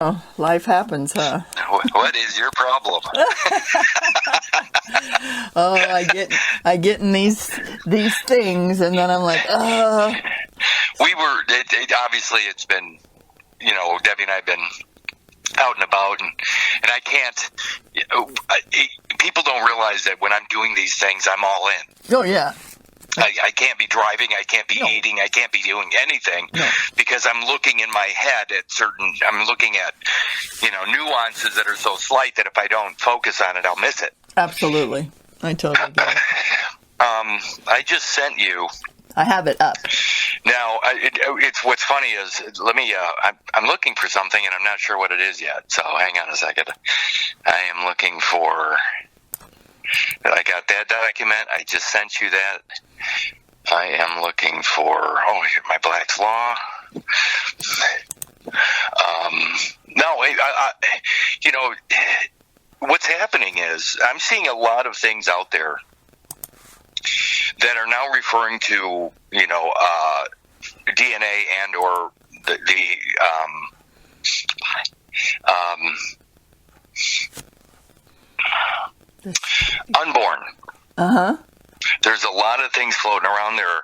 Oh, life happens, huh? What is your problem? Oh, I get in these things, and then I'm like, Obviously it's been, Debbie and I have been out and about, and I can't, people don't realize that when I'm doing these things, I'm all in. Oh, yeah. I can't be driving, I can't be eating, I can't be doing anything because I'm looking in my head at I'm looking at, nuances that are so slight that if I don't focus on it, I'll miss it. Absolutely. I totally get it. I just sent you. I have it up. Now, it's what's funny is, I'm looking for something and I'm not sure what it is yet. So hang on a second. I am looking for. I got that document. I just sent you that. I am looking for, my Black's Law. What's happening is I'm seeing a lot of things out there that are now referring to, DNA and or unborn. Uh-huh. There's a lot of things floating around there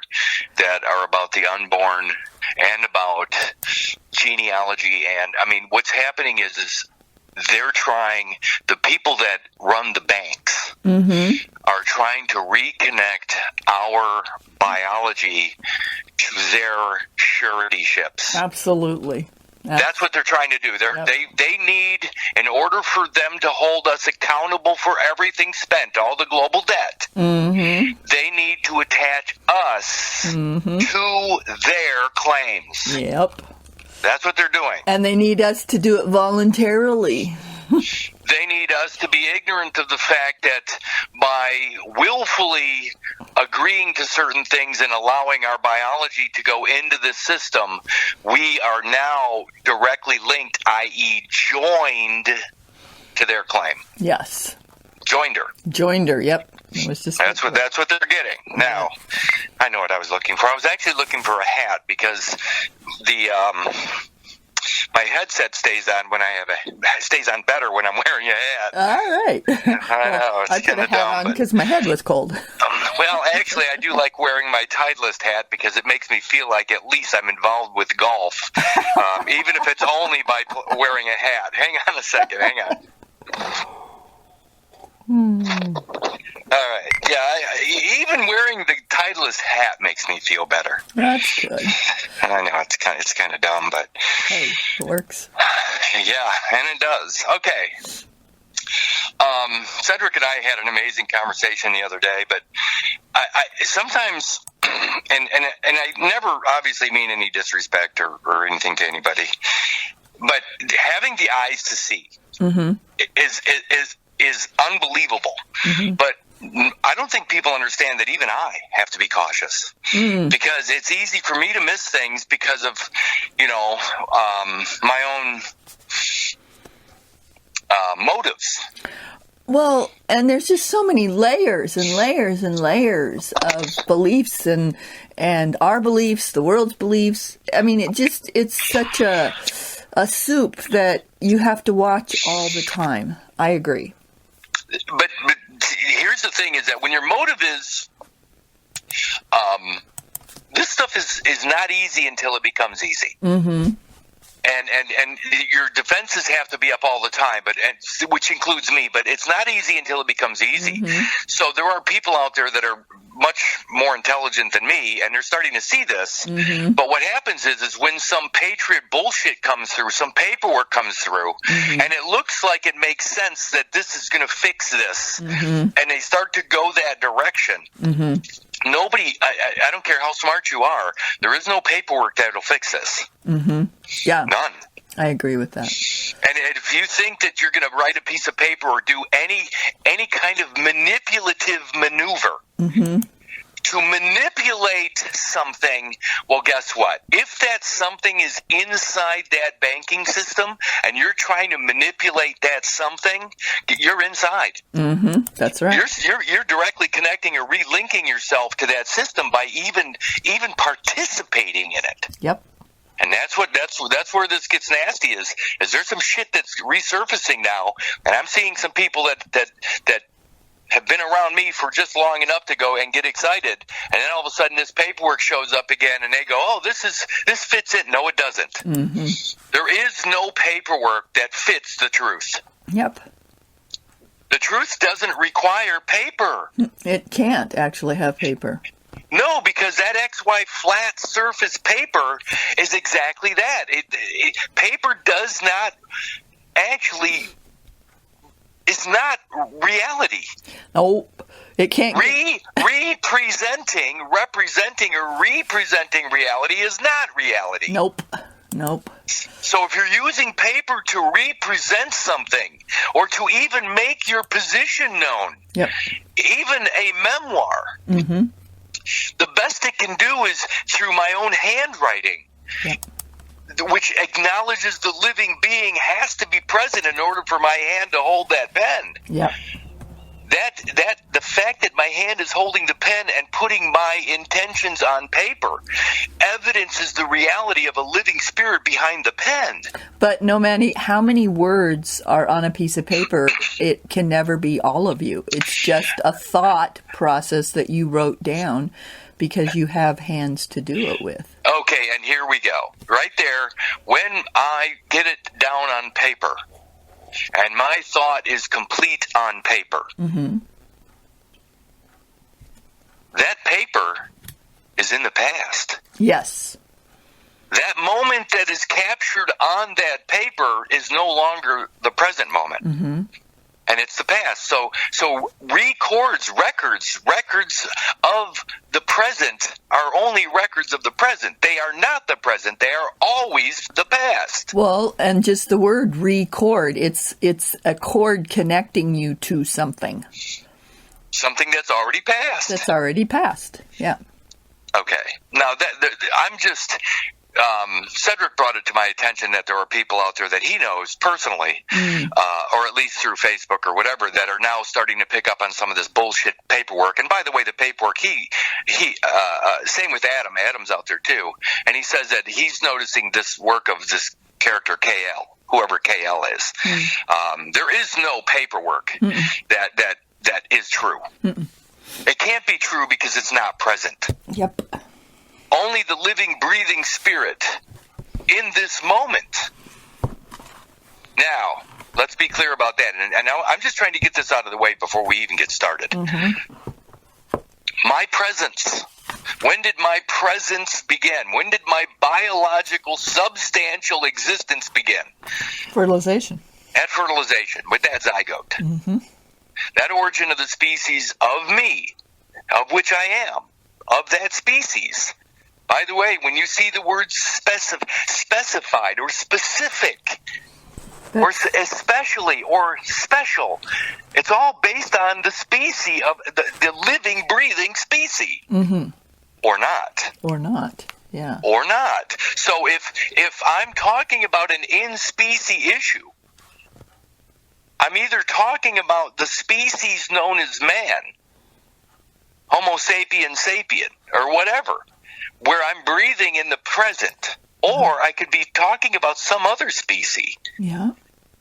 that are about the unborn and about genealogy. And, what's happening is they're trying, the people that run the banks are trying to reconnect our biology to their surety ships. Absolutely. That's what they're trying to do. They need, in order for them to hold us accountable for everything spent, all the global debt, they need to attach us to their claims. Yep. That's what they're doing. And they need us to do it voluntarily. They need us to be ignorant of the fact that by willfully agreeing to certain things and allowing our biology to go into this system, we are now directly linked, i.e. joined to their claim. Yes. Joinder, yep. That's what they're getting. Now, I know what I was looking for. I was actually looking for a hat because my headset stays on better when I'm wearing a hat. All right. I know. I put a hat on because my head was cold. Well, actually, I do like wearing my Titleist hat because it makes me feel like at least I'm involved with golf, even if it's only by wearing a hat. Hang on a second. Hang on. All right. Yeah, even wearing the Titleist hat makes me feel better. That's good. I know it's kind of dumb, but hey, it works. Yeah, and it does. Okay. Cedric and I had an amazing conversation the other day, but I sometimes, and I never obviously mean any disrespect or anything to anybody, but having the eyes to see is unbelievable. But I don't think people understand that even I have to be cautious because it's easy for me to miss things because of, my own motives. Well, and there's just so many layers and layers and layers of beliefs and our beliefs, the world's beliefs. It's such a soup that you have to watch all the time. I agree. But here's the thing is that when your motive is, this stuff is not easy until it becomes easy. And your defenses have to be up all the time, which includes me, but it's not easy until it becomes easy. So there are people out there that are much more intelligent than me, and they're starting to see this. But what happens is when some patriot bullshit comes through, some paperwork comes through, and it looks like it makes sense that this is going to fix this, and they start to go that direction. Nobody, I don't care how smart you are, there is no paperwork that will fix this. Yeah. None. I agree with that. And if you think that you're going to write a piece of paper or do any kind of manipulative maneuver to manipulate something, well, guess what? If that something is inside that banking system and you're trying to manipulate that something, you're inside. That's right. You're directly connecting or relinking yourself to that system by even participating in it. Yep. And that's where this gets nasty. Is there's some shit that's resurfacing now, and I'm seeing some people that have been around me for just long enough to go and get excited, and then all of a sudden this paperwork shows up again, and they go, "Oh, this fits it." No, it doesn't. Mm-hmm. There is no paperwork that fits the truth. Yep. The truth doesn't require paper. It can't actually have paper. No, because that XY flat surface paper is exactly that. Paper does not actually is not reality. Nope. It can't. Representing reality is not reality. Nope. So if you're using paper to represent something or to even make your position known, yep, even a memoir, mm-hmm, the best it can do is through my own handwriting, yep, which acknowledges the living being has to be present in order for my hand to hold that pen. Yep. That the fact that my hand is holding the pen and putting my intentions on paper evidences the reality of a living spirit behind the pen. But no matter how many words are on a piece of paper, it can never be all of you. It's just a thought process that you wrote down because you have hands to do it with. Okay, and here we go. Right there, when I get it down on paper, and my thought is complete on paper, mm-hmm, that paper is in the past. Yes. That moment that is captured on that paper is no longer the present moment. Mm-hmm. And it's the past. So records of the present are only records of the present. They are not the present. They are always the past. Well, and just the word record, it's a cord connecting you to something. Something that's already passed. That's already passed. Yeah. Okay. Now I'm just Cedric brought it to my attention that there are people out there that he knows personally, or at least through Facebook or whatever, that are now starting to pick up on some of this bullshit paperwork. And by the way, the paperwork, he same with Adam. Adam's out there too, and he says that he's noticing this work of this character KL, whoever KL is. There is no paperwork that is true. It can't be true because it's not present. Yep. Only the living, breathing spirit in this moment. Now, let's be clear about that. And now I'm just trying to get this out of the way before we even get started. Mm-hmm. My presence. When did my presence begin? When did my biological, substantial existence begin? Fertilization. At fertilization, with that zygote. Mm-hmm. That origin of the species of me, of which I am, of that species. By the way, when you see the word specified or specific, or especially or special, it's all based on the species of the living, breathing species. Mm-hmm. Or not. Or not, yeah. Or not. So if I'm talking about an in-species issue, I'm either talking about the species known as man, Homo sapien sapien, or whatever, where I'm breathing in the present, or I could be talking about some other species. Yeah.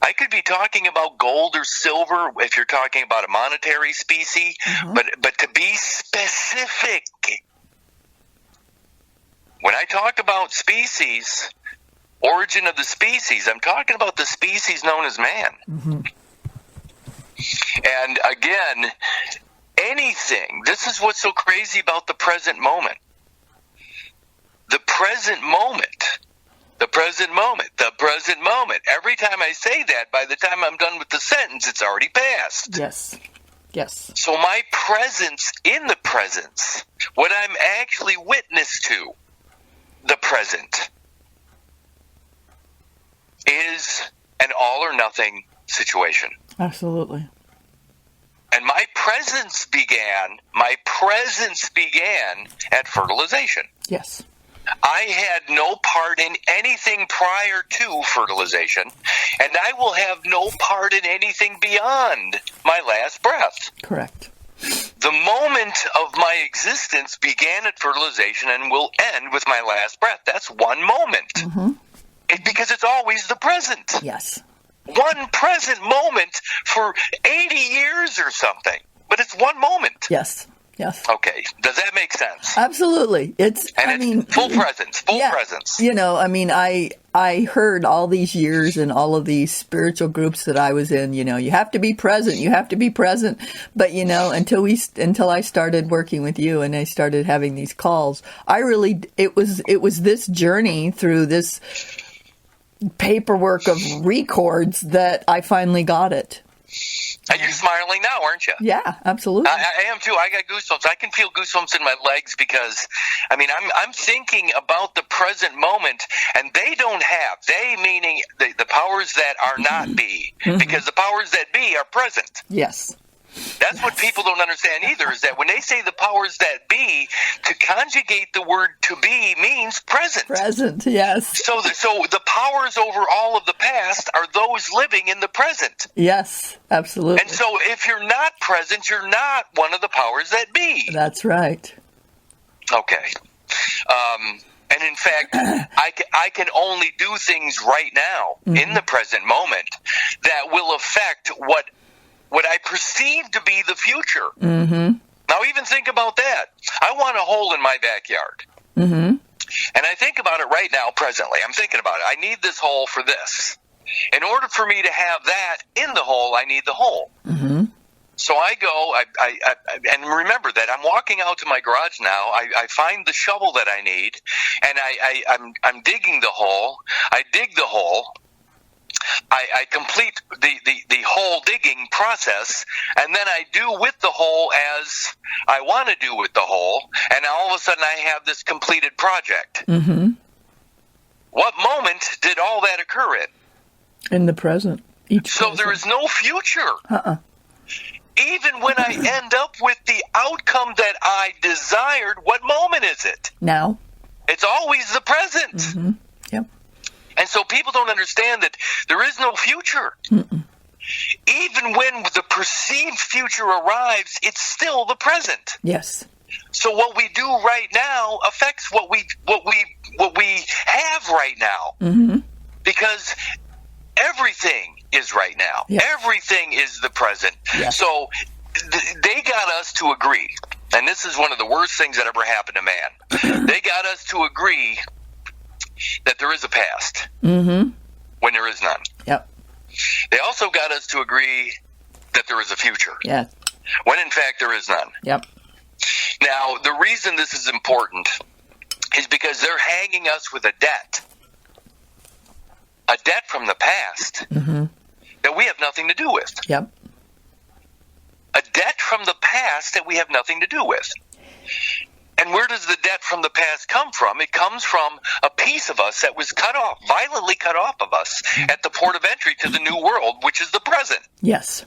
I could be talking about gold or silver if you're talking about a monetary species, but to be specific, when I talk about species, origin of the species, I'm talking about the species known as man. Mm-hmm. And again, anything, this is what's so crazy about the present moment. The present moment. The present moment. The present moment. Every time I say that, by the time I'm done with the sentence, it's already passed. Yes. Yes. So my presence in the presence, what I'm actually witness to, the present, is an all or nothing situation. Absolutely. And my presence began at fertilization. Yes. I had no part in anything prior to fertilization, and I will have no part in anything beyond my last breath. Correct. The moment of my existence began at fertilization and will end with my last breath. That's one moment. Mm-hmm. Because it's always the present. Yes. One present moment for 80 years or something. But it's one moment. Yes. Yes. Okay. Does that make sense? Absolutely. It's full presence. Full presence. I heard all these years in all of these spiritual groups that I was in, you have to be present. You have to be present. But, until I started working with you and I started having these calls, it was this journey through this paperwork of records that I finally got it. And you're smiling now, aren't you? Yeah, absolutely. I am too. I got goosebumps. I can feel goosebumps in my legs because, I'm thinking about the present moment, and they don't have. They meaning the powers that are not be, because the powers that be are present. Yes. That's what people don't understand either, is that when they say the powers that be, to conjugate the word to be means present. Present, yes. So the powers over all of the past are those living in the present. Yes, absolutely. And so if you're not present, you're not one of the powers that be. That's right. Okay. And in fact, I can only do things right now, in the present moment, that will affect what I perceive to be the future. Mm-hmm. Now, even think about that. I want a hole in my backyard. Mm-hmm. And I think about it right now, presently. I'm thinking about it. I need this hole for this. In order for me to have that in the hole, I need the hole. Mm-hmm. So I go, and remember that I'm walking out to my garage now. I find the shovel that I need, and I'm digging the hole. I dig the hole. I complete the hole digging process, and then I do with the hole as I want to do with the hole, and all of a sudden I have this completed project. Mm-hmm. What moment did all that occur in? In the present. So there is no future. Even when I end up with the outcome that I desired, what moment is it? Now. It's always the present. Mm-hmm. Yep. And so people don't understand that there is no future. Mm-mm. Even when the perceived future arrives, it's still the present. Yes. So what we do right now affects what we have right now. Mm-hmm. Because everything is right now. Yes. Everything is the present. Yes. So they got us to agree, and this is one of the worst things that ever happened to man. They got us to agree that there is a past when there is none. Yep. They also got us to agree that there is a future. Yeah. When in fact there is none. Yep. Now, the reason this is important is because they're hanging us with a debt. A debt from the past that we have nothing to do with. Yep. A debt from the past that we have nothing to do with. And where does the debt from the past come from? It comes from a piece of us that was cut off, violently cut off of us at the port of entry to the new world, which is the present. Yes.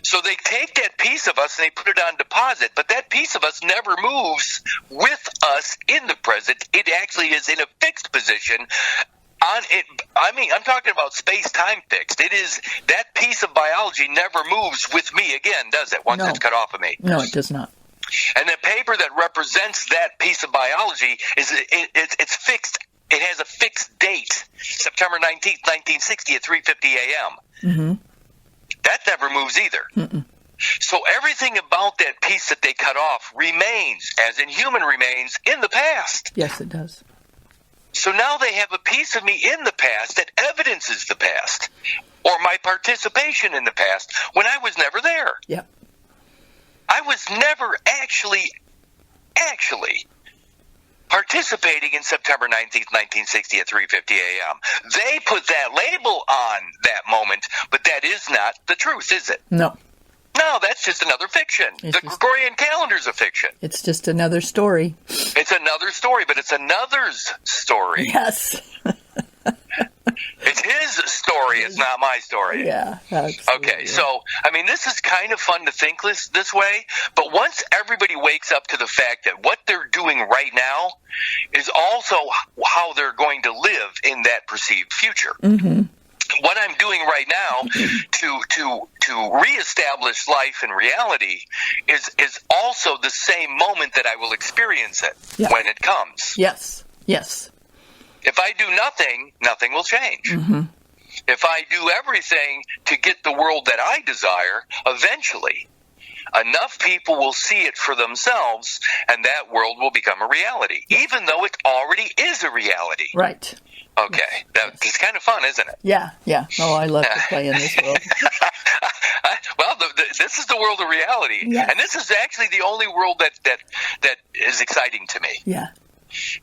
So they take that piece of us and they put it on deposit, but that piece of us never moves with us in the present. It actually is in a fixed position. I'm talking about space-time fixed. It is that piece of biology never moves with me again, does it? Once it's cut off of me. No, it does not. And the paper that represents that piece of biology it's fixed. It has a fixed date, September 19th, 1960 at 3:50 a.m. Mm-hmm. That never moves either. Mm-mm. So everything about that piece that they cut off remains, as in human remains, in the past. Yes, it does. So now they have a piece of me in the past that evidences the past, or my participation in the past, when I was never there. Yep. I was never actually participating in September 19th, 1960 at 3:50 a.m. They put that label on that moment, but that is not the truth, is it? No. No, that's just another fiction. The Gregorian calendar's a fiction. It's just another story. It's another story, but it's another's story. Yes. It's his story. It's not my story. Yeah. Okay, so, this is kind of fun to think this way, but once everybody wakes up to the fact that what they're doing right now is also how they're going to live in that perceived future. Mm-hmm. what I'm doing right now to reestablish life and reality is also the same moment that I will experience it when it comes. Yes. Yes. If I do nothing, nothing will change. Mm-hmm. If I do everything to get the world that I desire, eventually enough people will see it for themselves, and that world will become a reality, even though it already is a reality. Right. Okay. It's kind of fun, isn't it? Yeah, yeah. Oh, I love to play in this world. Well, this is the world of reality. Yes. And this is actually the only world that is exciting to me. Yeah.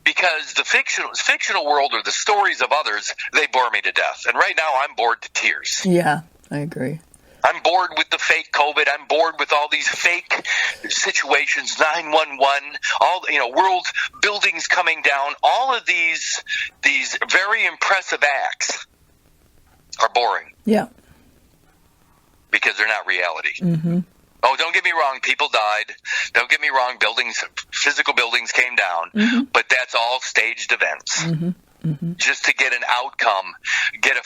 Because the fictional world or the stories of others, they bore me to death. And right now I'm bored to tears. Yeah, I agree. I'm bored with the fake COVID. I'm bored with all these fake situations, 911, all world buildings coming down. All of these very impressive acts are boring. Yeah. Because they're not reality. Mm-hmm. Oh, don't get me wrong. People died. Don't get me wrong. Physical buildings came down. Mm-hmm. But that's all staged events. Mm-hmm. Mm-hmm. Just to get an outcome, get a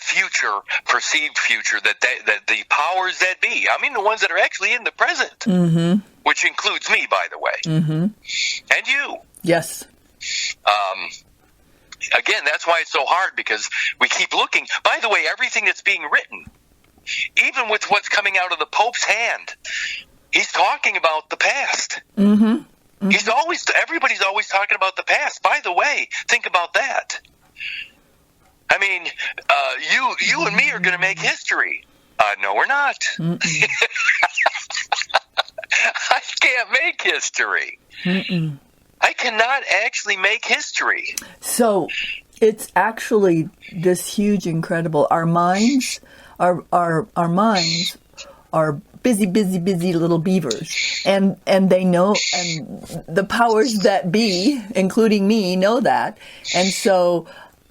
perceived future that the powers that be, I mean the ones that are actually in the present, mm-hmm. which includes me, by the way, mm-hmm. and you. Yes. Again, that's why it's so hard, because we keep looking. By the way, everything that's being written, even with what's coming out of the Pope's hand, he's talking about the past. Mm-hmm. Mm-hmm. Everybody's always talking about the past. By the way, think about that. I mean, you and me are going to make history. No, we're not. I can't make history. Mm-mm. I cannot actually make history. So it's actually this huge, incredible. Our minds are busy little beavers, and they know, and the powers that be, including me, know that, and so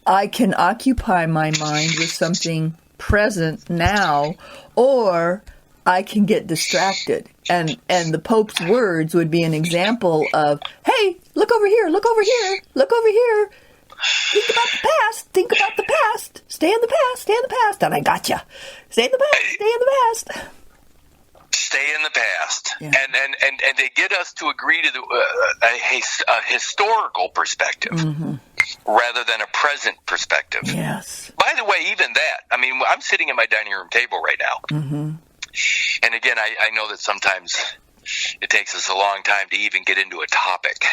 I can occupy my mind with something present now, or I can get distracted. And the Pope's words would be an example of, hey, look over here, look over here, look over here. Think about the past, think about the past. Stay in the past, stay in the past. And I gotcha. Stay in the past, stay in the past. Stay in the past. Yeah. And they get us to agree to a historical perspective. Mm-hmm. Rather than a present perspective. Yes. By the way, even that, I mean, I'm sitting at my dining room table right now. Mm-hmm. And again, I know that sometimes it takes us a long time to even get into a topic.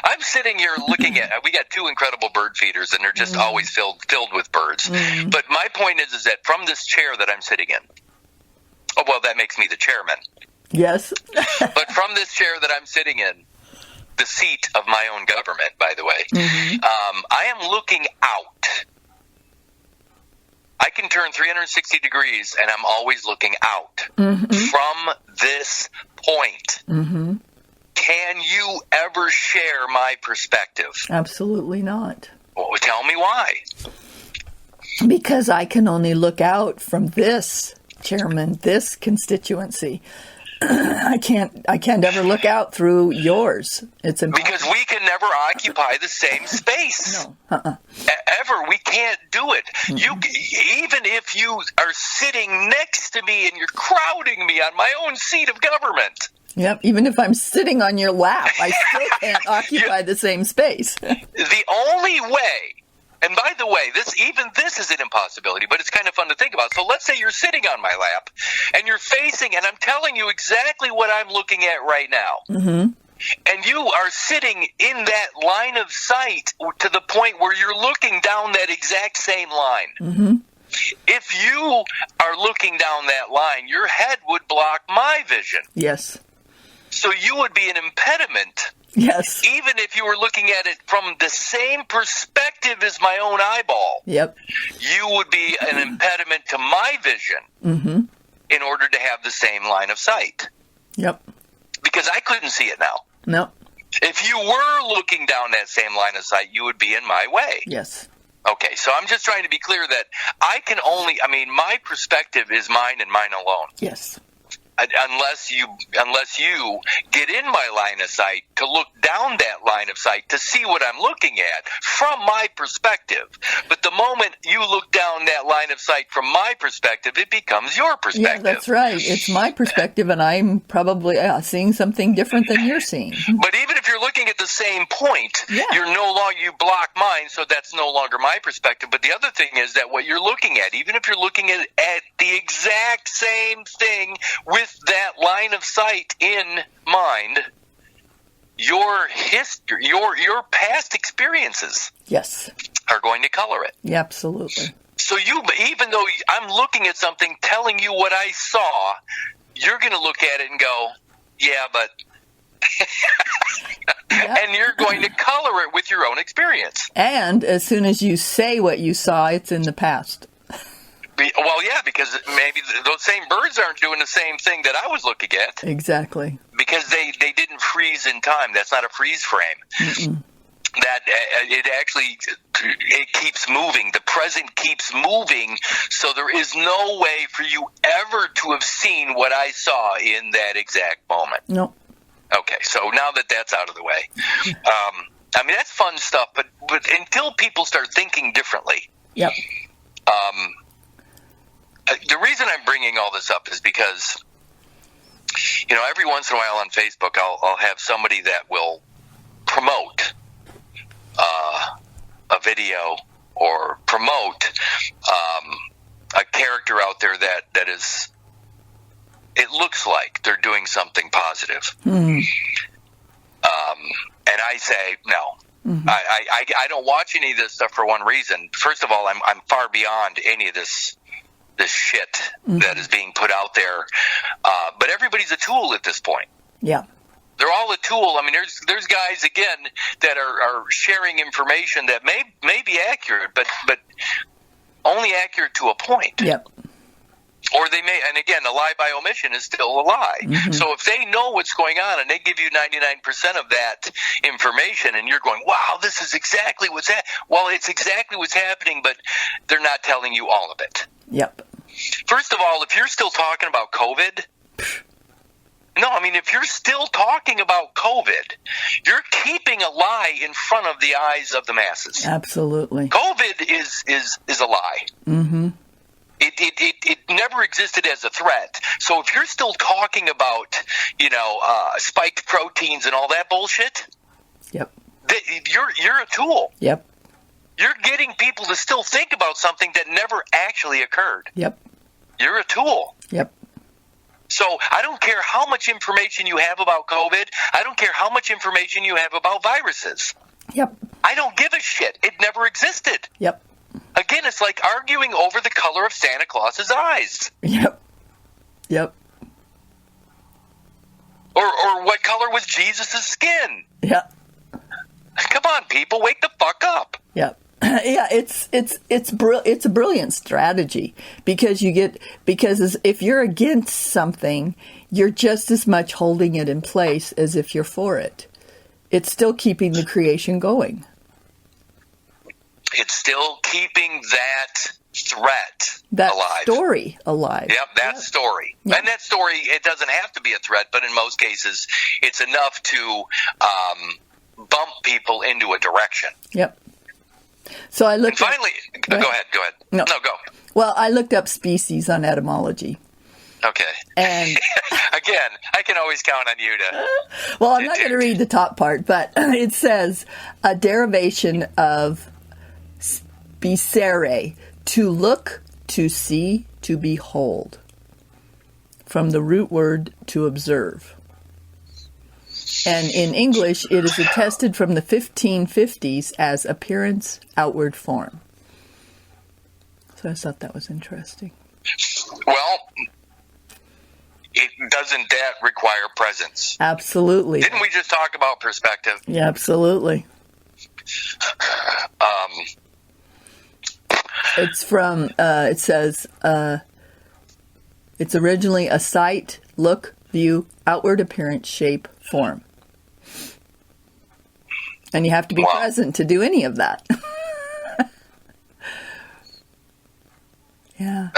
I'm sitting here looking at, we got two incredible bird feeders, and they're just always filled with birds. Mm-hmm. But my point is that from this chair that I'm sitting in, oh, well, that makes me the chairman. Yes. But from this chair that I'm sitting in, the seat of my own government, by the way, mm-hmm. I am looking out. I can turn 360 degrees, and I'm always looking out. Mm-hmm. From this point, mm-hmm. Can you ever share my perspective? Absolutely not. Well, tell me why. Because I can only look out from this chairman, this constituency. I can't ever look out through yours. It's impossible. Because we can never occupy the same space. No. Ever. We can't do it. Mm-hmm. Even if you are sitting next to me and you're crowding me on my own seat of government. Yep. Even if I'm sitting on your lap, I still can't occupy the same space. The only way. And by the way, this is an impossibility, but it's kind of fun to think about. So let's say you're sitting on my lap, and you're facing, and I'm telling you exactly what I'm looking at right now. Mm-hmm. And you are sitting in that line of sight to the point where you're looking down that exact same line. Mm-hmm. If you are looking down that line, your head would block my vision. Yes. So you would be an impediment. Yes. Even if you were looking at it from the same perspective as my own eyeball. Yep. You would be an impediment to my vision mm-hmm. in order to have the same line of sight. Yep. Because I couldn't see it now. No. If you were looking down that same line of sight, you would be in my way. Yes. Okay, so I'm just trying to be clear that my perspective is mine and mine alone. Yes. unless you get in my line of sight to look down that line of sight to see what I'm looking at from my perspective. But the moment you look down that line of sight from my perspective, it becomes your perspective. Yeah, that's right. It's my perspective, and I'm probably seeing something different than you're seeing. But even if you're looking at the same point, Yeah. you block mine, so that's no longer my perspective. But the other thing is that what you're looking at, even if you're looking at the exact same thing with that line of sight in mind, your history, your past experiences, Yes. are going to color it. Yeah, absolutely. So even though I'm looking at something telling you what I saw, you're going to look at it and go, yeah, but... Yeah. And you're going to color it with your own experience. And as soon as you say what you saw, it's in the past. Well, yeah, because maybe those same birds aren't doing the same thing that I was looking at. Exactly. Because they didn't freeze in time. That's not a freeze frame. Mm-mm. That it keeps moving. The present keeps moving, so there is no way for you ever to have seen what I saw in that exact moment. No. Okay, so now that that's out of the way, I mean, that's fun stuff, but until people start thinking differently, Yep. The reason I'm bringing all this up is because, every once in a while on Facebook, I'll have somebody that will promote a video or promote a character out there that is, it looks like they're doing something positive. Mm-hmm. And I say, no. Mm-hmm. I don't watch any of this stuff for one reason. First of all, I'm far beyond any of this shit that is being put out there. But everybody's a tool at this point. Yeah. They're all a tool. I mean, there's guys, again, that are sharing information that may be accurate, but only accurate to a point. Yep. Or they may, and again, a lie by omission is still a lie. Mm-hmm. So if they know what's going on and they give you 99% of that information and you're going, wow, this is exactly what's happening. Well, it's exactly what's happening, but they're not telling you all of it. Yep. First of all, if you're still talking about COVID, if you're still talking about COVID, you're keeping a lie in front of the eyes of the masses. Absolutely. COVID is a lie. Mm-hmm. It never existed as a threat. So if you're still talking about, spiked proteins and all that bullshit, Yep. You're a tool. Yep. You're getting people to still think about something that never actually occurred. Yep. You're a tool. Yep. So I don't care how much information you have about COVID. I don't care how much information you have about viruses. Yep. I don't give a shit. It never existed. Yep. Again, it's like arguing over the color of Santa Claus's eyes. Yep. Yep. Or what color was Jesus' skin? Yep. Come on, people, wake the fuck up. Yep. Yeah, it's a brilliant strategy because if you're against something, you're just as much holding it in place as if you're for it. It's still keeping the creation going. It's still keeping that threat That alive. Story alive. Yep, that story. Yep. And that story, it doesn't have to be a threat, but in most cases, it's enough to bump people into a direction. Yep. So I looked. And finally, go ahead. No, go. Well, I looked up species on etymology. Okay. And again, I can always count on you to. Well, I'm not going to read the top part, but it says a derivation of spicere, to look, to see, to behold, from the root word to observe. And in English, it is attested from the 1550s as appearance, outward form. So I thought that was interesting. Well, doesn't that require presence? Absolutely. Didn't we just talk about perspective? Yeah, absolutely. It's from, it says, it's originally a sight, look, view, outward appearance, shape, form. And you have to be present to do any of that. Yeah.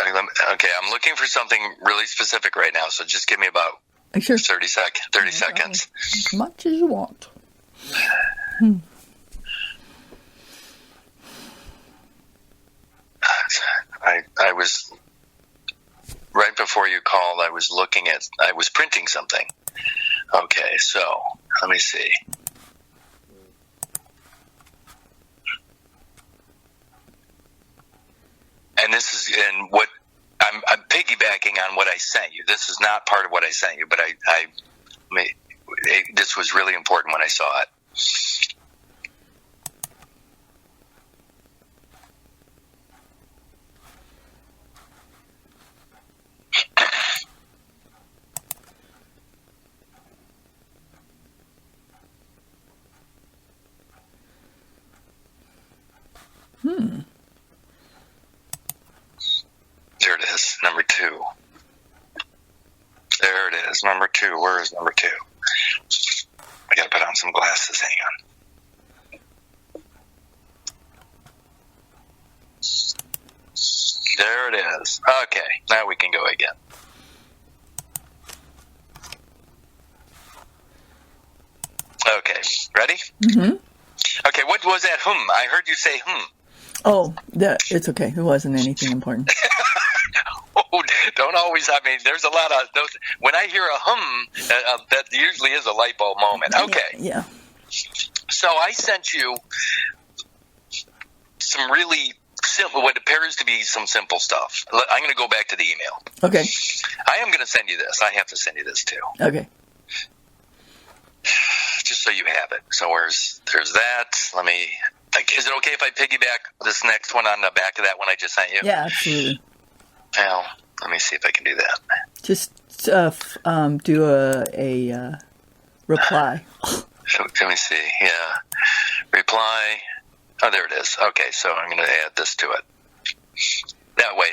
Okay, I'm looking for something really specific right now, so just give me about Sure. 30 seconds. As much as you want. I was, right before you called, I was printing something. Okay, so, let me see. And this is in what, I'm piggybacking on what I sent you. This is not part of what I sent you, but this was really important when I saw it. There it is, number 2. There it is, number 2. Where is number 2? I gotta put on some glasses, hang on. There it is. Okay, now we can go again. Okay, ready? Mm-hmm. Okay, what was that I heard you say Oh, it's okay. It wasn't anything important. Oh, don't always, there's a lot of those. When I hear a that usually is a light bulb moment. Okay. Yeah. So I sent you some really simple, what appears to be some simple stuff. I'm going to go back to the email. Okay. I am going to send you this. I have to send you this too. Okay. Just so you have it. So there's that. Is it okay if I piggyback this next one on the back of that one I just sent you? Yeah, absolutely. Well, let me see if I can do that. Just do a reply. Let me see. Yeah. Reply. Oh, there it is. Okay, so I'm going to add this to it. That way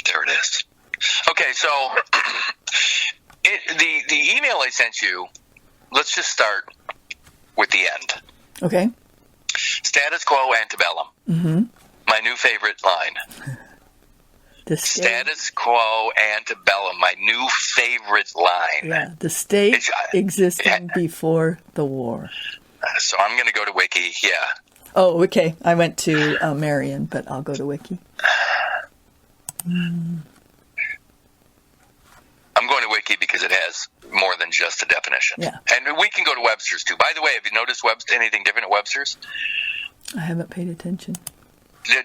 there it is. Okay, so the email I sent you, let's just start with the end. Okay. Status quo antebellum. Mm-hmm. My new favorite line. Status quo antebellum. My new favorite line. Yeah, the state existing before the war. So I'm going to go to Wiki. Yeah. Oh, okay. I went to Marion, but I'll go to Wiki. I'm going to Wiki because it has more than just a definition. Yeah. And we can go to Webster's too. By the way, have you noticed anything different at Webster's? I haven't paid attention.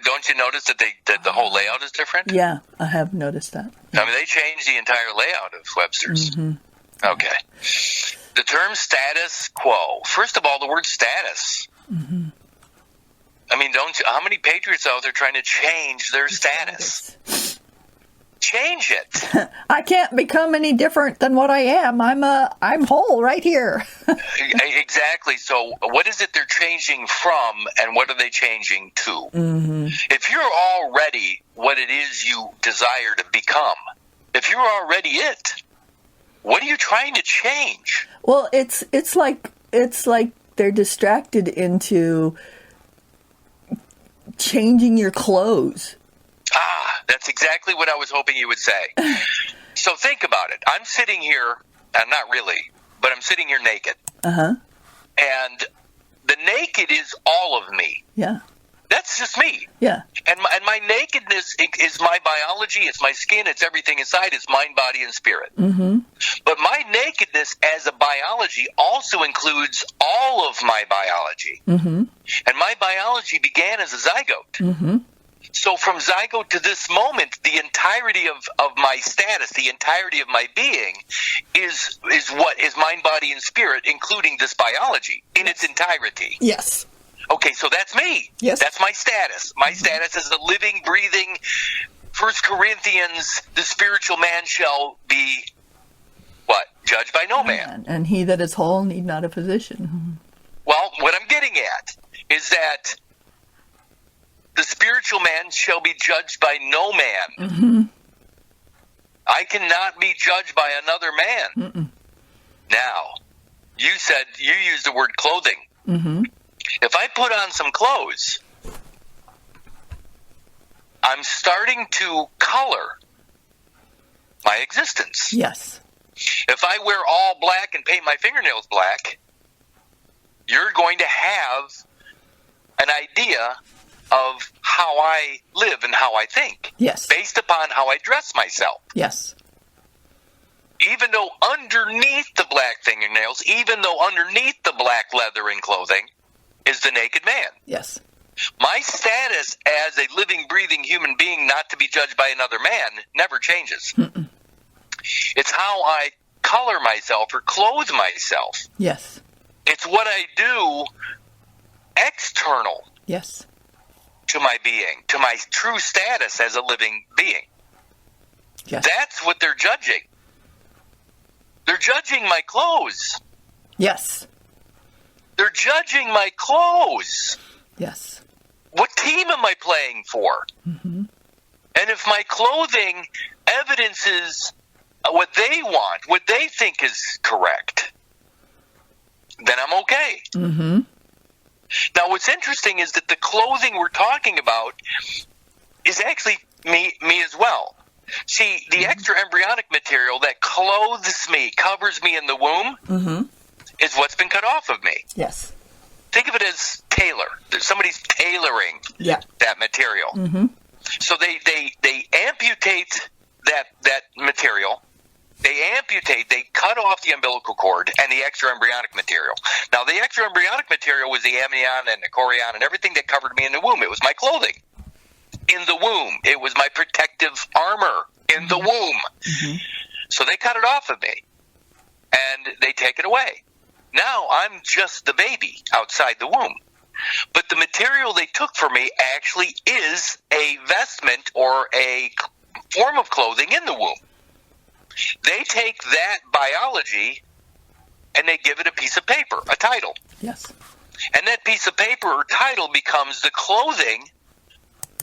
Don't you notice that the whole layout is different? Yeah, I have noticed that. Yeah. They changed the entire layout of Webster's. Mm-hmm. Okay. The term status quo. First of all, the word status. Mm-hmm. How many patriots out there trying to change their status? Change it. I can't become any different than what I am. I'm whole right here. Exactly. So what is it they're changing from, and what are they changing to? Mm-hmm. If you're already what it is you desire to become, if you're already it, what are you trying to change? Well, it's like they're distracted into changing your clothes. That's exactly what I was hoping you would say. So think about it. I'm sitting here, and not really, but I'm sitting here naked. Uh-huh. And the naked is all of me. Yeah. That's just me. Yeah. And my nakedness is my biology, it's my skin, it's everything inside, it's mind, body, and spirit. Mm-hmm. But my nakedness as a biology also includes all of my biology. Mm-hmm. And my biology began as a zygote. Mm-hmm. So from zygote to this moment, the entirety of my status, the entirety of my being is what is mind, body, and spirit, including this biology in its entirety. Yes. Okay, so that's me. Yes. That's my status. My status is a living, breathing, 1 Corinthians, the spiritual man shall be, what? Judged by no man. And he that is whole need not a physician. Well, what I'm getting at is that the spiritual man shall be judged by no man. Mm-hmm. I cannot be judged by another man. Mm-mm. Now, you used the word clothing. Mm-hmm. If I put on some clothes, I'm starting to color my existence. Yes. If I wear all black and paint my fingernails black, you're going to have an idea of how I live and how I think. Yes. Based upon how I dress myself. Yes. Even though underneath the black fingernails, even though underneath the black leather and clothing is the naked man. Yes. My status as a living, breathing human being not to be judged by another man never changes. Mm-mm. It's how I color myself or clothe myself. Yes. It's what I do external Yes. to my being, to my true status as a living being. Yes. That's what they're judging. They're judging my clothes. Yes. They're judging my clothes. Yes. What team am I playing for? Mm-hmm. And if my clothing evidences what they want, what they think is correct, then I'm okay. Mm-hmm. Now, what's interesting is that the clothing we're talking about is actually me as well. See, the extra embryonic material that clothes me, covers me in the womb, Mm-hmm. is what's been cut off of me. Yes. Think of it as tailor. Somebody's tailoring Yeah. that material. Mm-hmm. So they amputate that material. They cut off the umbilical cord and the extra embryonic material. Now, the extra embryonic material was the amnion and the chorion and everything that covered me in the womb. It was my clothing in the womb. It was my protective armor in the womb. Mm-hmm. So they cut it off of me, and they take it away. Now I'm just the baby outside the womb. But the material they took from me actually is a vestment or a form of clothing in the womb. They take that biology and they give it a piece of paper, a title. Yes. And that piece of paper or title becomes the clothing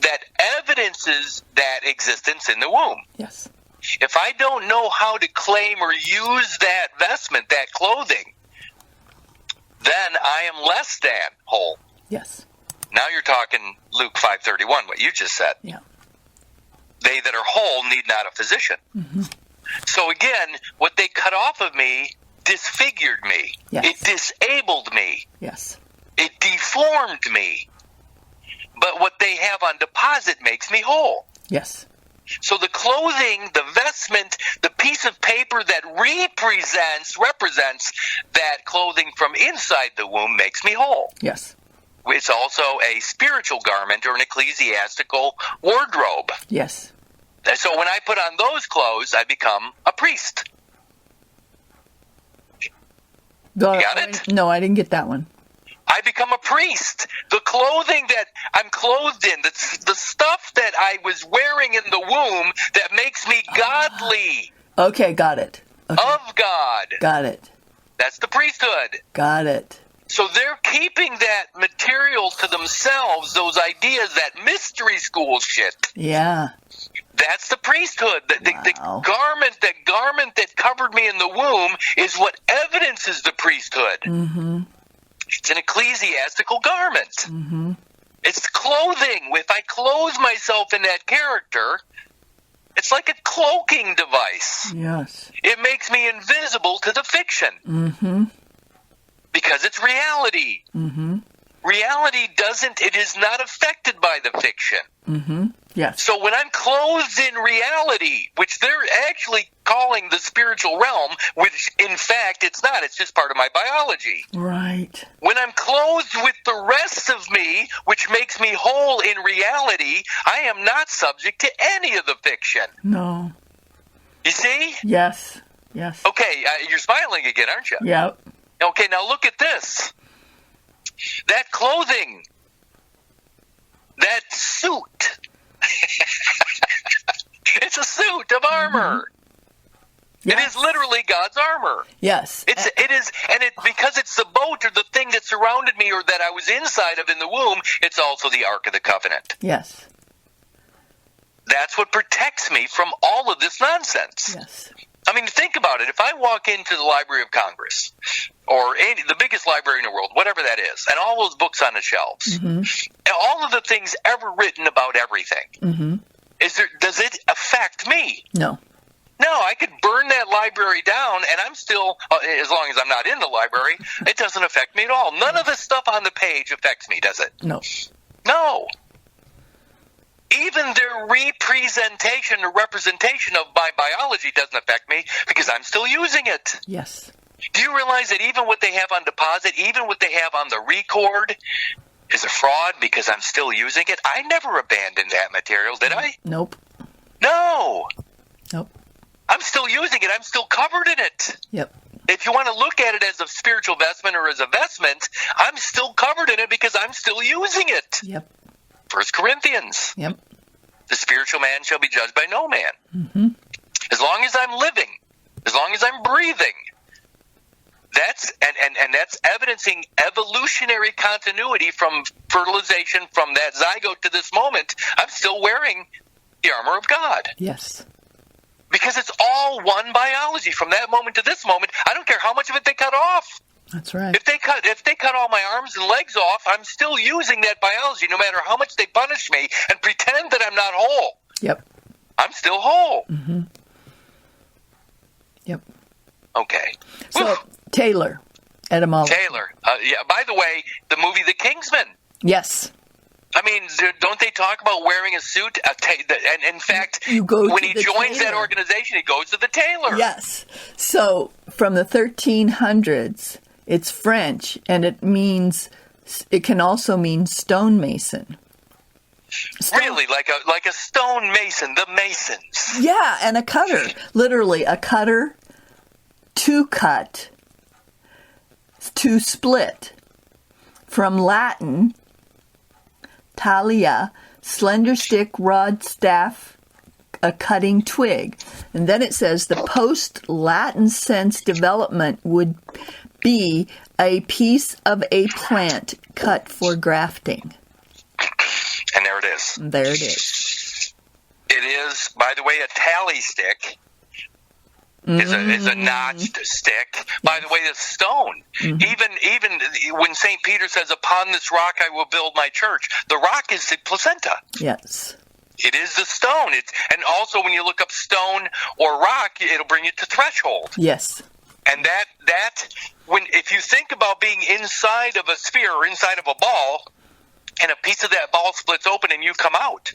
that evidences that existence in the womb. Yes. If I don't know how to claim or use that vestment, that clothing, then I am less than whole. Yes. Now you're talking Luke 5:31, what you just said. Yeah. They that are whole need not a physician. Mm-hmm. So again, what they cut off of me disfigured me. Yes. It disabled me. Yes. It deformed me. But what they have on deposit makes me whole. Yes. So the clothing, the vestment, the piece of paper that represents that clothing from inside the womb makes me whole. Yes. It's also a spiritual garment or an ecclesiastical wardrobe. Yes. And so when I put on those clothes, I become a priest. Got it? No, I didn't get that one. I become a priest. The clothing that I'm clothed in, the stuff that I was wearing in the womb that makes me godly. Okay, got it. Okay. Of God. Got it. That's the priesthood. Got it. So they're keeping that material to themselves, those ideas, that mystery school shit. Yeah. That's the priesthood. The Wow. garment that covered me in the womb is what evidences the priesthood. Mm-hmm. It's an ecclesiastical garment. Mm-hmm. It's clothing. If I clothe myself in that character, it's like a cloaking device. Yes. It makes me invisible to the fiction. Mm-hmm. Because it's reality. Mm-hmm. Reality it is not affected by the fiction. Mm-hmm. Yes. So when I'm clothed in reality, which they're actually calling the spiritual realm, which in fact it's not, it's just part of my biology. Right. When I'm clothed with the rest of me, which makes me whole in reality, I am not subject to any of the fiction. No. You see? Yes. Yes. Okay, you're smiling again, aren't you? Yep. Okay, now look at this. That clothing, that suit, it's a suit of armor. Yes. It is literally God's armor. Yes. It is, and because it's the boat or the thing that surrounded me or that I was inside of in the womb, it's also the Ark of the Covenant. Yes. That's what protects me from all of this nonsense. Yes. I mean, think about it. If I walk into the Library of Congress or the biggest library in the world, whatever that is, and all those books on the shelves, Mm-hmm. and all of the things ever written about everything, Mm-hmm. Does it affect me? No. No, I could burn that library down, and I'm still, as long as I'm not in the library, it doesn't affect me at all. None of the stuff on the page affects me, does it? No. No. Even their representation or representation of my biology doesn't affect me because I'm still using it. Yes. Do you realize that even what they have on deposit, even what they have on the record, is a fraud because I'm still using it? I never abandoned that material, did I? Nope. No. Nope. I'm still using it. I'm still covered in it. Yep. If you want to look at it as a spiritual vestment or as a vestment, I'm still covered in it because I'm still using it. Yep. 1 Corinthians. Yep. The spiritual man shall be judged by no man. Mm-hmm. As long as I'm living, as long as I'm breathing, that's evidencing evolutionary continuity from fertilization, from that zygote to this moment. I'm still wearing the armor of God. Yes. Because it's all one biology from that moment to this moment. I don't care how much of it they cut off. That's right. If they cut all my arms and legs off, I'm still using that biology no matter how much they punish me and pretend that I'm not whole. Yep. I'm still whole. Mm-hmm. Yep. Okay. So, Whew. Taylor, etymology. Taylor. Yeah. By the way, the movie The Kingsman. Yes. I mean, don't they talk about wearing a suit? And in fact, when he joins that organization, he goes to the tailor. Yes. So from the 1300s, it's French, and it can also mean stonemason. Really, like a stonemason, the Masons. Yeah, and a cutter. Literally, a cutter, to cut, to split. From Latin, talia, slender stick, rod, staff, a cutting twig. And then it says the post-Latin sense development would be a piece of a plant cut for grafting. And there it is. There it is. It is, by the way, a tally stick. Is a notched stick. By the way, the stone. Even when St. Peter says, "Upon this rock I will build my church," the rock is the placenta. Yes. It is the stone. And also when you look up stone or rock, it'll bring you to threshold. Yes. And if you think about being inside of a sphere or inside of a ball, and a piece of that ball splits open and you come out,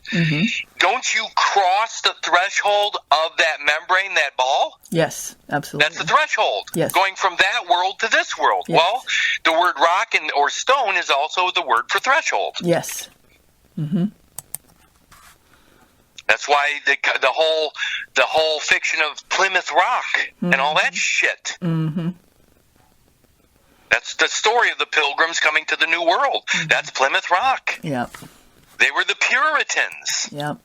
don't you cross the threshold of that membrane, that ball? Yes, absolutely. That's the threshold. Yes. Going from that world to this world. Yes. Well, the word rock or stone is also the word for threshold. Yes. Mm-hmm. That's why the whole fiction of Plymouth Rock and all that shit. Mm-hmm. That's the story of the Pilgrims coming to the New World. That's Plymouth Rock. Yep. They were the Puritans. Yep.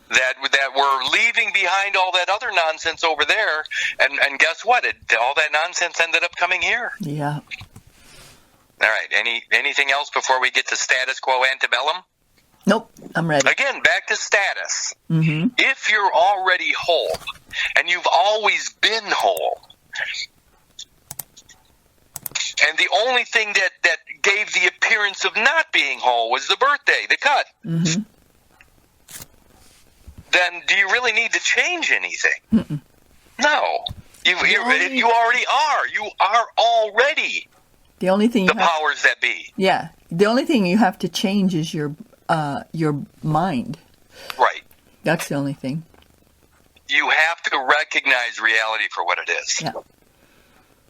That were leaving behind all that other nonsense over there, and guess what? All that nonsense ended up coming here. Yeah. All right. Anything else before we get to status quo antebellum? Nope. I'm ready. Again, back to status. Mm-hmm. If you're already whole, and you've always been whole, and the only thing that gave the appearance of not being whole was the birthday, the cut, then do you really need to change anything? Mm-mm. No. You already are. You are already the only thing the powers that be. Yeah. The only thing you have to change is your mind. Right. That's the only thing. You have to recognize reality for what it is. Yeah.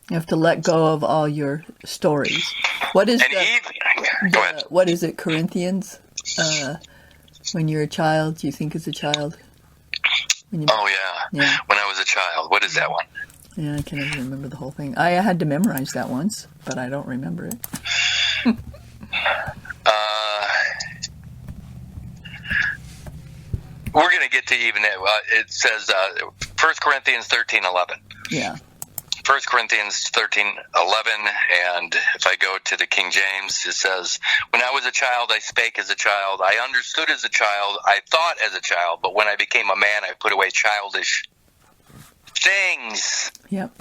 You have to let go of all your stories. What is go ahead. What is it, Corinthians? When you're a child, you think as a child. Yeah. When I was a child. What is that one? Yeah, I can't even remember the whole thing. I had to memorize that once, but I don't remember it. We're going to get to even it says 1 Corinthians 13:11. Yeah. 1 Corinthians 13:11, and if I go to the King James, it says, "When I was a child, I spake as a child. I understood as a child. I thought as a child. But when I became a man, I put away childish things." Yep.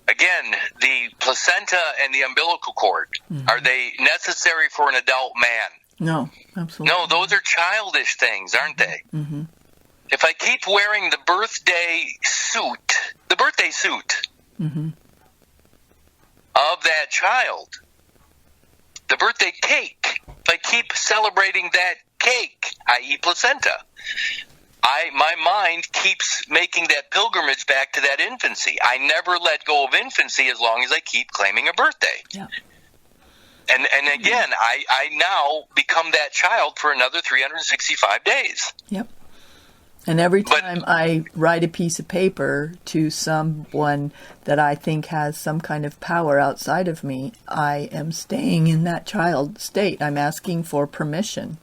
Again, the placenta and the umbilical cord, are they necessary for an adult man? No, absolutely. No, those are childish things, aren't they? Mm-hmm. If I keep wearing the birthday suit Mm-hmm. of that child, the birthday cake, if I keep celebrating that cake, i.e. placenta, my mind keeps making that pilgrimage back to that infancy. I never let go of infancy as long as I keep claiming a birthday. Yeah. And again, I now become that child for another 365 days. Yep. And every time I write a piece of paper to someone that I think has some kind of power outside of me, I am staying in that child state. I'm asking for permission.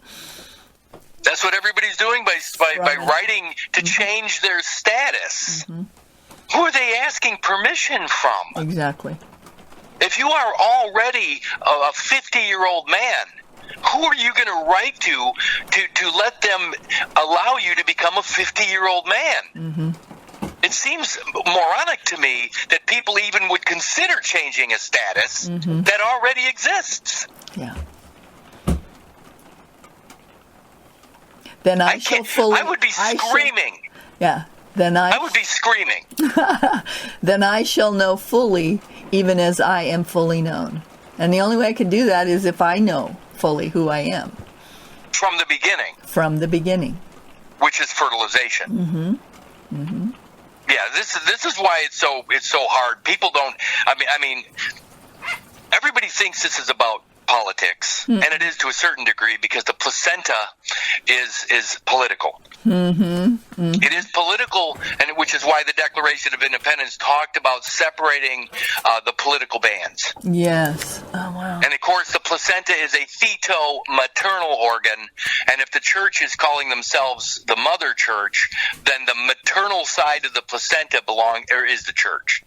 That's what everybody's doing by writing to change their status. Mm-hmm. Who are they asking permission from? Exactly. If you are already a 50-year-old man, who are you going to write to let them allow you to become a 50-year-old man? Mm-hmm. It seems moronic to me that people even would consider changing a status that already exists. Yeah. Then I would be screaming. Then I would be screaming. Then I shall know fully, even as I am fully known. And the only way I can do that is if I know fully who I am. From the beginning. From the beginning. Which is fertilization. Mm-hmm. Mm-hmm. Yeah, this is why it's so hard. People don't. I mean, everybody thinks this is about politics, and it is to a certain degree because the placenta is political. Mm-hmm. Mm-hmm. It is political, and which is why the Declaration of Independence talked about separating the political bands. Yes. Oh, wow. And, of course, the placenta is a feto-maternal organ, and if the church is calling themselves the mother church, then the maternal side of the placenta is the church.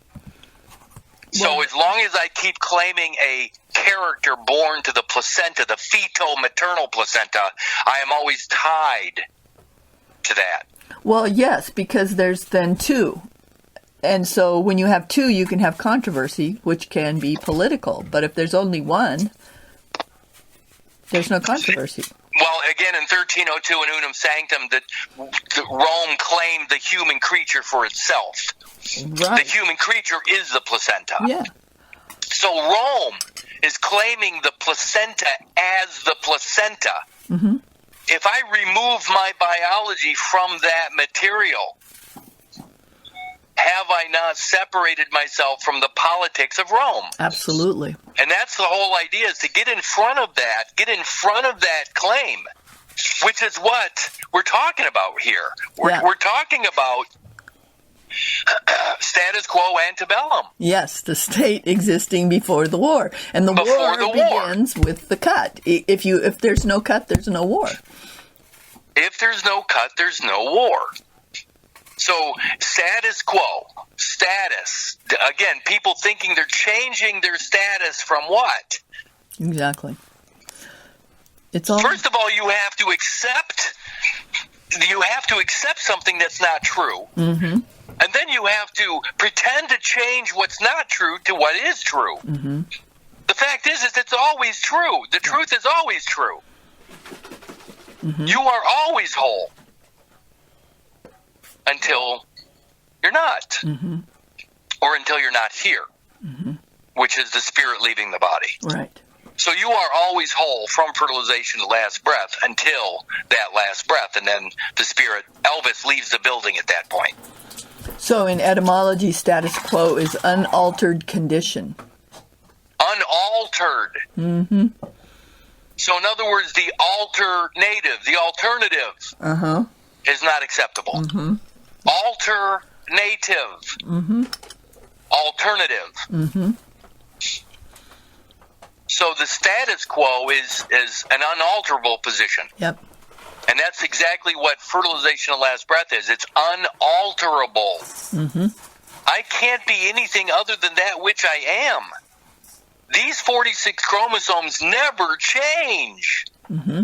So as long as I keep claiming a character born to the placenta, the feto-maternal placenta, I am always tied to that. Well, yes, because there's then two. And so when you have two, you can have controversy, which can be political. But if there's only one, there's no controversy. Well, again, in 1302 in Unum Sanctum, that Rome claimed the human creature for itself. Right. The human creature is the placenta. Yeah. So Rome is claiming the placenta as the placenta. Mm-hmm. If I remove my biology from that material, have I not separated myself from the politics of Rome? Absolutely. And that's the whole idea, is to get in front of that claim, which is what we're talking about here. We're talking about status quo antebellum. Yes, the state existing before the war. And the war begins with the cut. If there's no cut, there's no war. If there's no cut, there's no war. So status quo, status. Again, people thinking they're changing their status from what? Exactly. It's all. First of all, you have to accept something that's not true. Mm-hmm. And then you have to pretend to change what's not true to what is true. Mm-hmm. The fact is it's always true. The truth is always true. Mm-hmm. You are always whole until you're not. Mm-hmm. Or until you're not here, which is the spirit leaving the body. Right. So you are always whole from fertilization to last breath until that last breath, and then the spirit, Elvis, leaves the building at that point. So in etymology, status quo is unaltered condition. Unaltered. Mm-hmm. So in other words, the alternative, is not acceptable. Mm-hmm. Alternative. Mm-hmm. Alternative. Mm-hmm. So the status quo is an unalterable position. Yep. And that's exactly what fertilization of last breath is. It's unalterable. Mm-hmm. I can't be anything other than that which I am. These 46 chromosomes never change. Mm-hmm.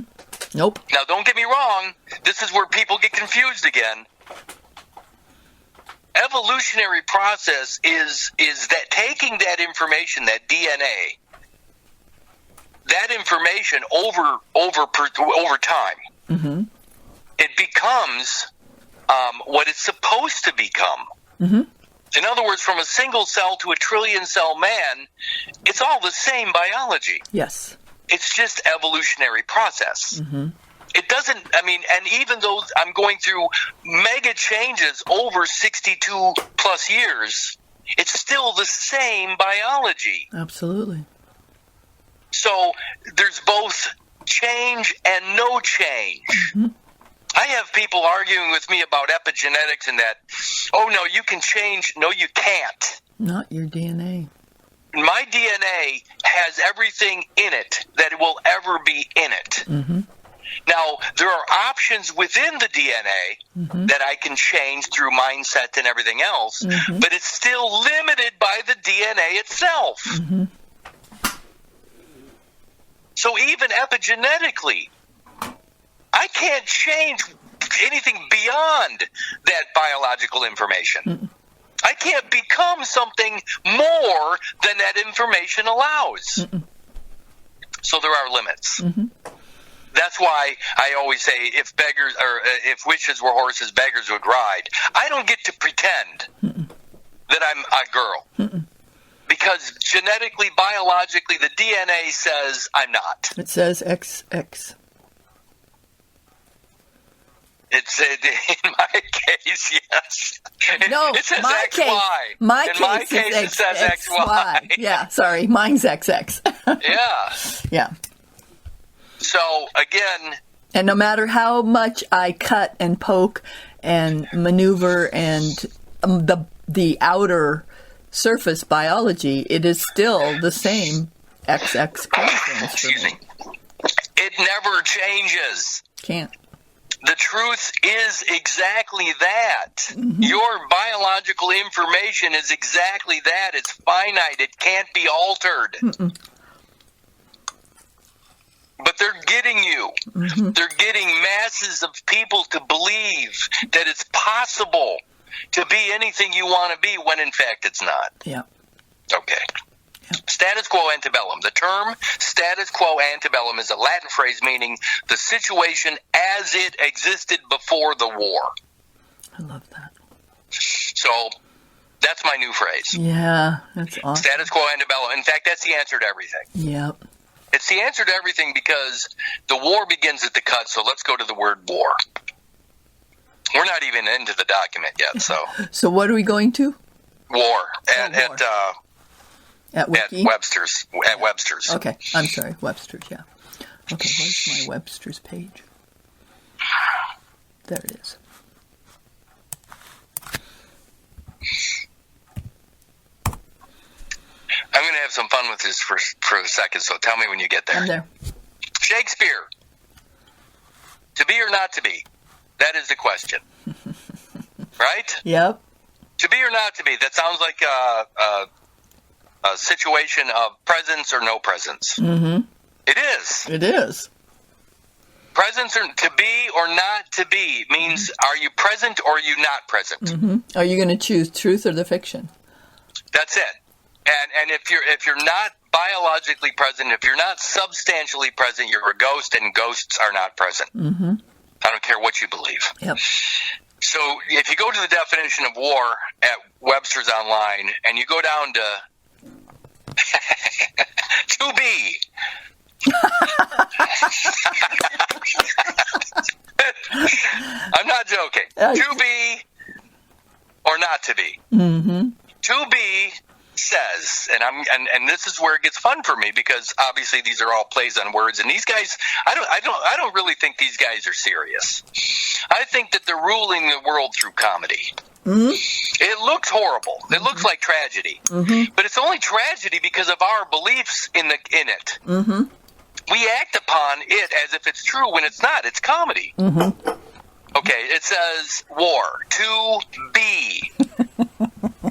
Nope. Now, don't get me wrong. This is where people get confused again. Evolutionary process is that taking that information, that DNA, that information over time, Mm-hmm. it becomes what it's supposed to become. Mm-hmm. In other words, from a single cell to a trillion cell man, it's all the same biology. Yes. It's just evolutionary process. Mm-hmm. It doesn't, and even though I'm going through mega changes over 62 plus years, it's still the same biology. Absolutely. So there's both change and no change. Mm-hmm. I have people arguing with me about epigenetics and that, oh, no, you can change. No, you can't. Not your DNA. My DNA has everything in it that will ever be in it. Mm-hmm. Now, there are options within the DNA that I can change through mindset and everything else, but it's still limited by the DNA itself. Mm-hmm. So even epigenetically, I can't change anything beyond that biological information. Mm-mm. I can't become something more than that information allows. Mm-mm. So there are limits. Mm-hmm. That's why I always say, if wishes were horses, beggars would ride. I don't get to pretend that I'm a girl. Because genetically, biologically, the DNA says I'm not. It says XX. It's in my case, yes. No, it says my XY. case. My case it says XY. Yeah, sorry, mine's XX. Yeah. Yeah. So again, and no matter how much I cut and poke and maneuver and the outer surface biology, it is still the same XX chromosomes. Excuse me. It never changes. Can't. The truth is exactly that. Mm-hmm. Your biological information is exactly that. It's finite. It can't be altered. Mm-mm. But they're getting you. Mm-hmm. They're getting masses of people to believe that it's possible to be anything you want to be when in fact it's not. Yeah. Okay. Yeah. Status quo antebellum. The term status quo antebellum is a Latin phrase meaning the situation as it existed before the war. I love that. So that's my new phrase. Yeah, that's awesome. Status quo antebellum. In fact, that's the answer to everything. Yep. It's the answer to everything because the war begins at the cut, so let's go to the word war. We're not even into the document yet, so. So what are we going to? War. At Webster's. At Webster's. Okay, I'm sorry, Webster's, yeah. Okay, where's my Webster's page? There it is. I'm going to have some fun with this for a second, so tell me when you get there. I'm there. Shakespeare. To be or not to be? That is the question. Right? Yep. To be or not to be? That sounds like a situation of presence or no presence. Mm-hmm. It is. It is. Presence or to be or not to be means are you present or are you not present? Mm-hmm. Are you going to choose truth or the fiction? That's it. And if you're not biologically present, if you're not substantially present, you're a ghost, and ghosts are not present. Mm-hmm. I don't care what you believe. Yep. So if you go to the definition of war at Webster's Online, and you go down to to be. I'm not joking. To be or not to be. Mm-hmm. To be says, and this is where it gets fun for me because obviously these are all plays on words, and these guys, I don't really think these guys are serious. I think that they're ruling the world through comedy. Mm-hmm. It looks horrible. It looks like tragedy, but it's only tragedy because of our beliefs in it. Mm-hmm. We act upon it as if it's true when it's not. It's comedy. Mm-hmm. Okay, it says war, to be.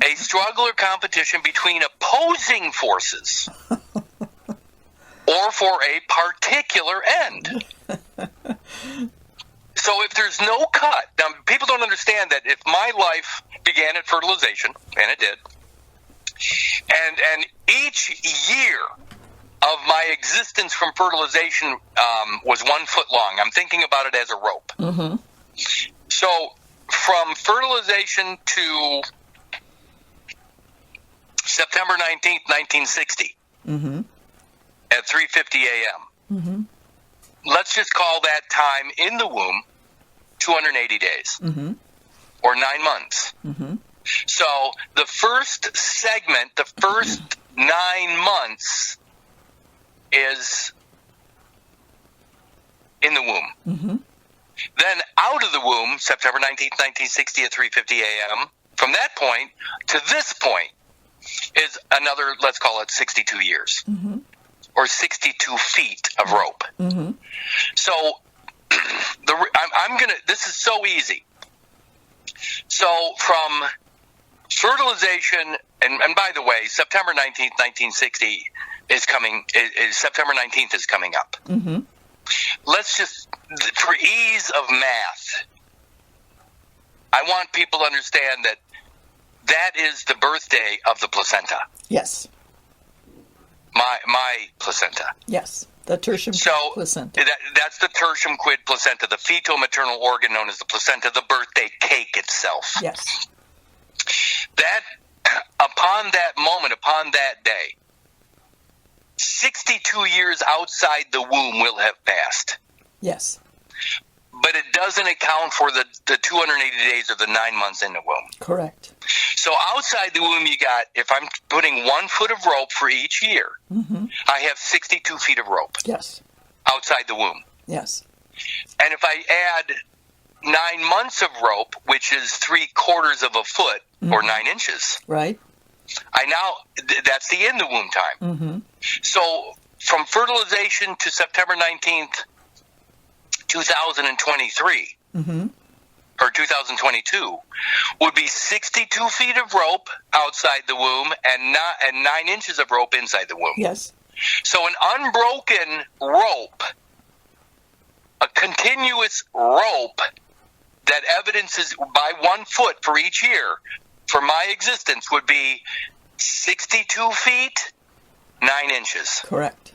A struggle or competition between opposing forces or for a particular end. So if there's no cut, now people don't understand that if my life began at fertilization, and it did, and each year of my existence from fertilization was 1 foot long. I'm thinking about it as a rope. Mm-hmm. So from fertilization to September 19th, 1960, Mm-hmm. at 3:50 a.m., Mm-hmm. let's just call that time in the womb 280 days, Mm-hmm. or 9 months. Mm-hmm. So the first segment, the first 9 months, is in the womb. Mm-hmm. Then out of the womb, September 19th, 1960 at 3:50 a.m., from that point to this point is another, let's call it 62 years, Mm-hmm. or 62 feet of rope. Mm-hmm. So I'm going to, this is so easy. So from fertilization, and by the way, September 19th, 1960 is coming, September 19th is coming up. Mm-hmm. Let's just, for ease of math, I want people to understand that that is the birthday of the placenta. Yes. My placenta. Yes. The tertium placenta. That's the tertium quid placenta, the fetal-maternal organ known as the placenta, the birthday cake itself. Yes. That, upon that moment, upon that day, 62 years outside the womb will have passed. Yes. But it doesn't account for the 280 days or the 9 months in the womb. Correct. So outside the womb, you got, if I'm putting 1 foot of rope for each year, Mm-hmm. I have 62 feet of rope Yes. outside the womb. Yes. And if I add 9 months of rope, which is 3/4 of a foot, or 9 inches, Right. that's the in the womb time. Mm-hmm. So from fertilization to September 19th, 2023, Mm-hmm. or 2022, would be 62 feet of rope outside the womb and 9 inches of rope inside the womb. Yes. So an unbroken rope, a continuous rope that evidences by 1 foot for each year for my existence would be 62 feet, 9 inches. Correct.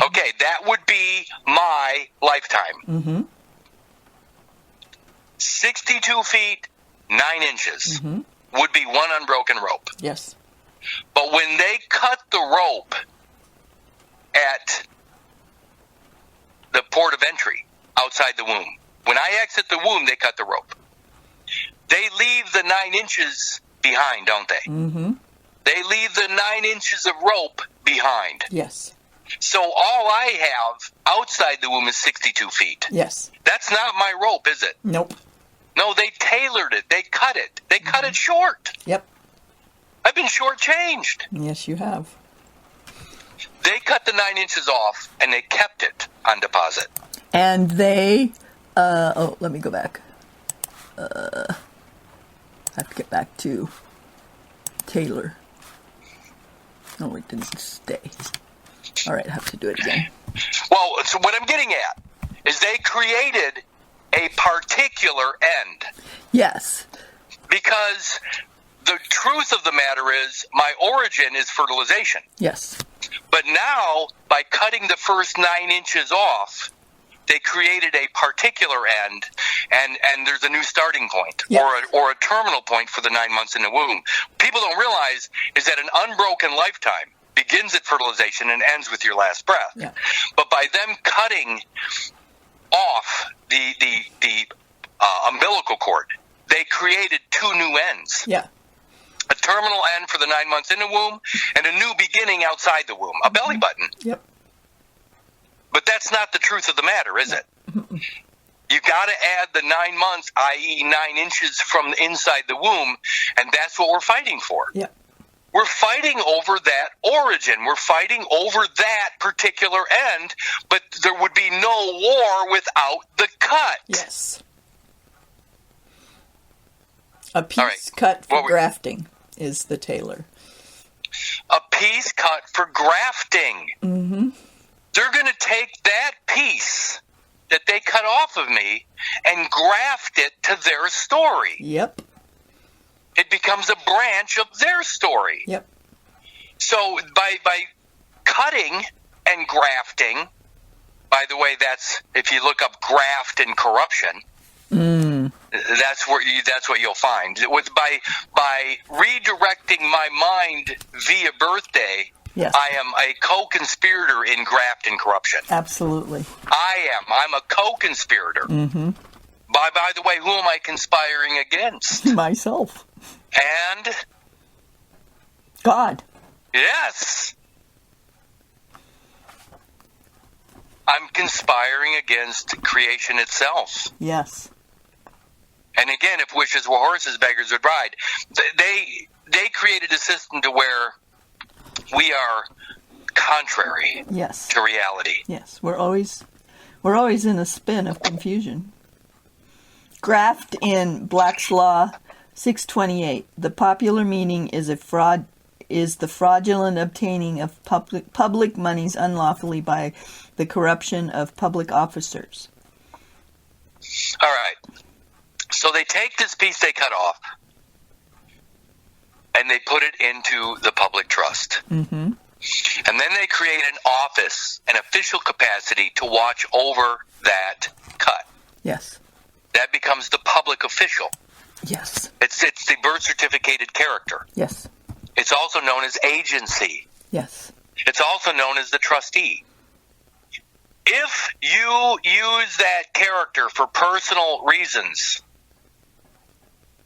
Okay, that would be my lifetime. Mm-hmm. 62 feet, 9 inches Mm-hmm. would be one unbroken rope. Yes. But when they cut the rope at the port of entry outside the womb, when I exit the womb, they cut the rope. They leave the 9 inches behind, don't they? Mm-hmm. They leave the 9 inches of rope behind. Yes. So all I have outside the womb is 62 feet. Yes. That's not my rope, is it? Nope. No, they tailored it. They cut it. They cut it short. Yep. I've been shortchanged. Yes, you have. They cut the 9 inches off, and they kept it on deposit. And they, let me go back. I have to get back to Taylor. No, it didn't stay. All right, I have to do it again. Well, so what I'm getting at is they created a particular end. Yes. Because the truth of the matter is my origin is fertilization. Yes. But now, by cutting the first 9 inches off, they created a particular end, and there's a new starting point, Yes. or a terminal point for the 9 months in the womb. People don't realize is that an unbroken lifetime begins at fertilization and ends with your last breath. Yeah. But by them cutting off the umbilical cord, they created 2 new ends. Yeah. A terminal end for the 9 months in the womb, and a new beginning outside the womb, a belly button. Yep. But that's not the truth of the matter, is it? You got to add the 9 months, i.e. 9 inches from inside the womb, and that's what we're fighting for. Yep. We're fighting over that origin. We're fighting over that particular end, but there would be no war without the cut. Yes. A piece All right. cut for grafting is the Taylor. A piece cut for grafting. Mm-hmm. They're going to take that piece that they cut off of me and graft it to their story. Yep. It becomes a branch of their story. Yep. So by cutting and grafting. By the way, that's if you look up graft and corruption, that's what you'll find. By redirecting my mind via birthday, yes. I am a co-conspirator in graft and corruption. Absolutely. I'm a co-conspirator. Mm-hmm. By the way, who am I conspiring against? Myself. And God. Yes. I'm conspiring against creation itself. Yes. And again, if wishes were horses, beggars would ride. They created a system to where we are contrary yes. to reality. Yes, we're always in a spin of confusion. Graft in Black's Law 628. The popular meaning is the fraudulent obtaining of public monies unlawfully by the corruption of public officers. All right. So they take this piece they cut off and they put it into the public trust. Mm-hmm. And then they create an office, an official capacity to watch over that cut. Yes. That becomes the public official. Yes. It's the birth certificated character. Yes. It's also known as agency. Yes. It's also known as the trustee. If you use that character for personal reasons,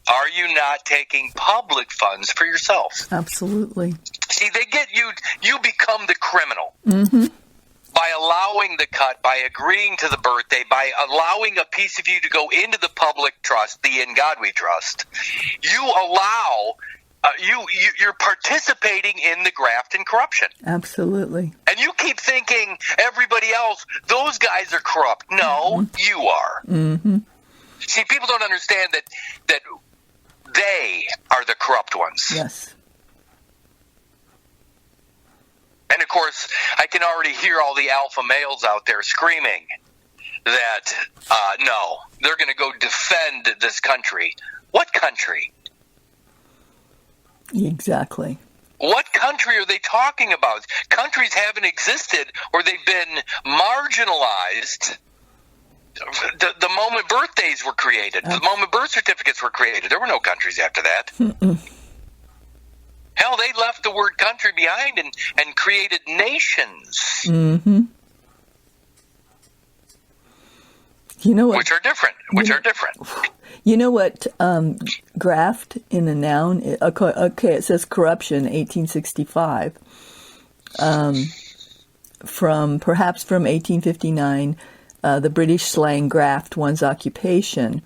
are you not taking public funds for yourself? Absolutely. See, they get you. You become the criminal. Mm-hmm. By allowing the cut, by agreeing to the birthday, by allowing a piece of you to go into the public trust, the in God we trust, you allow, you're participating in the graft and corruption. Absolutely. And you keep thinking everybody else, those guys are corrupt. No, you are. Mm-hmm. See, people don't understand that they are the corrupt ones. Yes. And, of course, I can already hear all the alpha males out there screaming that, no, they're going to go defend this country. What country? Exactly. What country are they talking about? Countries haven't existed or they've been marginalized the moment birthdays were created, the moment birth certificates were created. There were no countries after that. Mm-mm. Hell, they left the word country behind and created nations. Mm-hmm. You know what? Which are different. You know what? Graft in a noun. Okay, it says corruption, 1865. Perhaps from 1859, the British slang graft, one's occupation,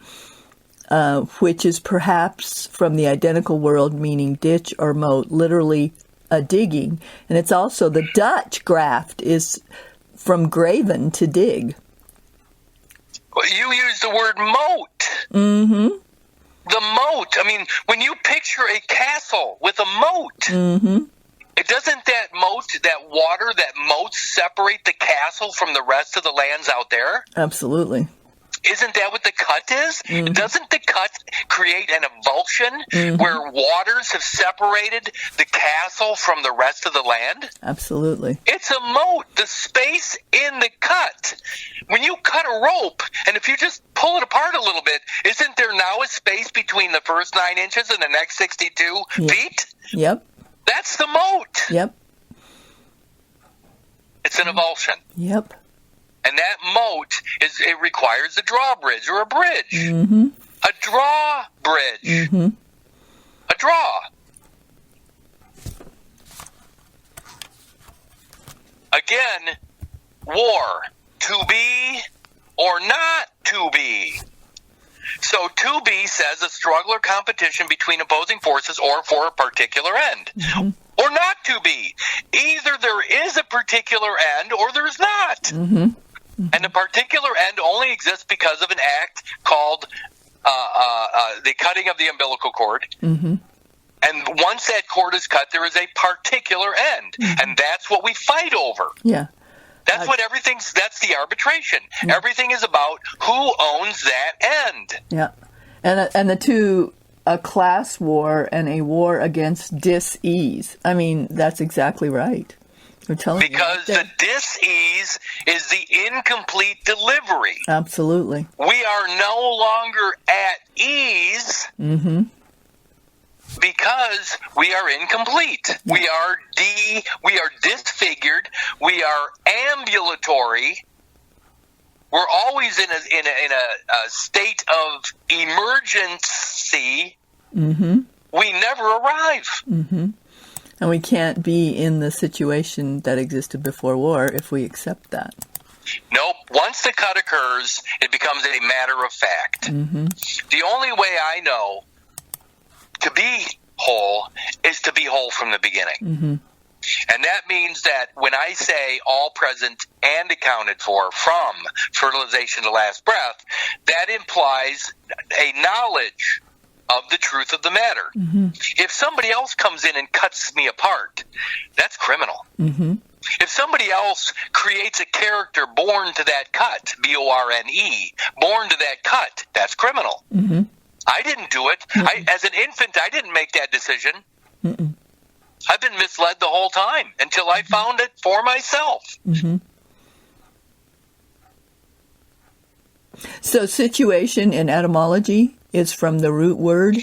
which is perhaps from the identical word meaning ditch or moat, literally a digging. And it's also the Dutch graft is from graven, to dig. Well, you use the word moat. Mm-hmm. The moat. I mean, when you picture a castle with a moat, mm-hmm. Doesn't that moat, that water, that moat separate the castle from the rest of the lands out there? Absolutely. Isn't that what the cut is? Mm-hmm. Doesn't the cut create an avulsion where waters have separated the castle from the rest of the land? Absolutely. It's a moat, the space in the cut. When you cut a rope, and if you just pull it apart a little bit, isn't there now a space between the first 9 inches and the next 62 feet? Yep. That's the moat. Yep. It's an avulsion. Yep. And that moat it requires a drawbridge or a bridge. Mm-hmm. A drawbridge. Mm-hmm. A draw. Again, war. To be or not to be. So to be says a struggle or competition between opposing forces or for a particular end. Mm-hmm. Or not to be. Either there is a particular end or there's not. Mm-hmm. Mm-hmm. And the particular end only exists because of an act called the cutting of the umbilical cord. Mm-hmm. And once that cord is cut, there is a particular end. Mm-hmm. And that's what we fight over. Yeah. That's that's the arbitration. Mm-hmm. Everything is about who owns that end. Yeah. And the two, a class war and a war against dis-ease. I mean, that's exactly right. Because the dis-ease is the incomplete delivery. Absolutely. We are no longer at ease because we are incomplete. Yeah. We are disfigured. We are ambulatory. We're always in a state of emergency. We never arrive. And we can't be in the situation that existed before war if we accept that. Nope. Once the cut occurs, it becomes a matter of fact. The only way I know to be whole is to be whole from the beginning. And that means that when I say all present and accounted for from fertilization to last breath, that implies a knowledge of the truth of the matter. If somebody else comes in and cuts me apart, that's criminal. If somebody else creates a character born to that cut, B-O-R-N-E, born to that cut, that's criminal. I didn't do it. As an infant, I didn't make that decision. I've been misled the whole time until I found it for myself. So situation in etymology is from the root word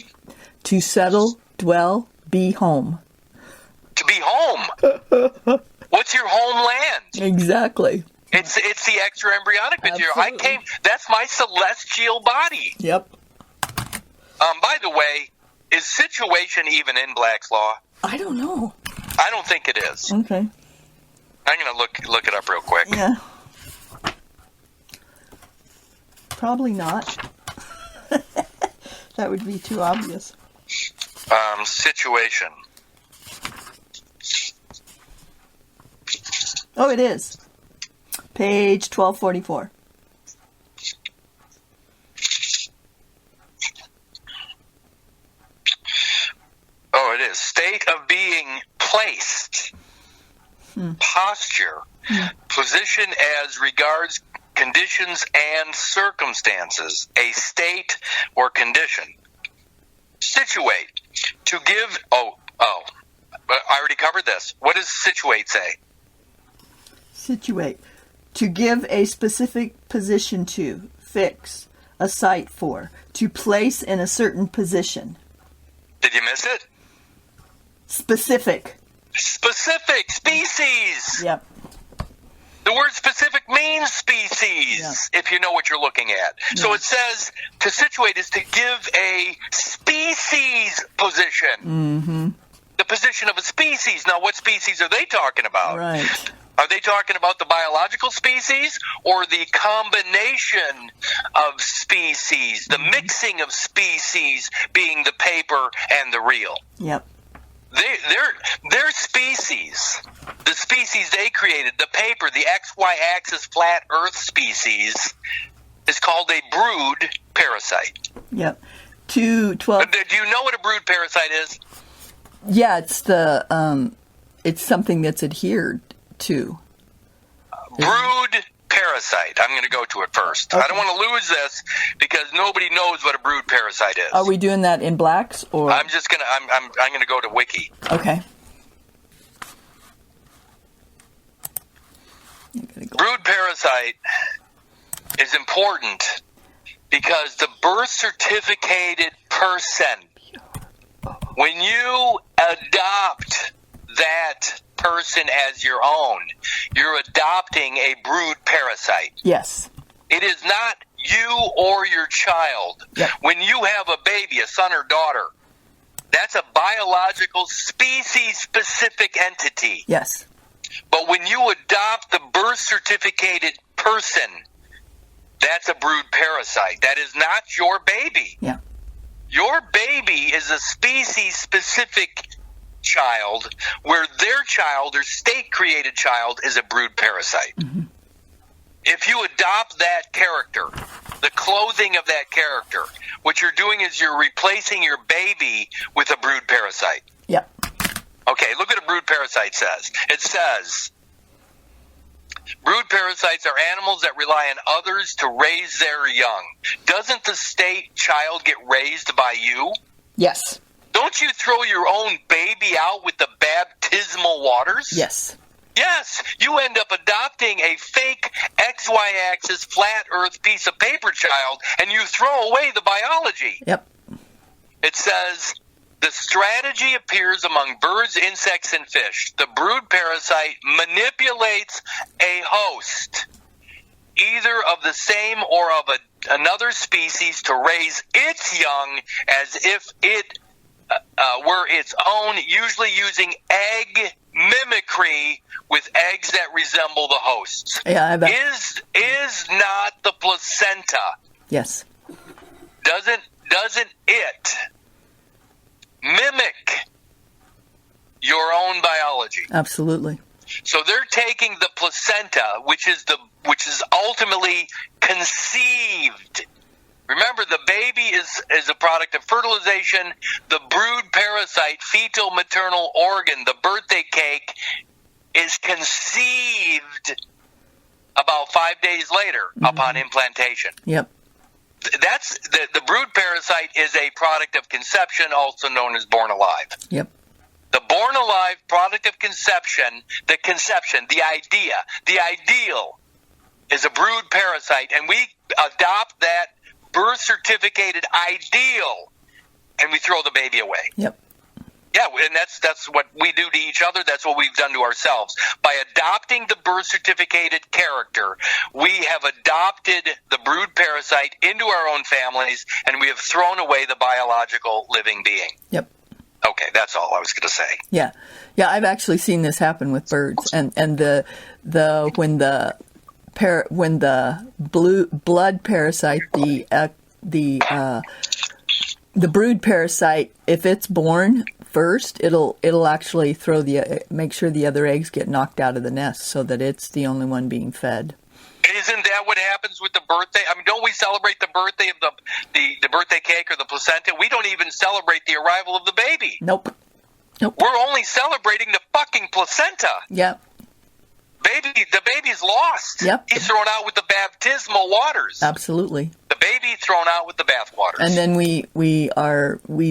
to settle, dwell, be home. To be home. What's your homeland? Exactly. It's the extra embryonic material. Absolutely. That's my celestial body. Yep. By the way, is situation even in Black's Law? I don't know. I don't think it is. Okay. I'm going to look it up real quick. Yeah. Probably not. That would be too obvious. Situation. Oh, it is. Page 1244. Oh, it is. State of being placed. Posture. Position as regards conditions and circumstances. A state or condition. Situate. To give... But I already covered this. What does situate say? Situate. To give a specific position to. Fix. A site for. To place in a certain position. Did you miss it? Specific. Specific. Species. Yep. The word specific means species, if you know what you're looking at. Yeah. So it says to situate is to give a species position. The position of a species. Now, what species are they talking about? Right. Are they talking about the biological species or the combination of species, the mixing of species being the paper and the real? Yep. Their species, the species they created, the paper, the XY axis flat Earth species, is called a brood parasite. Yep. 212. Do you know what a brood parasite is? Yeah, it's it's something that's adhered to. Brood parasite. I'm going to go to it first. Okay. I don't want to lose this because nobody knows what a brood parasite is. Are we doing that in Blacks or? I'm going to go to Wiki. Okay. Brood parasite is important because the birth certificated person, when you adopt that person as your own, you're adopting a brood parasite. Yes. It is not you or your child. Yep. When you have a baby, a son or daughter, that's a biological species-specific entity. Yes. But when you adopt the birth certificated person, that's a brood parasite. That is not your baby. Yeah. Your baby is a species-specific child where their child or state-created child is a brood parasite. If you adopt that character, the clothing of that character, what you're doing is you're replacing your baby with a brood parasite. Yep. Okay, look what a brood parasite says. It says, brood parasites are animals that rely on others to raise their young. Doesn't the state child get raised by you? Yes. Don't you throw your own baby out with the baptismal waters? Yes. Yes, you end up adopting a fake XY axis flat Earth piece of paper child, and you throw away the biology. Yep. It says, the strategy appears among birds, insects, and fish. The brood parasite manipulates a host, either of the same or of another species, to raise its young as if it were its own, usually using egg mimicry with eggs that resemble the hosts. Yeah, I bet. Is not the placenta? Yes. Doesn't it mimic your own biology? Absolutely. So they're taking the placenta, which is ultimately conceived. Remember, the baby is a product of fertilization. The brood parasite, fetal maternal organ, the birthday cake, is conceived about 5 days later upon implantation. Yep. That's the brood parasite is a product of conception, also known as born alive. Yep. The born alive product of conception, the idea, the ideal is a brood parasite, and we adopt that birth certificated ideal, and we throw the baby away. Yep. Yeah, and that's what we do to each other. That's what we've done to ourselves. By adopting the birth certificated character, we have adopted the brood parasite into our own families, and we have thrown away the biological living being. Yep. Okay, that's all I was going to say. Yeah. Yeah, I've actually seen this happen with birds, and when the blood parasite, the brood parasite, if it's born first, it'll actually make sure the other eggs get knocked out of the nest, so that it's the only one being fed. Isn't that what happens with the birthday? I mean, don't we celebrate the birthday of the birthday cake or the placenta? We don't even celebrate the arrival of the baby. Nope. We're only celebrating the fucking placenta. Yep. The baby's lost. Yep. He's thrown out with the baptismal waters. Absolutely. The baby thrown out with the bath waters. And then we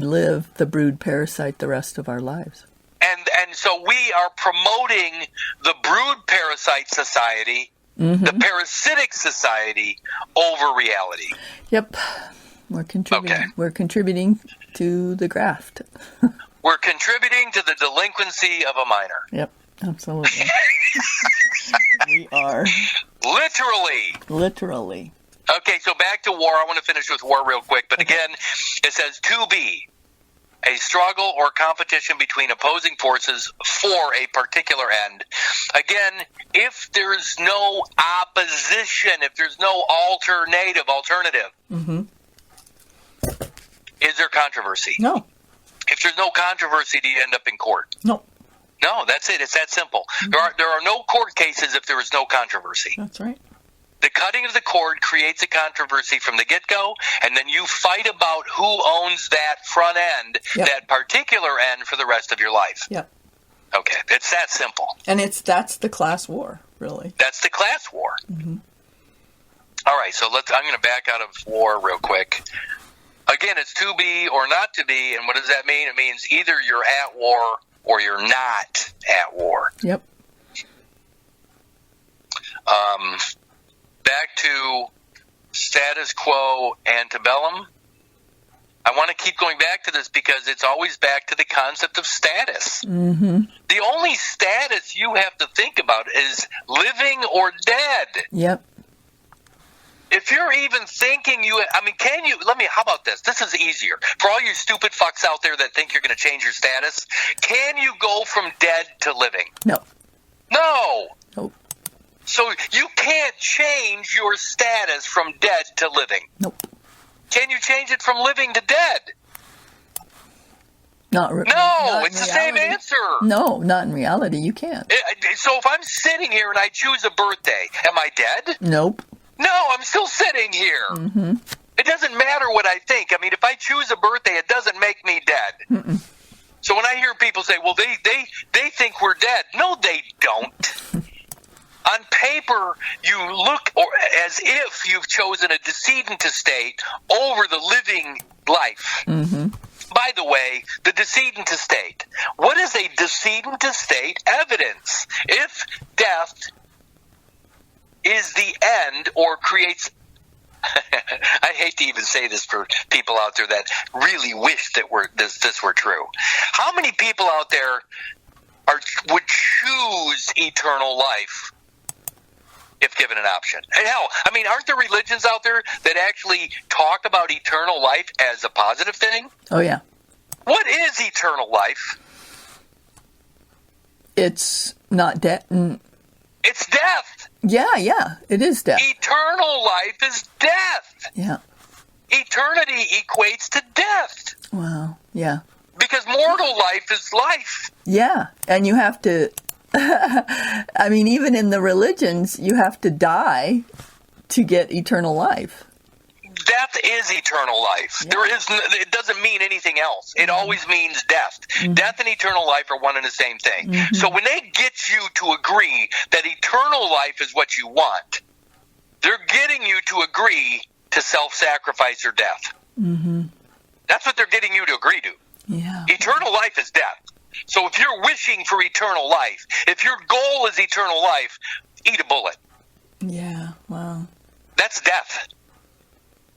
live the brood parasite the rest of our lives. And so we are promoting the brood parasite society, the parasitic society, over reality. Yep. We're contributing. Okay. We're contributing to the graft. We're contributing to the delinquency of a minor. Yep. Absolutely. We are. Literally. Okay, so back to war. I want to finish with war real quick. But again, it says to be a struggle or competition between opposing forces for a particular end. Again, if there's no opposition, if there's no alternative, is there controversy? No. If there's no controversy, do you end up in court? No. No, that's it. It's that simple. There are no court cases if there is no controversy. That's right. The cutting of the cord creates a controversy from the get-go, and then you fight about who owns that front end, that particular end, for the rest of your life. Yep. Okay, it's that simple. And that's the class war, really. That's the class war. All right, so I'm going to back out of war real quick. Again, it's to be or not to be, and what does that mean? It means either you're at war or you're not at war. Yep. Back to status quo antebellum. I want to keep going back to this because it's always back to the concept of status. The only status you have to think about is living or dead. Yep. If you're even thinking how about this? This is easier. For all you stupid fucks out there that think you're going to change your status, can you go from dead to living? No. No. Nope. So you can't change your status from dead to living. Nope. Can you change it from living to dead? Not it's the same answer. No, not in reality. You can't. So if I'm sitting here and I choose a birthday, am I dead? Nope. No, I'm still sitting here. It doesn't matter what I think. I mean, if I choose a birthday, it doesn't make me dead. So when I hear people say, well, they think we're dead. No, they don't. On paper, you look as if you've chosen a decedent state over the living life. By By the way, the decedent estate. What is a decedent estate evidence? If death is the end or creates... I hate to even say this for people out there that really wish that this were true. How many people out there would choose eternal life if given an option? And hell, I mean, aren't there religions out there that actually talk about eternal life as a positive thing? Oh, yeah. What is eternal life? It's not death. It's death. Yeah, it is death. Eternal life is death. Yeah. Eternity equates to death. Wow, yeah. Because mortal life is life. Yeah, and you have to, I mean, even in the religions, you have to die to get eternal life. Death is eternal life. Yeah. It doesn't mean anything else. It always means death. Mm-hmm. Death and eternal life are one and the same thing. Mm-hmm. So when they get you to agree that eternal life is what you want, they're getting you to agree to self-sacrifice or death. Mm-hmm. That's what they're getting you to agree to. Yeah. Eternal life is death. So if you're wishing for eternal life, if your goal is eternal life, eat a bullet. Yeah, wow. That's death.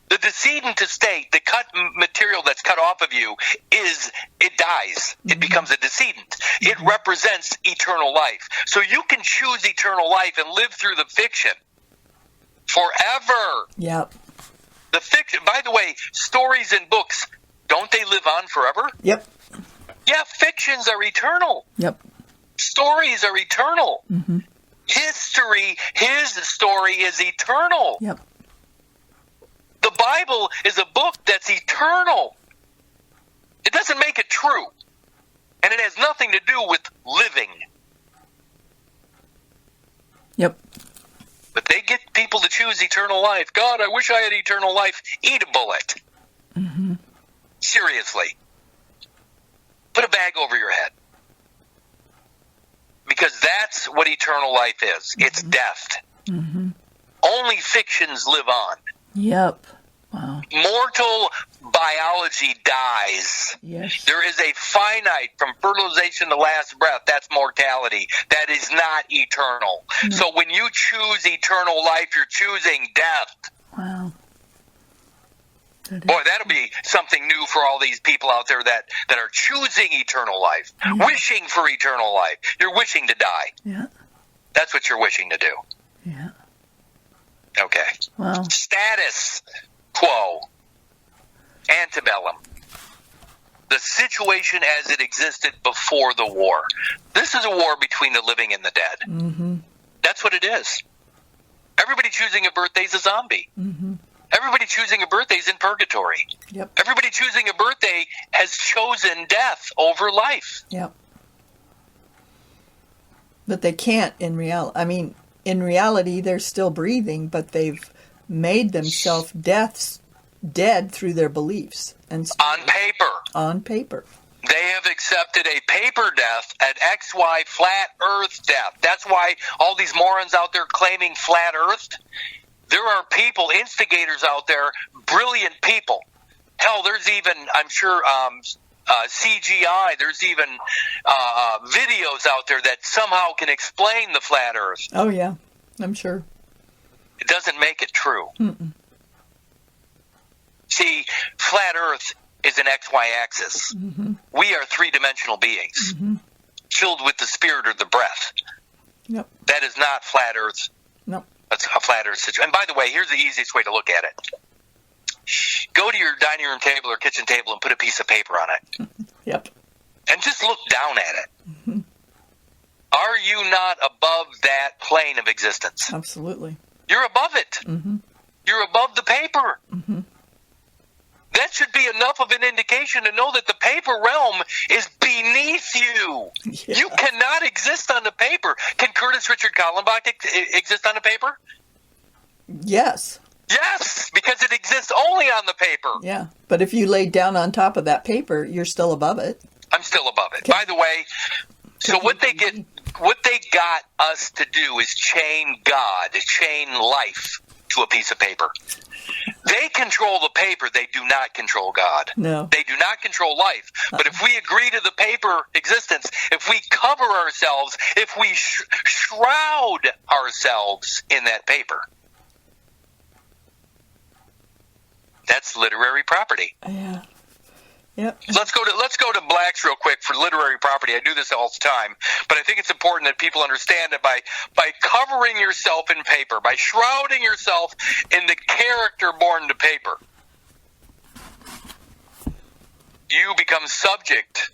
The decedent estate, the cut material that's cut off of you, it dies. It becomes a decedent. It represents eternal life. So you can choose eternal life and live through the fiction forever. Yep. The fiction, by the way, stories and books, don't they live on forever? Yep. Yeah, fictions are eternal. Yep. Stories are eternal. Mm-hmm. History, his story is eternal. Yep. The Bible is a book that's eternal. It doesn't make it true. And it has nothing to do with living. Yep. But they get people to choose eternal life. God, I wish I had eternal life. Eat a bullet. Mm-hmm. Seriously. Put a bag over your head. Because that's what eternal life is. It's death. Mm-hmm. Only fictions live on. Yep. Wow. Mortal biology dies. Yes. There is a finite from fertilization to last breath. That's mortality. That is not eternal. No. So when you choose eternal life, you're choosing death. Wow. Boy, that'll be something new for all these people out there that are choosing eternal life, wishing for eternal life. You're wishing to die. Yeah. That's what you're wishing to do. Yeah. Okay. Wow. Status quo. Antebellum. The situation as it existed before the war. This is a war between the living and the dead. Mm-hmm. That's what it is. Everybody choosing a birthday is a zombie. Mm-hmm. Everybody choosing a birthday is in purgatory. Yep. Everybody choosing a birthday has chosen death over life. Yep. But they can't in reality. I mean, in reality, they're still breathing, but they've made themselves dead through their beliefs. And on paper. On paper. They have accepted a paper death, an XY flat earth death. That's why all these morons out there claiming flat earth. There are people, instigators out there, brilliant people. Hell, there's even, I'm sure, CGI. There's even videos out there that somehow can explain the flat earth. Oh, yeah, I'm sure. It doesn't make it true. Mm-mm. See, flat earth is an XY axis. Mm-hmm. We are three-dimensional beings, filled with the spirit or the breath. Yep. That is not flat earth. Nope. That's a flat earth situation. And by the way, here's the easiest way to look at it. Go to your dining room table or kitchen table and put a piece of paper on it. Yep. And just look down at it. Mm-hmm. Are you not above that plane of existence? Absolutely. You're above it. Mm-hmm. You're above the paper. Mm-hmm. That should be enough of an indication to know that the paper realm is beneath you. Yeah. You cannot exist on the paper. Can Curtis Richard Kallenbach exist on the paper? Yes. Yes, because it exists only on the paper. Yeah, but if you laid down on top of that paper, you're still above it. I'm still above it. By the way, so what they got us to do is chain God, chain life to a piece of paper. They control the paper. They do not control God. No. They do not control life. But if we agree to the paper existence, if we cover ourselves, if we shroud ourselves in that paper, that's literary property. Yeah. Yep. Let's go to Blacks real quick for literary property. I do this all the time, but I think it's important that people understand that by covering yourself in paper, by shrouding yourself in the character born to paper, you become subject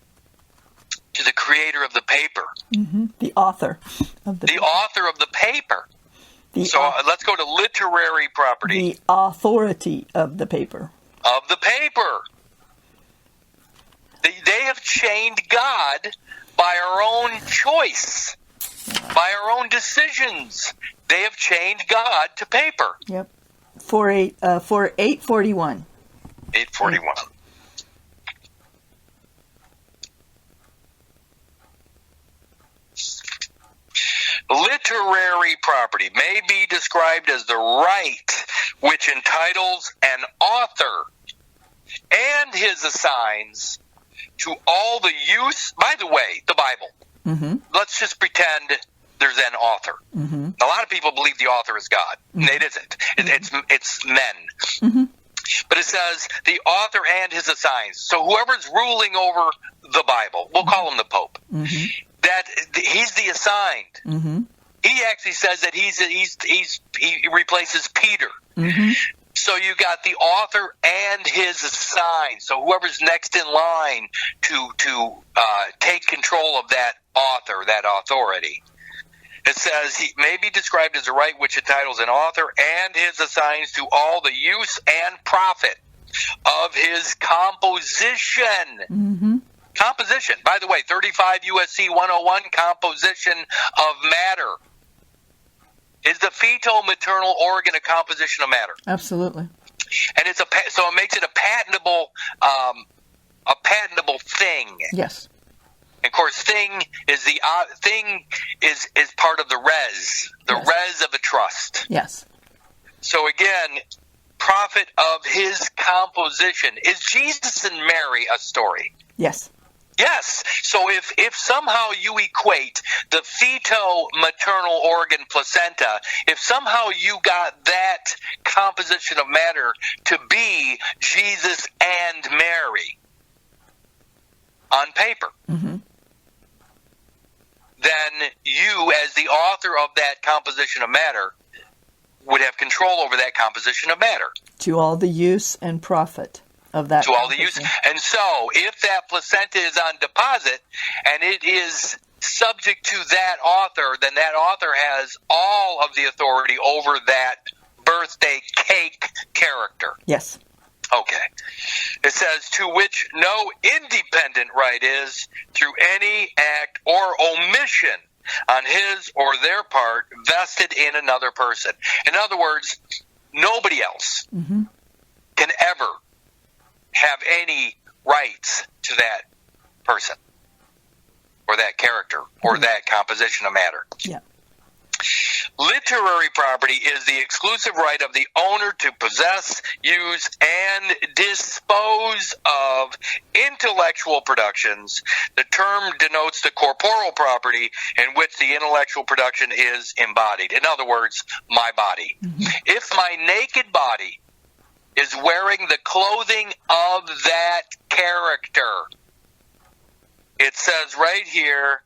to the creator of the paper. Mm-hmm. The author of the paper. Author of the paper. Let's go to literary property. The authority of the paper. Of the paper. They have chained God by our own choice, by our own decisions. They have chained God to paper. Yep. For 841. 841. Literary property may be described as the right which entitles an author and his assigns to all the use. By the way, the Bible. Mm-hmm. Let's just pretend there's an author. Mm-hmm. A lot of people believe the author is God. Mm-hmm. It isn't. It's men. Mm-hmm. But it says the author and his assigns. So whoever's ruling over the Bible, we'll call him the Pope. Mm-hmm. That he's the assigned. Mm-hmm. He actually says that he replaces Peter. Mm-hmm. So you got the author and his assigned. So whoever's next in line to take control of that author, that authority. It says he may be described as a right which entitles an author and his assigns to all the use and profit of his composition. Mm-hmm. Composition. By the way, 35 USC 101, composition of matter. Is the fetal-maternal organ a composition of matter? Absolutely. And so it makes it a patentable thing. Yes. And of course, thing is part of the res, res of a trust. Yes. So again, profit of his composition. Is Jesus and Mary a story? Yes. Yes. So if somehow you equate the feto-maternal organ placenta, if somehow you got that composition of matter to be Jesus and Mary on paper, mm-hmm. then you, as the author of that composition of matter, would have control over that composition of matter. To all the use and profit of that. To all the use. And so, if that placenta is on deposit and it is subject to that author, then that author has all of the authority over that birthday cake character. Yes. Okay. It says, to which no independent right is through any act or omission on his or their part vested in another person. In other words, nobody else mm-hmm. can ever have any rights to that person or that character or mm-hmm. that composition of matter. Yeah. Literary property is the exclusive right of the owner to possess, use, and dispose of intellectual productions. The term denotes the corporeal property in which the intellectual production is embodied. In other words, my body. Mm-hmm. If my naked body is wearing the clothing of that character, it says right here,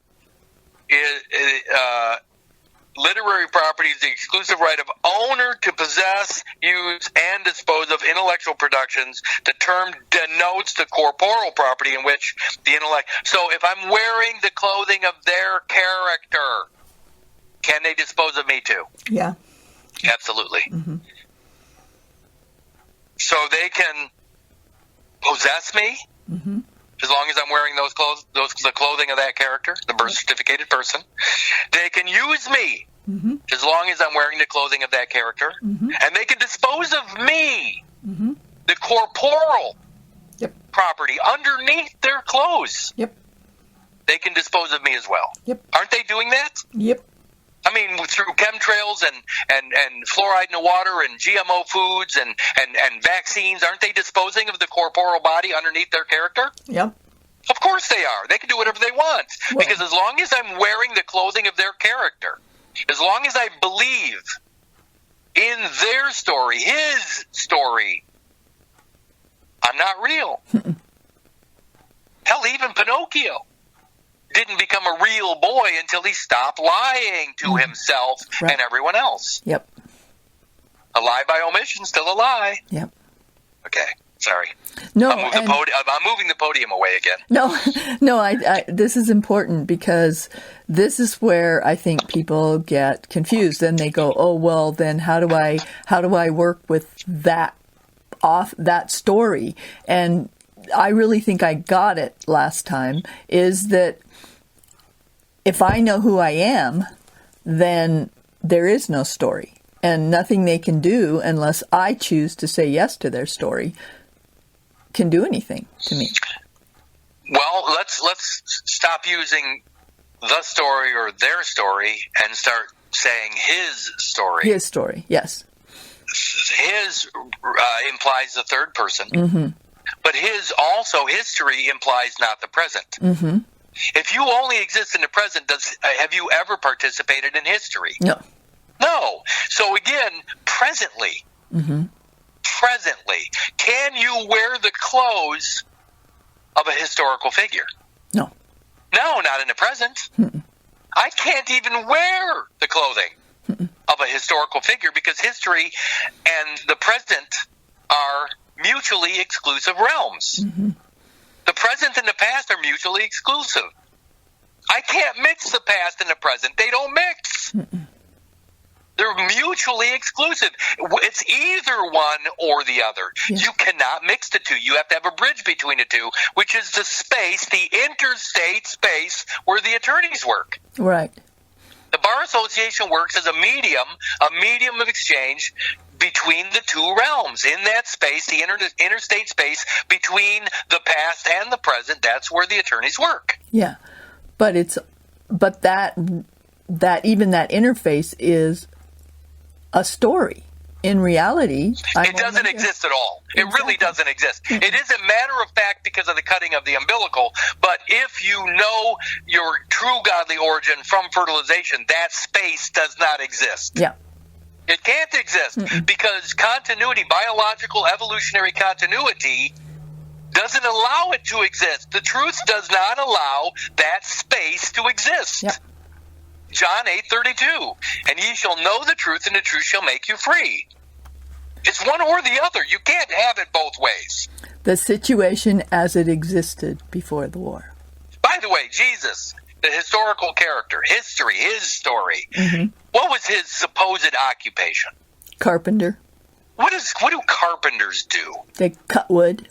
literary property is the exclusive right of owner to possess, use, and dispose of intellectual productions. The term denotes the corporeal property in which the intellect... So if I'm wearing the clothing of their character, can they dispose of me too? Yeah. Absolutely. Mm-hmm. So they can possess me mm-hmm. as long as I'm wearing the clothing of that character, the birth certificated person. They can use me mm-hmm. as long as I'm wearing the clothing of that character. Mm-hmm. And they can dispose of me, mm-hmm. the corporeal yep. property, underneath their clothes. Yep. They can dispose of me as well. Yep. Aren't they doing that? Yep. I mean, through chemtrails and fluoride in the water and GMO foods and vaccines, aren't they disposing of the corporeal body underneath their character? Yep. Of course they are. They can do whatever they want. Well, because as long as I'm wearing the clothing of their character, as long as I believe in their story, his story, I'm not real. Hell, even Pinocchio didn't become a real boy until he stopped lying to himself and everyone else. Yep. A lie by omission, still a lie. Yep. Okay, sorry. No, I'm moving the podium away again. No. I this is important because this is where I think people get confused. Then they go, "Oh, well, then how do I work with that story?" And I really think I got it last time. Is that if I know who I am, then there is no story, and nothing they can do unless I choose to say yes to their story can do anything to me. Well, let's stop using the story or their story and start saying his story. His story, yes. His implies the third person, Mm-hmm. but his also history implies not the present. Mm-hmm. If you only exist in the present, have you ever participated in history? No. No. So again, presently. Mm-hmm. Presently, can you wear the clothes of a historical figure? No. No, not in the present. Mm-mm. I can't even wear the clothing of a historical figure because history and the present are mutually exclusive realms. Mm-hmm. The present and the past are mutually exclusive. I can't mix the past and the present. They don't mix. Mm-mm. They're mutually exclusive. It's either one or the other. Yeah. You cannot mix the two. You have to have a bridge between the two, which is the space, the interstate space where the attorneys work. Right. The Bar Association works as a medium of exchange between the two realms. In that space, the interstate space between the past and the present, that's where the attorneys work. Yeah. But that even that interface is a story. In reality, it doesn't exist at all. Exactly. It really doesn't exist. It is a matter of fact because of the cutting of the umbilical, but if you know your true godly origin from fertilization, that space does not exist. Yeah. It can't exist because continuity, biological evolutionary continuity, doesn't allow it to exist. The truth does not allow that space to exist. Yep. John 8:32, and ye shall know the truth, and the truth shall make you free. It's one or the other. You can't have it both ways. The situation as it existed before the war. By the way, Jesus, the historical character, history, his story, what was his supposed occupation? Carpenter. What do carpenters do? They cut wood.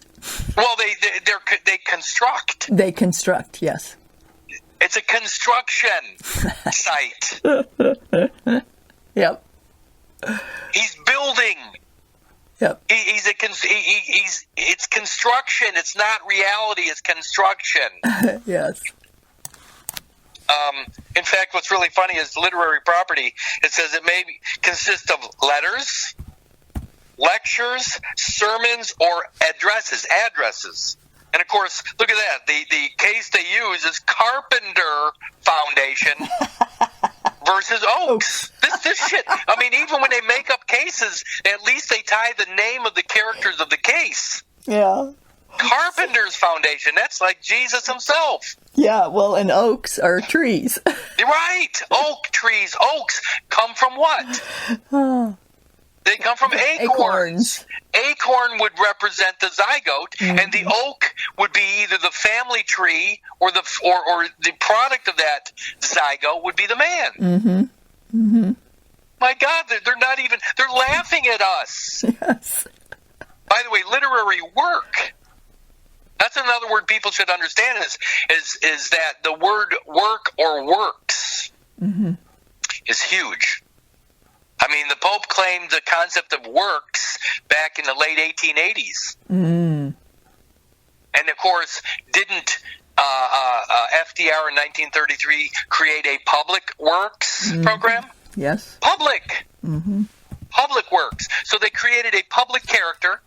Well, they construct. They construct, yes. It's a construction site. Yep. He's building. Yep. It's construction. It's not reality. It's construction. Yes. In fact, what's really funny is literary property. It says it may consist of letters, lectures, sermons, or addresses. And, of course, look at that. The case they use is Carpenter Foundation versus Oaks. This shit. I mean, even when they make up cases, at least they tie the name of the characters of the case. Yeah. Carpenter's Foundation. That's like Jesus himself. Yeah, well, and oaks are trees. Right. Oak trees. Oaks come from what? They come from acorns. Acorn would represent the zygote, and the oak would be either the family tree or the product of that zygote would be the man. Mm-hmm. Mm-hmm. My God, they're not even. They're laughing at us. Yes. By the way, literary work. That's another word people should understand is that the word work or works is huge. I mean, the Pope claimed the concept of works back in the late 1880s. And, of course, didn't FDR in 1933 create a public works program? Yes. Public works. So they created a public character,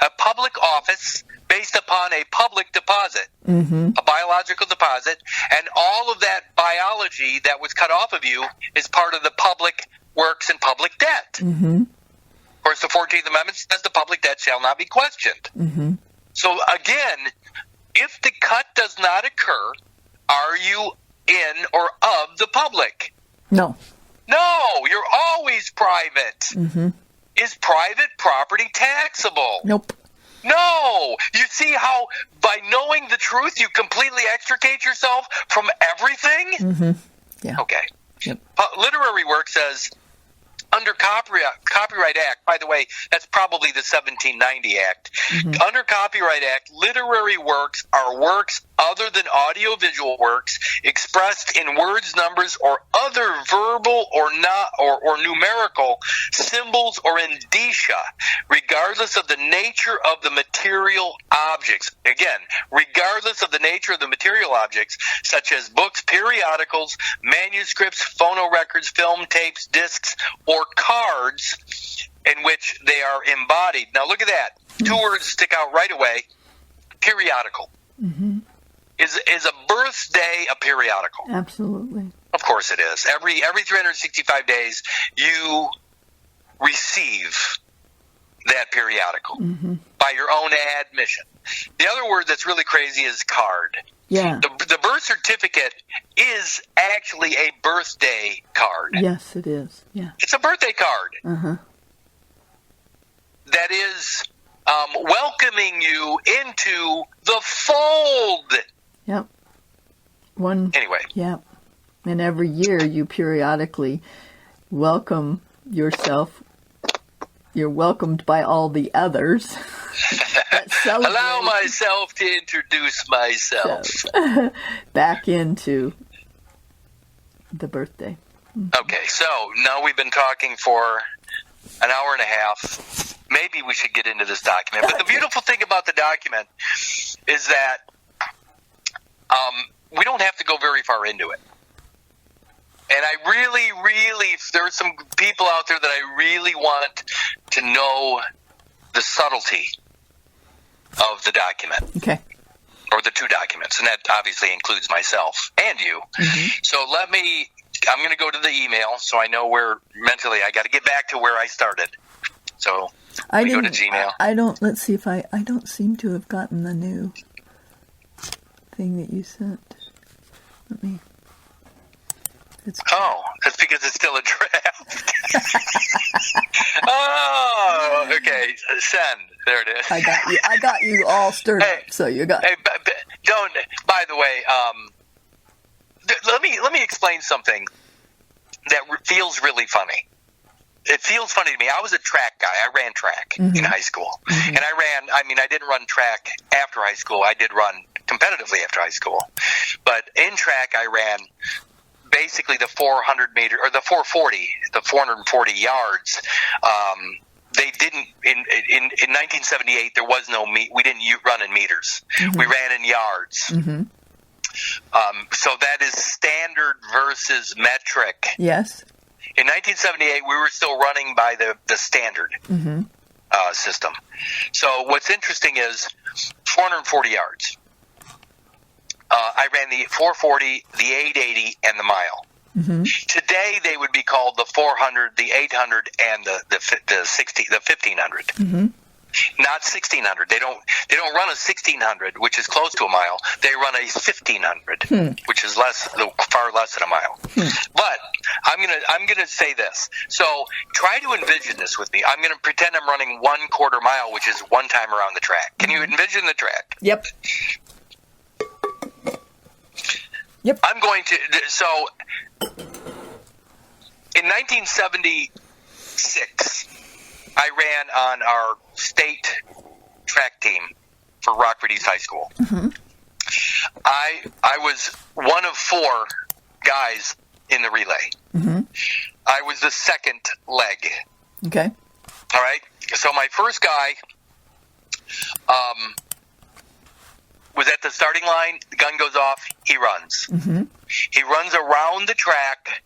a public office based upon a public deposit, a biological deposit, and all of that biology that was cut off of you is part of the public works and public debt. Of course, the 14th Amendment says the public debt shall not be questioned. So again, if the cut does not occur, are you in or of the public? No. No, you're always private. Is private property taxable? Nope. No. You see how by knowing the truth, you completely extricate yourself from everything? Yeah. Okay. Yep. Literary work says, under Copyright Act, by the way, that's probably the 1790 Act. Under Copyright Act, literary works are works other than audiovisual works expressed in words, numbers, or other verbal or not or numerical symbols or indicia, regardless of the nature of the material objects. Again, regardless of the nature of the material objects, such as books, periodicals, manuscripts, phonorecords, film tapes, discs, or cards in which they are embodied. Now look at that. Two words stick out right away. Periodical. Is a birthday a periodical? Absolutely. Of course it is. Every 365 days you receive that periodical by your own admission. The other word that's really crazy is card. Yeah. The birth certificate is actually a birthday card. Yes, it is. Yeah. It's a birthday card. That is welcoming you into the fold. Yep. Anyway. Yep. And every year you periodically welcome yourself. You're welcomed by all the others. Allow myself to introduce myself. Back into the birthday. Okay, so now we've been talking for an hour and a half. Maybe we should get into this document. But the beautiful thing about the document is that we don't have to go very far into it. And I really, there are some people out there that I really want to know the subtlety of the document. Okay. Or the two documents. And that obviously includes myself and you. So I'm going to go to the email so I know where mentally I got to get back to where I started. So we go to Gmail. Let's see if I don't seem to have gotten the new thing that you sent. That's because it's still a draft. Oh, okay. Send. There it is. I got you all stirred up. So you got. Hey, don't. By the way, let me explain something that feels really funny. It feels funny to me. I was a track guy. I ran track in high school, and I didn't run track after high school. I did run competitively after high school, but in track I ran basically the 400 meter or the 440 yards. They didn't in 1978. There was no we didn't run in meters. We ran in yards. So that is standard versus metric. Yes. In 1978, we were still running by the standard system. So what's interesting is 440 yards. I ran the 440, the 880, and the mile. Today they would be called the 400, the 800, and the 1500. Not 1600. They don't run a 1600, which is close to a mile. They run a 1500, which is far less than a mile. But I'm gonna say this. So try to envision this with me. I'm gonna pretend I'm running 1/4 mile, which is one time around the track. Can you envision the track? Yep. I'm going to. So in 1976, I ran on our state track team for Rockford East High School. I was one of 4 guys in the relay. I was the second leg. Okay. All right. So my first guy was at the starting line, the gun goes off, he runs. Mm-hmm. He runs around the track.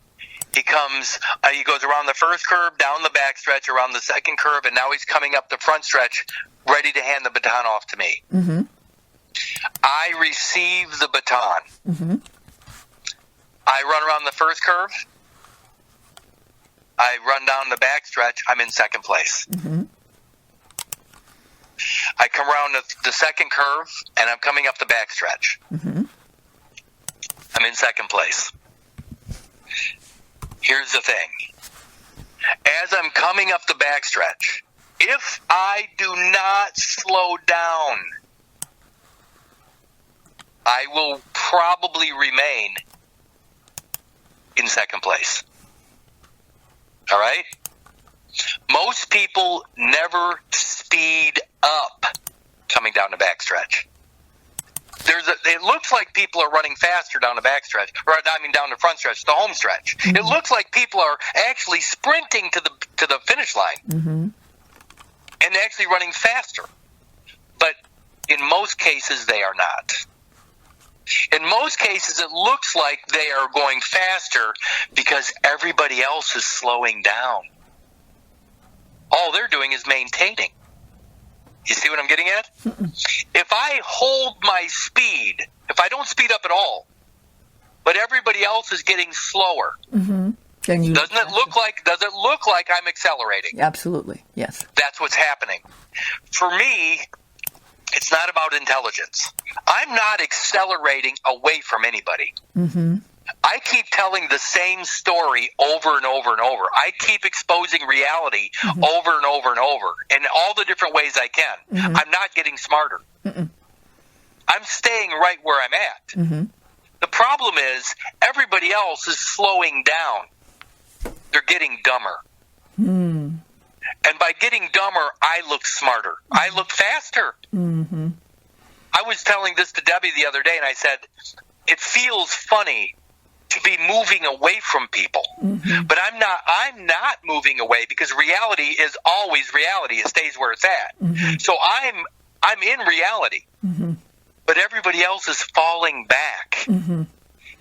He goes around the first curve, down the back stretch, around the second curve, and now he's coming up the front stretch, ready to hand the baton off to me. Mm-hmm. I receive the baton. Mm-hmm. I run around the first curve. I run down the back stretch. I'm in second place. Mm-hmm. I come around the second curve, and I'm coming up the back stretch. Mm-hmm. I'm in second place. Here's the thing. As I'm coming up the back stretch, if I do not slow down, I will probably remain in second place. All right? Most people never speed up coming down the backstretch. It looks like people are running faster down the backstretch, down the front stretch, the home stretch. Mm-hmm. It looks like people are actually sprinting to the finish line, mm-hmm. and actually running faster. But in most cases, they are not. In most cases, it looks like they are going faster because everybody else is slowing down. All they're doing is maintaining. You see what I'm getting at? If I hold my speed, if I don't speed up at all, but everybody else is getting slower, mm-hmm. then does it look like I'm accelerating? Absolutely, yes. That's what's happening. For me, it's not about intelligence. I'm not accelerating away from anybody. Mm-hmm. I keep telling the same story over and over and over. I keep exposing reality mm-hmm. over and over and over in all the different ways I can. Mm-hmm. I'm not getting smarter. Mm-mm. I'm staying right where I'm at. Mm-hmm. The problem is everybody else is slowing down. They're getting dumber. Mm. And by getting dumber, I look smarter. Mm-hmm. I look faster. Mm-hmm. I was telling this to Debbie the other day, and I said, it feels funny to be moving away from people. Mm-hmm. But I'm not moving away because reality is always reality. It stays where it's at. Mm-hmm. So I'm in reality. Mm-hmm. But everybody else is falling back mm-hmm.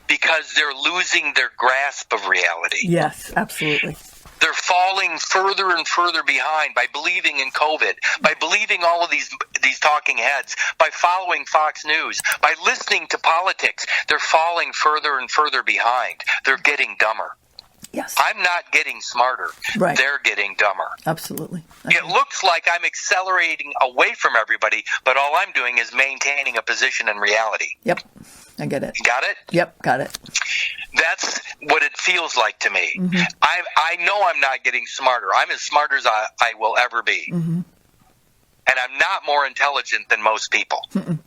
because they're losing their grasp of reality. Yes, absolutely. They're falling further and further behind by believing in COVID, by believing all of these talking heads, by following Fox News, by listening to politics. They're falling further and further behind. They're getting dumber. Yes. I'm not getting smarter. Right. They're getting dumber. Absolutely. It looks like I'm accelerating away from everybody, but all I'm doing is maintaining a position in reality. Yep. I get it. Got it? Yep, got it. That's what it feels like to me. Mm-hmm. I know I'm not getting smarter. I'm as smart as I will ever be. Mm-hmm. And I'm not more intelligent than most people. Mm-mm.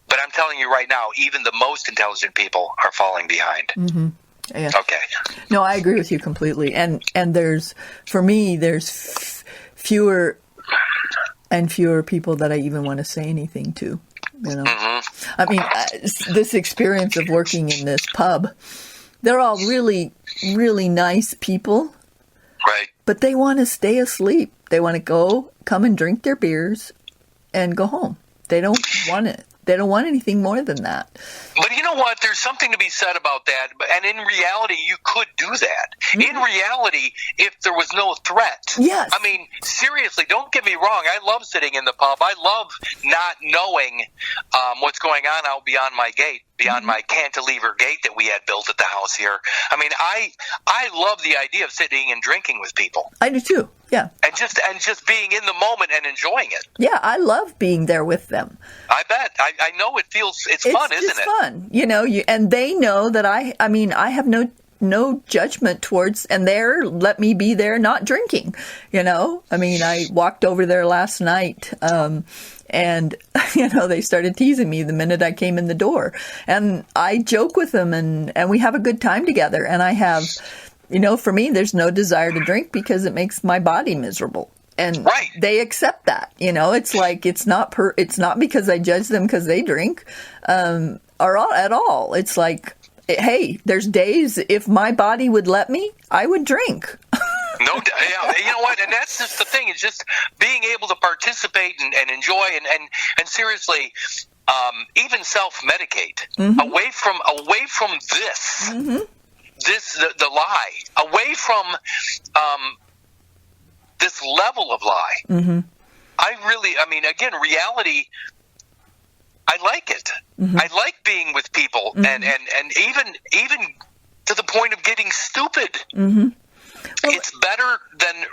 But I'm telling you right now, even the most intelligent people are falling behind. Mm-hmm. Yeah. Okay. No, I agree with you completely. And there's fewer and fewer people that I even want to say anything to. You know, mm-hmm. I mean, this experience of working in this pub, they're all really, really nice people. Right. But they want to stay asleep. They want to come and drink their beers and go home. They don't want it. They don't want anything more than that. But you know what? There's something to be said about that. And in reality, you could do that. Mm-hmm. In reality, if there was no threat. Yes. I mean, seriously, don't get me wrong. I love sitting in the pub. I love not knowing what's going on out beyond my gate, beyond mm-hmm. my cantilever gate that we had built at the house here. I mean, I love the idea of sitting and drinking with people. I do too. Yeah. And just being in the moment and enjoying it. Yeah, I love being there with them. I bet. I know it's fun, isn't it? It's fun. You know, and they know that I have no judgment towards, and they're let me be there not drinking. You know, I mean, I walked over there last night, and, you know, they started teasing me the minute I came in the door. And I joke with them, and we have a good time together. And I have, you know, for me, there's no desire to drink because it makes my body miserable. And right. They accept that. You know, it's like it's not because I judge them because they drink or at all. It's like, hey, there's days if my body would let me, I would drink. No, you know what? And that's just the thing. It's just being able to participate and enjoy. And seriously, even self-medicate away from this, the lie, away from this level of lie. Again, reality. I like it. I like being with people, and even to the point of getting stupid. Well, it's better than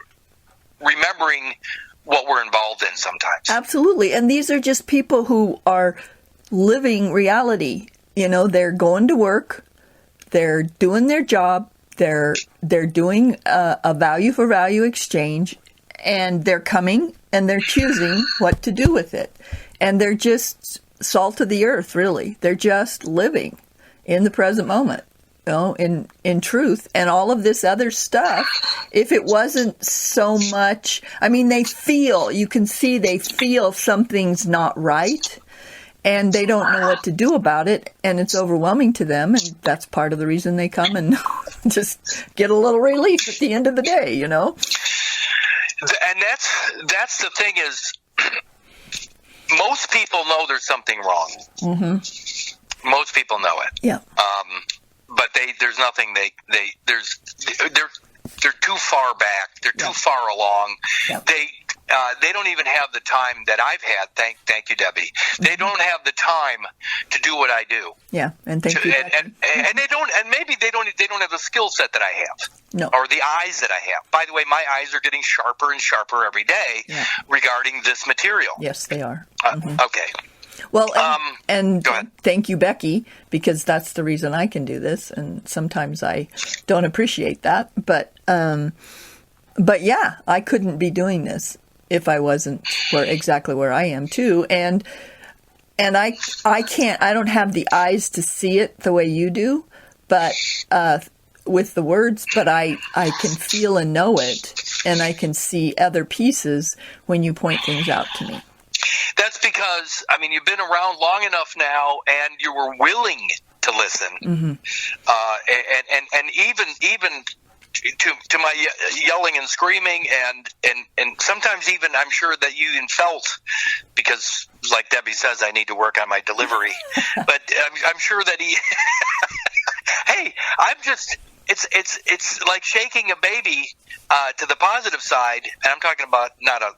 remembering what we're involved in sometimes. Absolutely. And these are just people who are living reality. They're going to work, they're doing their job, they're doing a value for value exchange, and they're coming and they're choosing what to do with it. And they're just salt of the earth, really. They're just living in the present moment. In truth, and all of this other stuff, if it wasn't so much, you can see they feel something's not right, and they don't know what to do about it, and it's overwhelming to them, and that's part of the reason they come and just get a little relief at the end of the day, And that's the thing is, most people know there's something wrong. Most people know it. Yeah. But there's nothing they're too far back. They're too far along. Yeah. They don't even have the time that I've had. Thank you, Debbie. They don't have the time to do what I do. Yeah, and thank you. And they don't. And maybe they don't have the skill set that I have. No. Or the eyes that I have. By the way, my eyes are getting sharper and sharper every day regarding this material. Yes, they are. Okay. Well, and thank you, Becky, because that's the reason I can do this. And sometimes I don't appreciate that. But yeah, I couldn't be doing this if I wasn't exactly where I am too. And I don't have the eyes to see it the way you do, but with the words, but I can feel and know it, and I can see other pieces when you point things out to me. That's because, you've been around long enough now, and you were willing to listen. And even to my yelling and screaming, and sometimes even I'm sure that you even felt, because like Debbie says, I need to work on my delivery. But I'm sure that he, hey, it's like shaking a baby to the positive side, and I'm talking about not a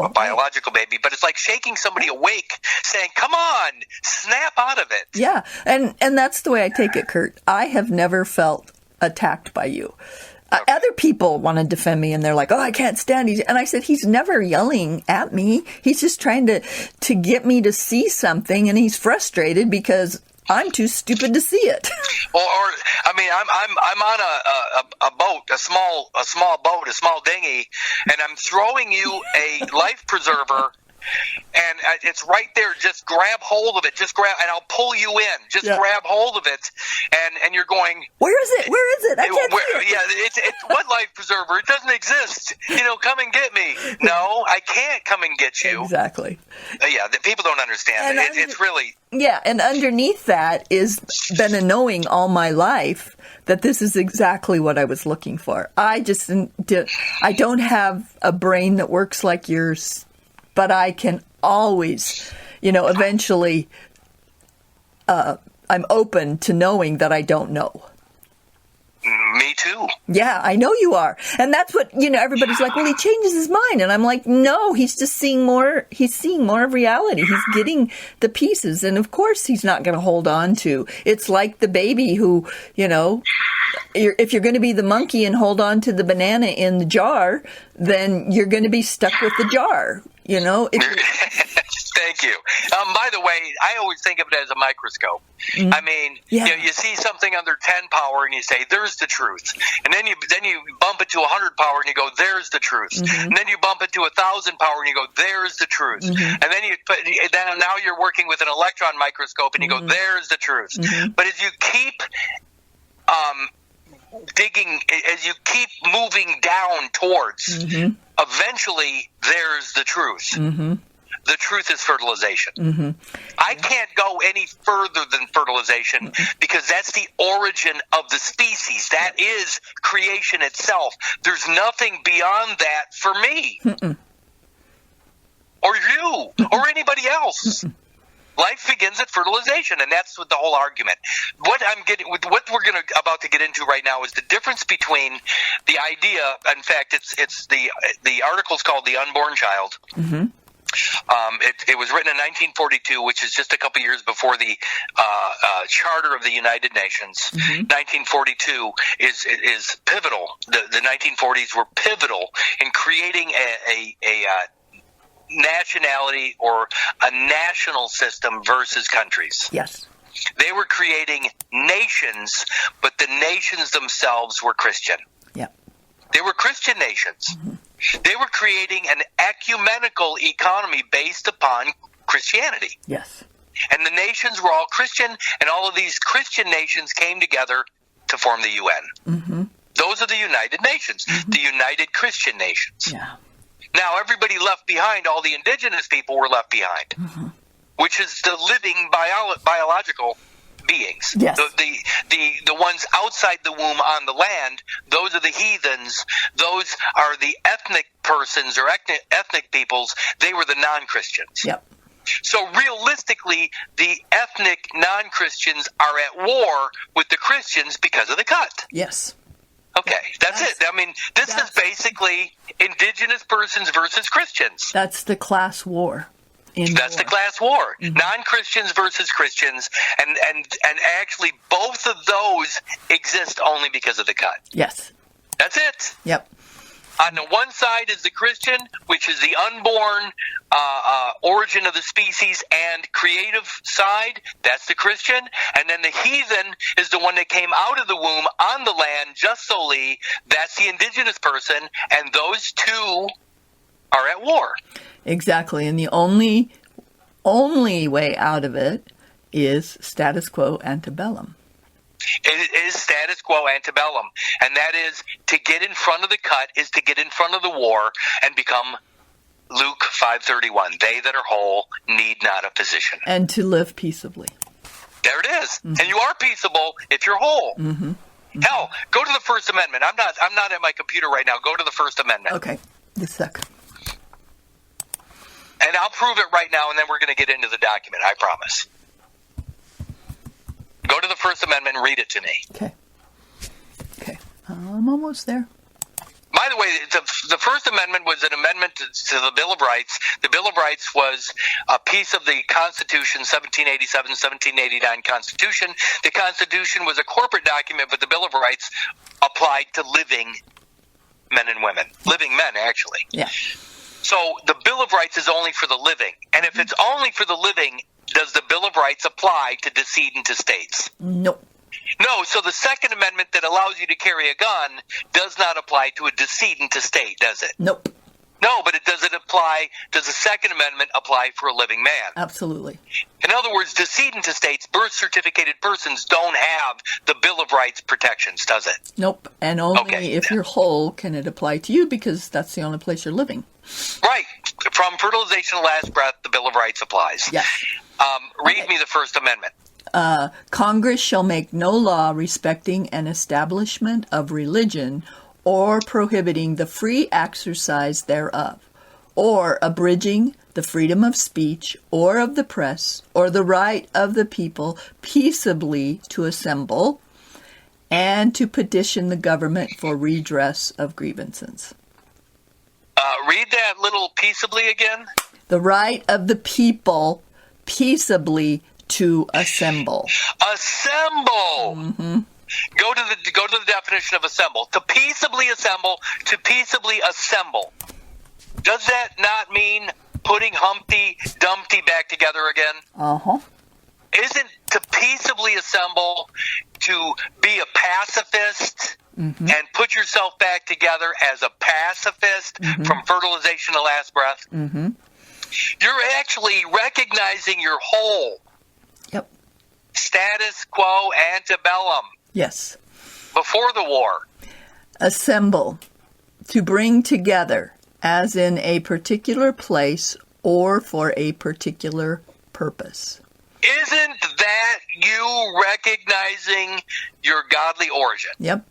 biological baby, but it's like shaking somebody awake, saying, come on, snap out of it. Yeah, and that's the way I take it, Kurt. I have never felt attacked by you. Okay. Other people want to defend me, and they're like, oh, I can't stand you. And I said, he's never yelling at me. He's just trying to get me to see something, and he's frustrated because I'm too stupid to see it. I'm on a boat, a small boat, a small dinghy, and I'm throwing you a life preserver, and it's right there. Just grab hold of it. And I'll pull you in. Just grab hold of it, and you're going, where is it? Where is it? I can't see it. Yeah, it's what life preserver? It doesn't exist. Come and get me. No, I can't come and get you. Exactly. The people don't understand. It's really... Yeah, and underneath that is been a knowing all my life that this is exactly what I was looking for. I don't have a brain that works like yours, but I can always, eventually, I'm open to knowing that I don't know. Me too. Yeah, I know you are. And that's what, everybody's like, well, he changes his mind. And I'm like, no, he's just seeing more. He's seeing more of reality. He's getting the pieces. And of course, he's not going to hold on to. It's like the baby who, if you're going to be the monkey and hold on to the banana in the jar, then you're going to be stuck with the jar. Thank you. By the way, I always think of it as a microscope. You see something under 10 power and you say, there's the truth. And then you bump it to 100 power and you go, there's the truth. And then you bump it to 1,000 power and you go, there's the truth. And then now you're working with an electron microscope and you go, there's the truth. But as you keep digging, as you keep moving down towards, eventually there's the truth. The truth is fertilization. I can't go any further than fertilization because that's the origin of the species. That is creation itself. There's nothing beyond that for me or you or anybody else. Life begins at fertilization, and that's what the whole argument. What we're about to get into right now is the difference between the idea. In fact, it's the article's called "The Unborn Child." Mm-hmm. It was written in 1942, which is just a couple years before the Charter of the United Nations. Mm-hmm. 1942 is pivotal. The 1940s were pivotal in creating a nationality or a national system versus countries. Yes. They were creating nations, but the nations themselves were Christian. Yeah. They were Christian nations. Mm-hmm. They were creating an ecumenical economy based upon Christianity. Yes. And the nations were all Christian, and all of these Christian nations came together to form the UN. Mm-hmm. Those are the United Nations, mm-hmm. the United Christian Nations. Yeah. Now, everybody left behind, all the indigenous people were left behind, mm-hmm. which is the living biological beings. Yes. The ones outside the womb on the land, those are the heathens. Those are the ethnic persons or ethnic peoples. They were the non-Christians. Yep. So realistically, the ethnic non-Christians are at war with the Christians because of the cut. Yes. Okay, that's it. I mean, this is basically indigenous persons versus Christians. That's the class war. That's the class war. Mm-hmm. Non-Christians versus Christians, and actually both of those exist only because of the cut. Yes. That's it. Yep. On the one side is the Christian, which is the unborn origin of the species and creative side. That's the Christian. And then the heathen is the one that came out of the womb on the land, just solely. That's the indigenous person. And those two are at war. Exactly. And the only way out of it is status quo antebellum. It is status quo antebellum. And that is, to get in front of the cut is to get in front of the war and become Luke 5:31. They that are whole need not a physician. And to live peaceably. There it is. Mm-hmm. And you are peaceable if you're whole. Mm-hmm. Mm-hmm. Hell, go to the First Amendment. I'm not at my computer right now. Go to the First Amendment. Okay. Just a sec. And I'll prove it right now, and then we're going to get into the document. I promise. Go to the First Amendment and read it to me. Okay. I'm almost there. By the way, the First Amendment was an amendment to the Bill of Rights. The Bill of Rights was a piece of the Constitution, 1787-1789 Constitution. The Constitution was a corporate document, but the Bill of Rights applied to living men and women. Living men, actually. Yeah. So the Bill of Rights is only for the living. And if it's only for the living, does the Bill of Rights apply to decedent estates? Nope. No, so the Second Amendment that allows you to carry a gun does not apply to a decedent estate, does it? Nope. No, but does the Second Amendment apply for a living man? Absolutely. In other words, decedent estates, birth certificated persons don't have the Bill of Rights protections, does it? Nope. And only if you're whole can it apply to you, because that's the only place you're living. Right. From fertilization to last breath, the Bill of Rights applies. Yes. Read me the First Amendment. Congress shall make no law respecting an establishment of religion or prohibiting the free exercise thereof, or abridging the freedom of speech or of the press, or the right of the people peaceably to assemble and to petition the government for redress of grievances. Read that little peaceably again. The right of the people peaceably to assemble. Assemble. Mm-hmm. Go to the definition of assemble. To peaceably assemble. To peaceably assemble. Does that not mean putting Humpty Dumpty back together again? Uh-huh. Isn't to peaceably assemble to be a pacifist? Mm-hmm. And put yourself back together as a pacifist, mm-hmm. from fertilization to last breath? Mm-hmm. You're actually recognizing your whole. Yep. Status quo antebellum. Yes. Before the war. Assemble. To bring together, as in a particular place or for a particular purpose. Isn't that you recognizing your godly origin? Yep.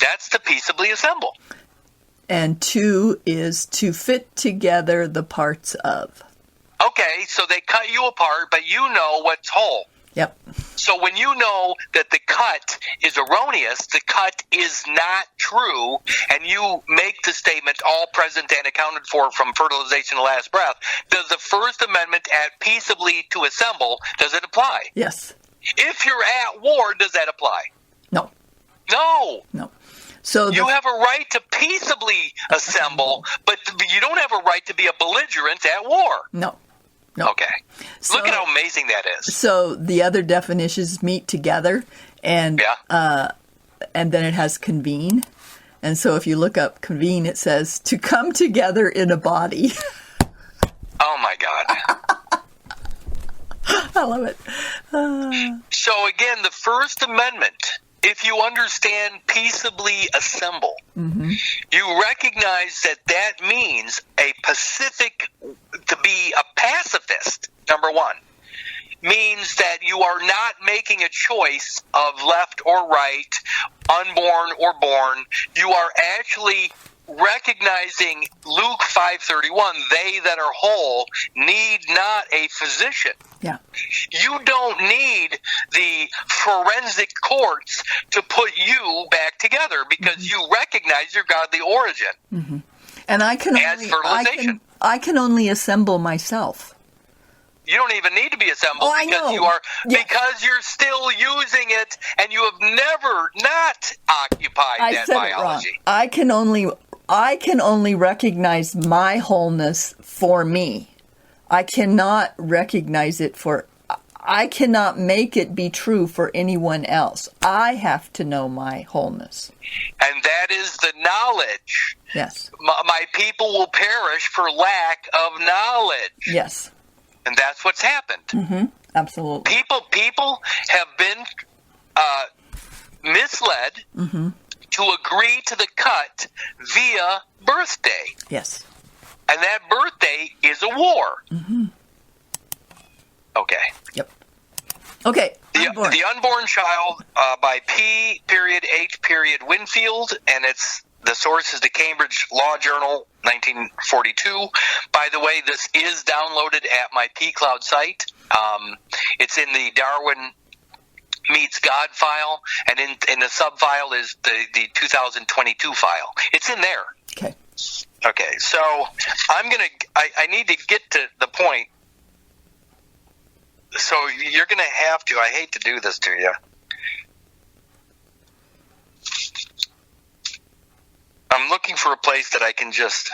That's to peaceably assemble. And two is to fit together the parts of. Okay, so they cut you apart, but you know what's whole. Yep. So when you know that the cut is erroneous, the cut is not true, and you make the statement, all present and accounted for from fertilization to last breath, does the First Amendment at peaceably to assemble, does it apply? Yes. If you're at war, does that apply? No. No. No. So You have a right to peaceably assemble, but you don't have a right to be a belligerent at war. No. No. Okay. Look at how amazing that is. So the other definitions meet together, and and then it has convene. And so if you look up convene, it says to come together in a body. Oh, my God. I love it. So, again, the First Amendment, if you understand peaceably assemble, you recognize that that means a pacific, to be a pacifist, number one, means that you are not making a choice of left or right, unborn or born. You are actually recognizing Luke 5:31, they that are whole need not a physician. Yeah. You don't need the forensic courts to put you back together because you recognize your godly origin. And I can As only fertilization. I can only assemble myself. You don't even need to be assembled I because know. you are Yes. because you're still using it and you have never not occupied I that said biology. it wrong. I can only recognize my wholeness for me. I cannot recognize it for. I cannot make it be true for anyone else. I have to know my wholeness. And that is the knowledge. Yes. My people will perish for lack of knowledge. Yes. And that's what's happened. Absolutely. People have been misled to agree to the cut via birthday. Yes. And that birthday is a war. Okay. Yep. Okay. Unborn. The Unborn Child by P. H. Winfield, and the source is the Cambridge Law Journal, 1942. By the way, this is downloaded at my pCloud site. It's in the Darwin Meets God file, and in the sub-file is the 2022 file. It's in there. Okay. Okay, so I need to get to the point. So you're going to have to, I hate to do this to you. I'm looking for a place that I can just...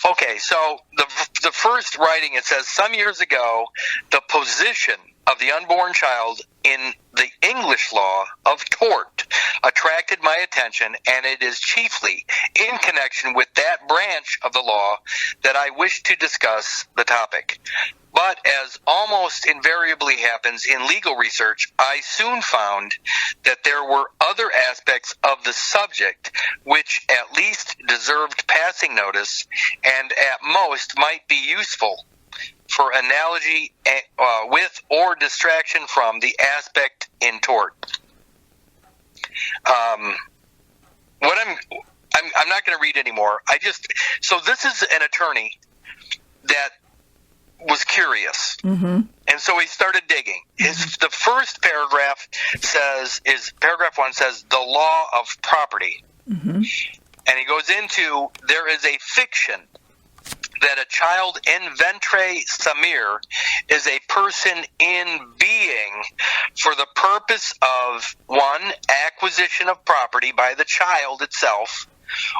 Okay, so the first writing, it says, some years ago, the position of the unborn child in the English law of tort attracted my attention, and it is chiefly in connection with that branch of the law that I wish to discuss the topic. But as almost invariably happens in legal research, I soon found that there were other aspects of the subject which at least deserved passing notice and at most might be useful for analogy with or distraction from the aspect in tort. I'm not going to read anymore. So this is an attorney that was curious, and so he started digging. The first paragraph paragraph 1 says the law of property, and he goes into there is a fiction that a child in ventre samir is a person in being for the purpose of 1, acquisition of property by the child itself,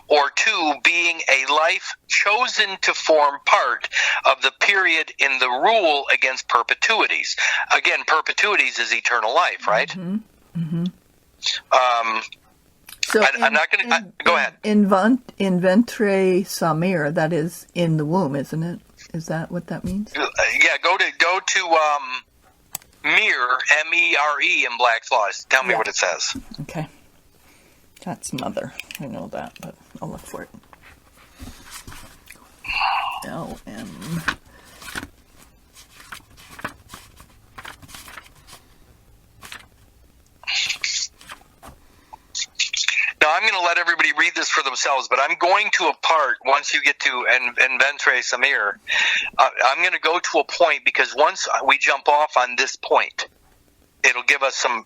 or 2, being a life chosen to form part of the period in the rule against perpetuities. Again, perpetuities is eternal life, right? So I'm not going to... Go ahead. In ventre samir, that is in the womb, isn't it? Is that what that means? Yeah, go to MERE, M-E-R-E in Black's Laws. Tell me what it says. Okay. That's mother. I know that, but I'll look for it. L-M. Now, I'm going to let everybody read this for themselves, but I'm going to a part, once you get to in ventre samir, I'm going to go to a point, because once we jump off on this point, it'll give us some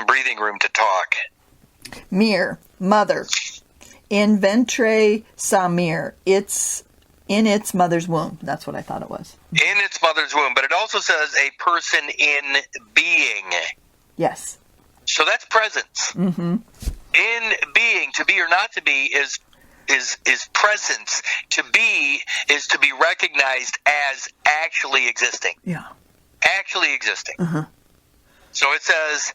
breathing room to talk. Mir, mother. In ventre samir. It's in its mother's womb. That's what I thought it was. In its mother's womb. But it also says a person in being. Yes. So that's presence. Mm-hmm. In being, to be or not to be, is presence. To be is to be recognized as actually existing. Yeah. Actually existing. Uh-huh. So it says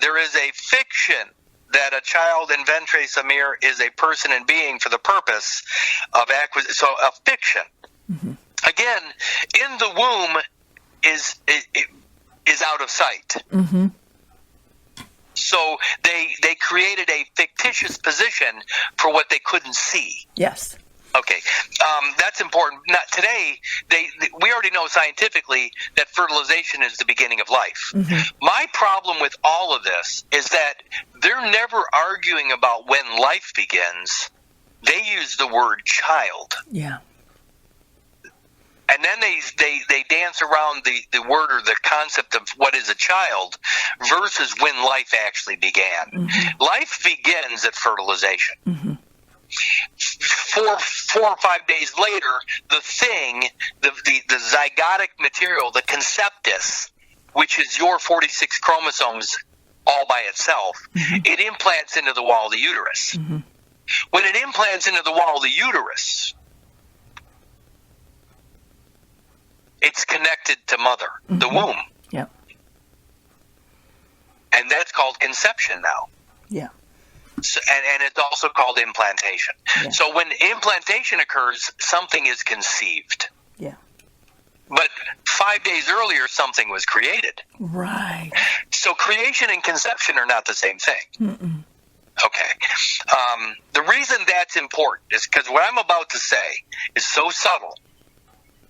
there is a fiction that a child in ventre samir is a person in being for the purpose of acquisition. So a fiction. Mm-hmm. Again, in the womb is out of sight. Mm-hmm. So they created a fictitious position for what they couldn't see. Yes. Okay, that's important. Not today. We already know scientifically that fertilization is the beginning of life. Mm-hmm. My problem with all of this is that they're never arguing about when life begins. They use the word child. Yeah. And then they dance around the word or the concept of what is a child versus when life actually began. Mm-hmm. Life begins at fertilization. Mm-hmm. 4 or 5 days later, the zygotic material, the conceptus, which is your 46 chromosomes all by itself, mm-hmm. it implants into the wall of the uterus. Mm-hmm. When it implants into the wall of the uterus, it's connected to mother, mm-hmm. the womb. Yeah. And that's called conception now. Yeah. So, and it's also called implantation. Yeah. So when implantation occurs, something is conceived. Yeah. But 5 days earlier, something was created. Right. So creation and conception are not the same thing. Mm-mm. Okay. The reason that's important is because what I'm about to say is so subtle.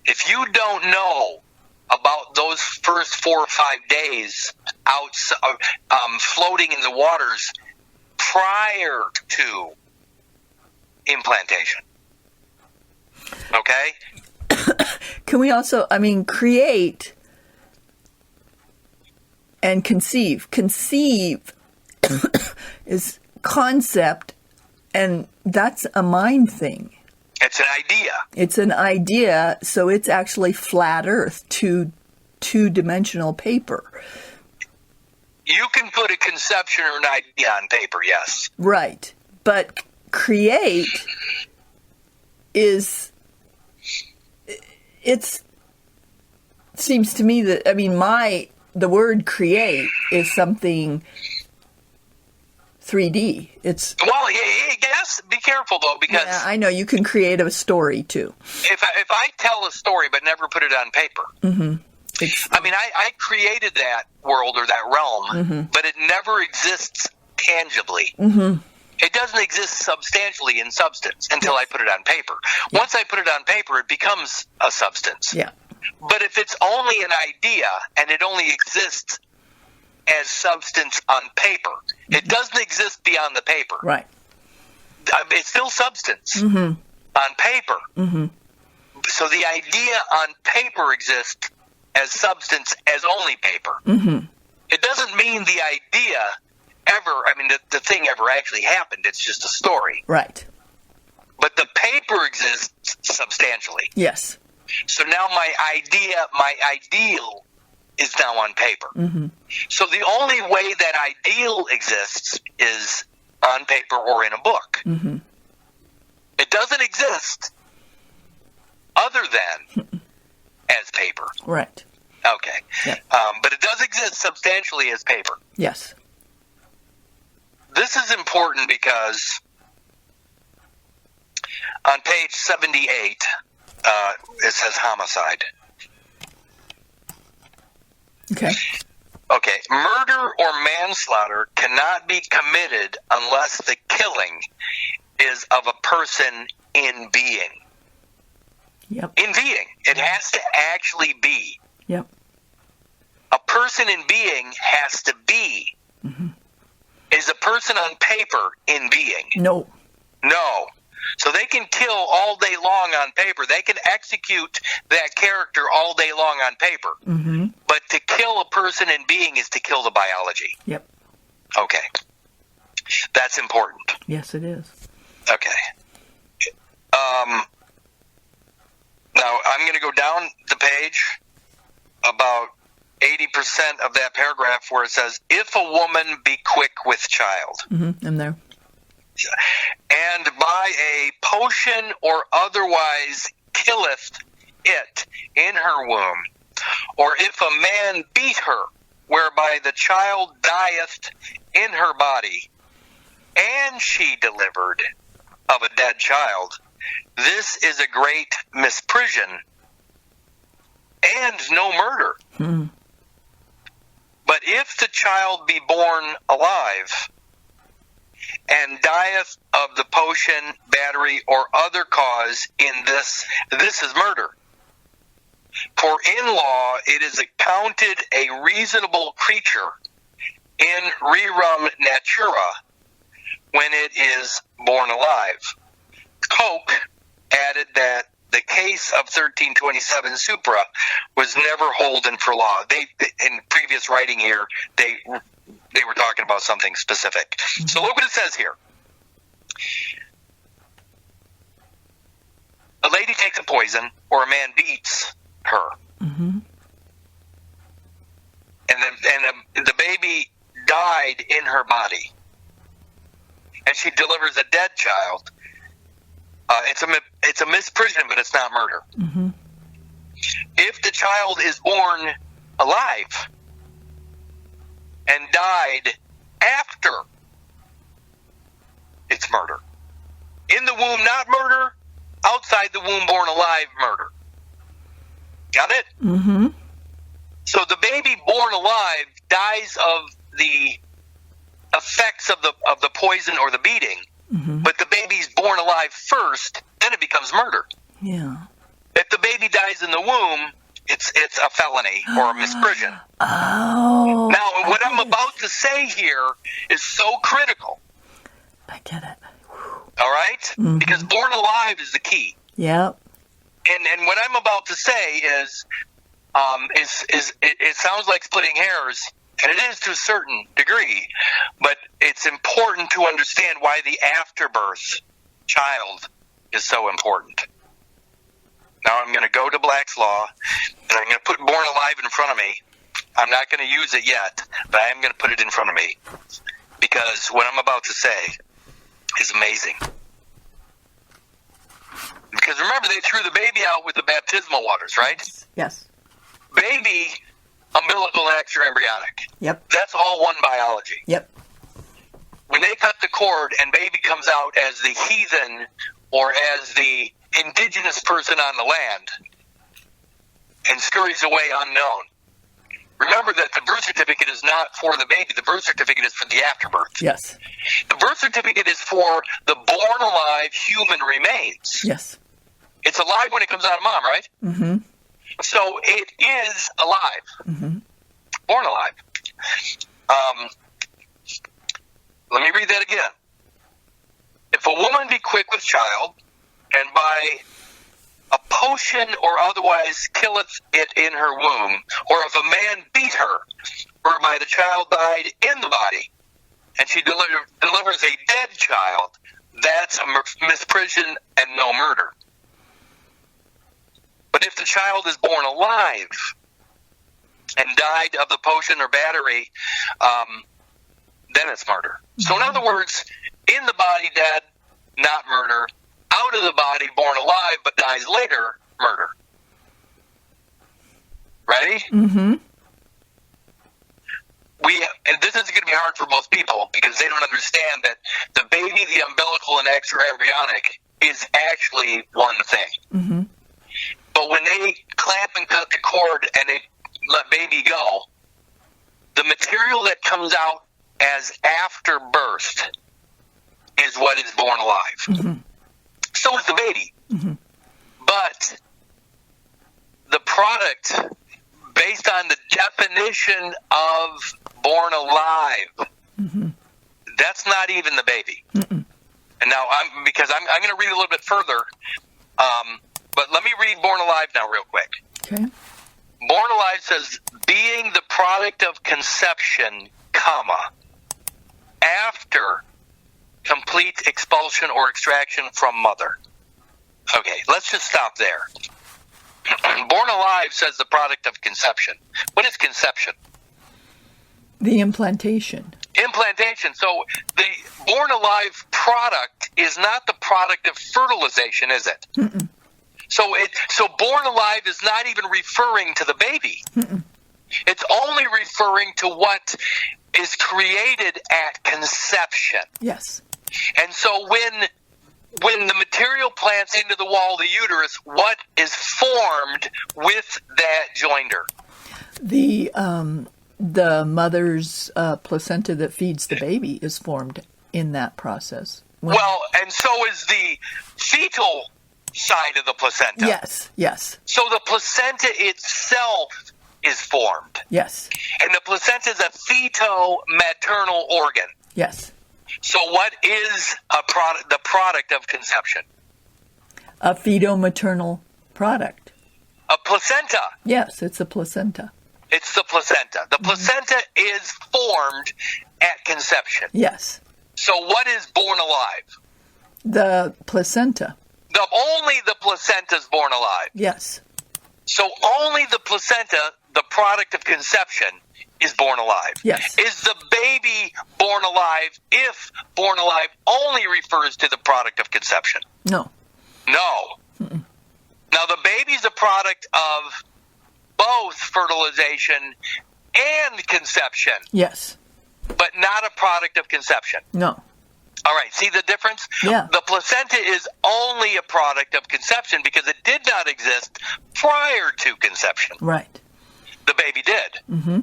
If you don't know about those first 4 or 5 days out floating in the waters prior to implantation, okay? Can we also, create and conceive. Conceive is concept, and that's a mind thing. It's an idea. It's an idea, so it's actually flat earth, two-dimensional paper. You can put a conception or an idea on paper, yes. Right. But create seems to me that, the word create is something 3D. Well, yes. Be careful though, because I know you can create a story too. If I tell a story but never put it on paper, mm-hmm. I created that world or that realm, mm-hmm. but it never exists tangibly. Mm-hmm. It doesn't exist substantially in substance until I put it on paper. Yeah. Once I put it on paper, it becomes a substance. Yeah. But if it's only an idea and it only exists as substance on paper, mm-hmm. it doesn't exist beyond the paper. Right. It's still substance mm-hmm. on paper. Mm-hmm. So the idea on paper exists as substance as only paper. Mm-hmm. It doesn't mean the idea ever, the thing ever actually happened. It's just a story. Right. But the paper exists substantially. Yes. So now my ideal is now on paper. Mm-hmm. So the only way that ideal exists is on paper or in a book. Mm-hmm. It doesn't exist other than as paper. Right. Okay. Yeah. But it does exist substantially as paper. Yes. This is important because on page 78, it says homicide. Okay. Okay. Murder or manslaughter cannot be committed unless the killing is of a person in being. Yep. In being. It has to actually be. Yep. A person in being has to be. Mm-hmm. Is a person on paper in being? No. No. So they can kill all day long on paper. They can execute that character all day long on paper. Mm-hmm. But to kill a person in being is to kill the biology. Yep. Okay. That's important. Yes, it is. Okay. Now, I'm going to go down the page about 80% of that paragraph where it says, if a woman be quick with child. Mm-hmm. I'm there. And by a potion or otherwise killeth it in her womb, or if a man beat her, whereby the child dieth in her body, and she delivered of a dead child, this is a great misprision and no murder. Mm-hmm. But if the child be born alive, and dieth of the potion, battery, or other cause in this is murder. For in law it is accounted a reasonable creature in rerum natura when it is born alive. Koch added that the case of 1327 Supra was never holden for law. They, in previous writing here, they were talking about something specific. Mm-hmm. So look what it says here. A lady takes a poison, or a man beats her. Mm-hmm. And the baby died in her body. And she delivers a dead child. It's a misprision, but it's not murder. Mm-hmm. If the child is born alive and died after, it's murder. In the womb, not murder. Outside the womb, born alive, murder. Got it? Mm-hmm. So the baby born alive dies of the effects of the poison or the beating. Mm-hmm. But the baby's born alive first, then it becomes murder. Yeah. If the baby dies in the womb, it's a felony or a misprision. Oh. Now, what I'm about to say here is so critical. I get it. All right? Mm-hmm. Because born alive is the key. Yep. And what I'm about to say is it sounds like splitting hairs, and it is to a certain degree, but it's important to understand why the afterbirth child is so important. Now I'm going to go to Black's Law, and I'm going to put born alive in front of me. I'm not going to use it yet, but I am going to put it in front of me, because what I'm about to say is amazing. Because remember, they threw the baby out with the baptismal waters, right? Yes. Baby, umbilical and extra-embryonic. Yep. That's all one biology. Yep. When they cut the cord and baby comes out as the heathen or as the indigenous person on the land and scurries away unknown, remember that the birth certificate is not for the baby. The birth certificate is for the afterbirth. Yes. The birth certificate is for the born alive human remains. Yes. It's alive when it comes out of mom, right? Mm-hmm. So it is alive. Mm-hmm. Born alive. Let me read that again. If a woman be quick with child, and by a potion or otherwise killeth it in her womb, or if a man beat her, whereby the child died in the body, and she delivers a dead child, that's a misprision and no murder. But if the child is born alive and died of the potion or battery, then it's murder. So in other words, in the body dead, not murder. Out of the body, born alive, but dies later, murder. Ready? Mm-hmm. And this is going to be hard for most people because they don't understand that the baby, the umbilical, and extra-embryonic is actually one thing. Mm-hmm. But when they clamp and cut the cord and they let baby go, the material that comes out as after birth is what is born alive. Mm-hmm. So is the baby. Mm-hmm. But the product, based on the definition of born alive, mm-hmm. that's not even the baby. Mm-mm. And now I'm going to read a little bit further, but let me read Born Alive now real quick. Okay. Born Alive says, being the product of conception, comma, after complete expulsion or extraction from mother. Okay, let's just stop there. Born Alive says the product of conception. What is conception? The implantation. Implantation. So the Born Alive product is not the product of fertilization, is it? Mm-mm. So Born Alive is not even referring to the baby. Mm-mm. It's only referring to what is created at conception. Yes. And so when the material plants into the wall of the uterus, what is formed with that joinder? The mother's placenta that feeds the baby is formed in that process. Well, and so is the fetal side of the placenta. Yes, yes. So the placenta itself is formed. Yes. And the placenta is a feto-maternal organ. Yes. So what is the product of conception? A feto-maternal product. A placenta. Yes, it's a placenta. It's the placenta. The placenta is formed at conception. Yes. So what is born alive? The placenta. Only the placenta is born alive. Yes. So only the placenta, the product of conception, is born alive. Yes. Is the baby born alive if born alive only refers to the product of conception? No. No. Mm-mm. Now, the baby's a product of both fertilization and conception. Yes. But not a product of conception. No. All right, see the difference? Yeah. The placenta is only a product of conception because it did not exist prior to conception. Right. The baby did. Mm-hmm.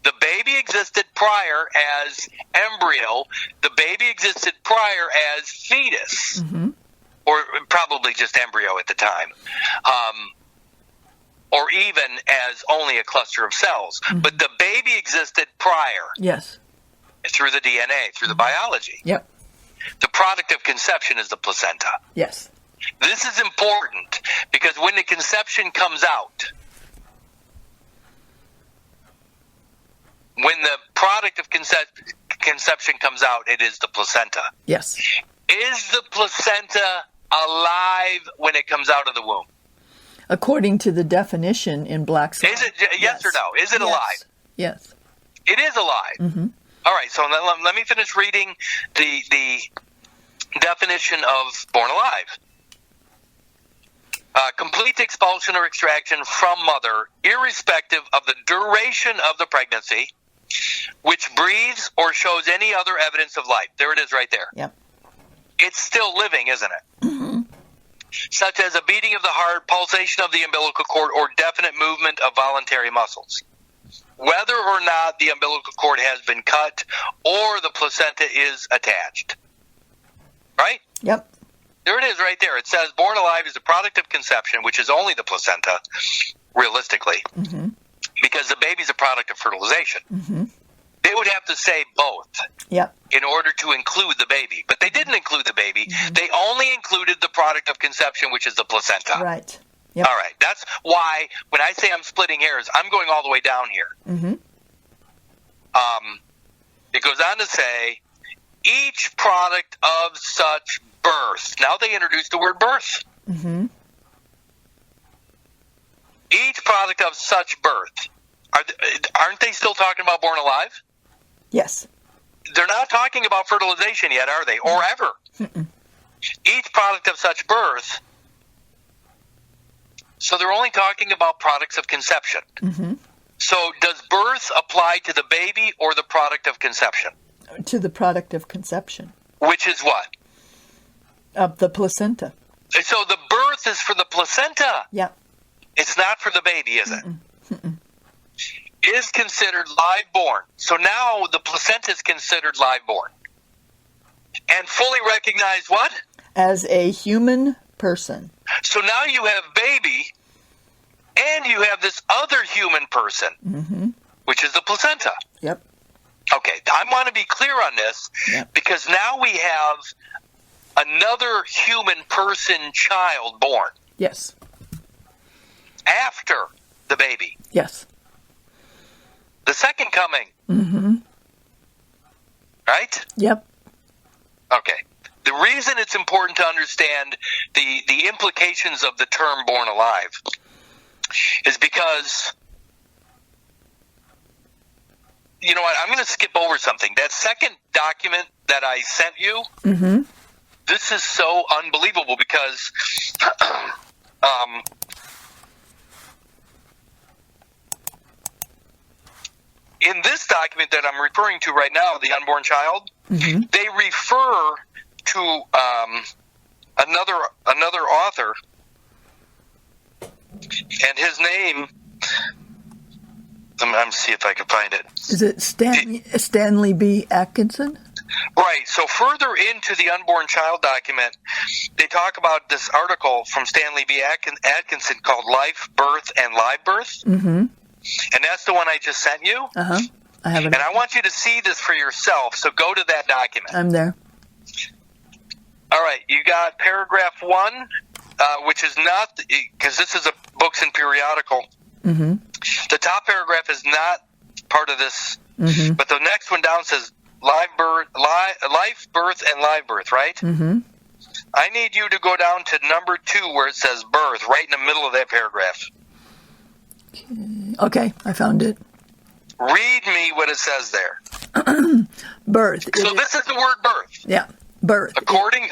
The baby existed prior as embryo. The baby existed prior as fetus. Mm-hmm. Or probably just embryo at the time. Or even as only a cluster of cells. Mm-hmm. But the baby existed prior. Yes. Through the DNA, through the biology. Yep. The product of conception is the placenta. Yes. This is important because when the conception comes out, when the product of conception comes out, it is the placenta. Yes. Is the placenta alive when it comes out of the womb? According to the definition in Black's Law. Is it yes or no? Is it alive? Yes. It is alive. Mm-hmm. All right, so let me finish reading the definition of born alive. Complete expulsion or extraction from mother, irrespective of the duration of the pregnancy, which breathes or shows any other evidence of life. There it is right there. Yep. It's still living, isn't it? Mm-hmm. Such as a beating of the heart, pulsation of the umbilical cord, or definite movement of voluntary muscles. Whether or not the umbilical cord has been cut or the placenta is attached. Right? Yep. There it is right there. It says born alive is a product of conception, which is only the placenta, realistically, Mm-hmm. because the baby's a product of fertilization. Mm-hmm. They would have to say both Yep. in order to include the baby. But they didn't include the baby. Mm-hmm. They only included the product of conception, which is the placenta. Right. Yep. All right. That's why when I say I'm splitting hairs, I'm going all the way down here. Mm-hmm. It goes on to say, each product of such birth. Now they introduced the word birth. Mm-hmm. Each product of such birth. Aren't they still talking about born alive? Yes. They're not talking about fertilization yet, are they? Or ever. Mm-mm. Each product of such birth. So they're only talking about products of conception. Mm-hmm. So does birth apply to the baby or the product of conception? To the product of conception. Which is what? Of the placenta. So the birth is for the placenta. Yep. It's not for the baby, is it? Mm-mm. Mm-mm. Is considered live born. So now the placenta is considered live born. And fully recognized what? As a human person. So now you have baby and you have this other human person, Mm-hmm. which is the placenta. Yep. Okay, I want to be clear on this Yep. because now we have another human person child born. Yes. After the baby. Yes. The second coming. Mm-hmm. Right? Yep. Okay. The reason it's important to understand the implications of the term born alive is because, you know what, I'm going to skip over something. That second document that I sent you, Mm-hmm. this is so unbelievable because in this document that I'm referring to right now, the unborn child, Mm-hmm. they refer to another author, and his name, I'm see if I can find it. Is it Stanley B. Atkinson? Right. So further into the unborn child document, they talk about this article from Stanley B. Atkinson called Life, Birth, and Live Birth. Mm-hmm. And that's the one I just sent you. Uh-huh. I have it. And I want you to see this for yourself, so go to that document. I'm there. All right, you got paragraph 1, which is not, because this is a books and periodical. Mm-hmm. The top paragraph is not part of this, Mm-hmm. but the next one down says life, birth, and live birth, right? Mm-hmm. I need you to go down to number 2 where it says birth, right in the middle of that paragraph. Okay, I found it. Read me what it says there. Birth. So this is the word birth. Yeah, birth. According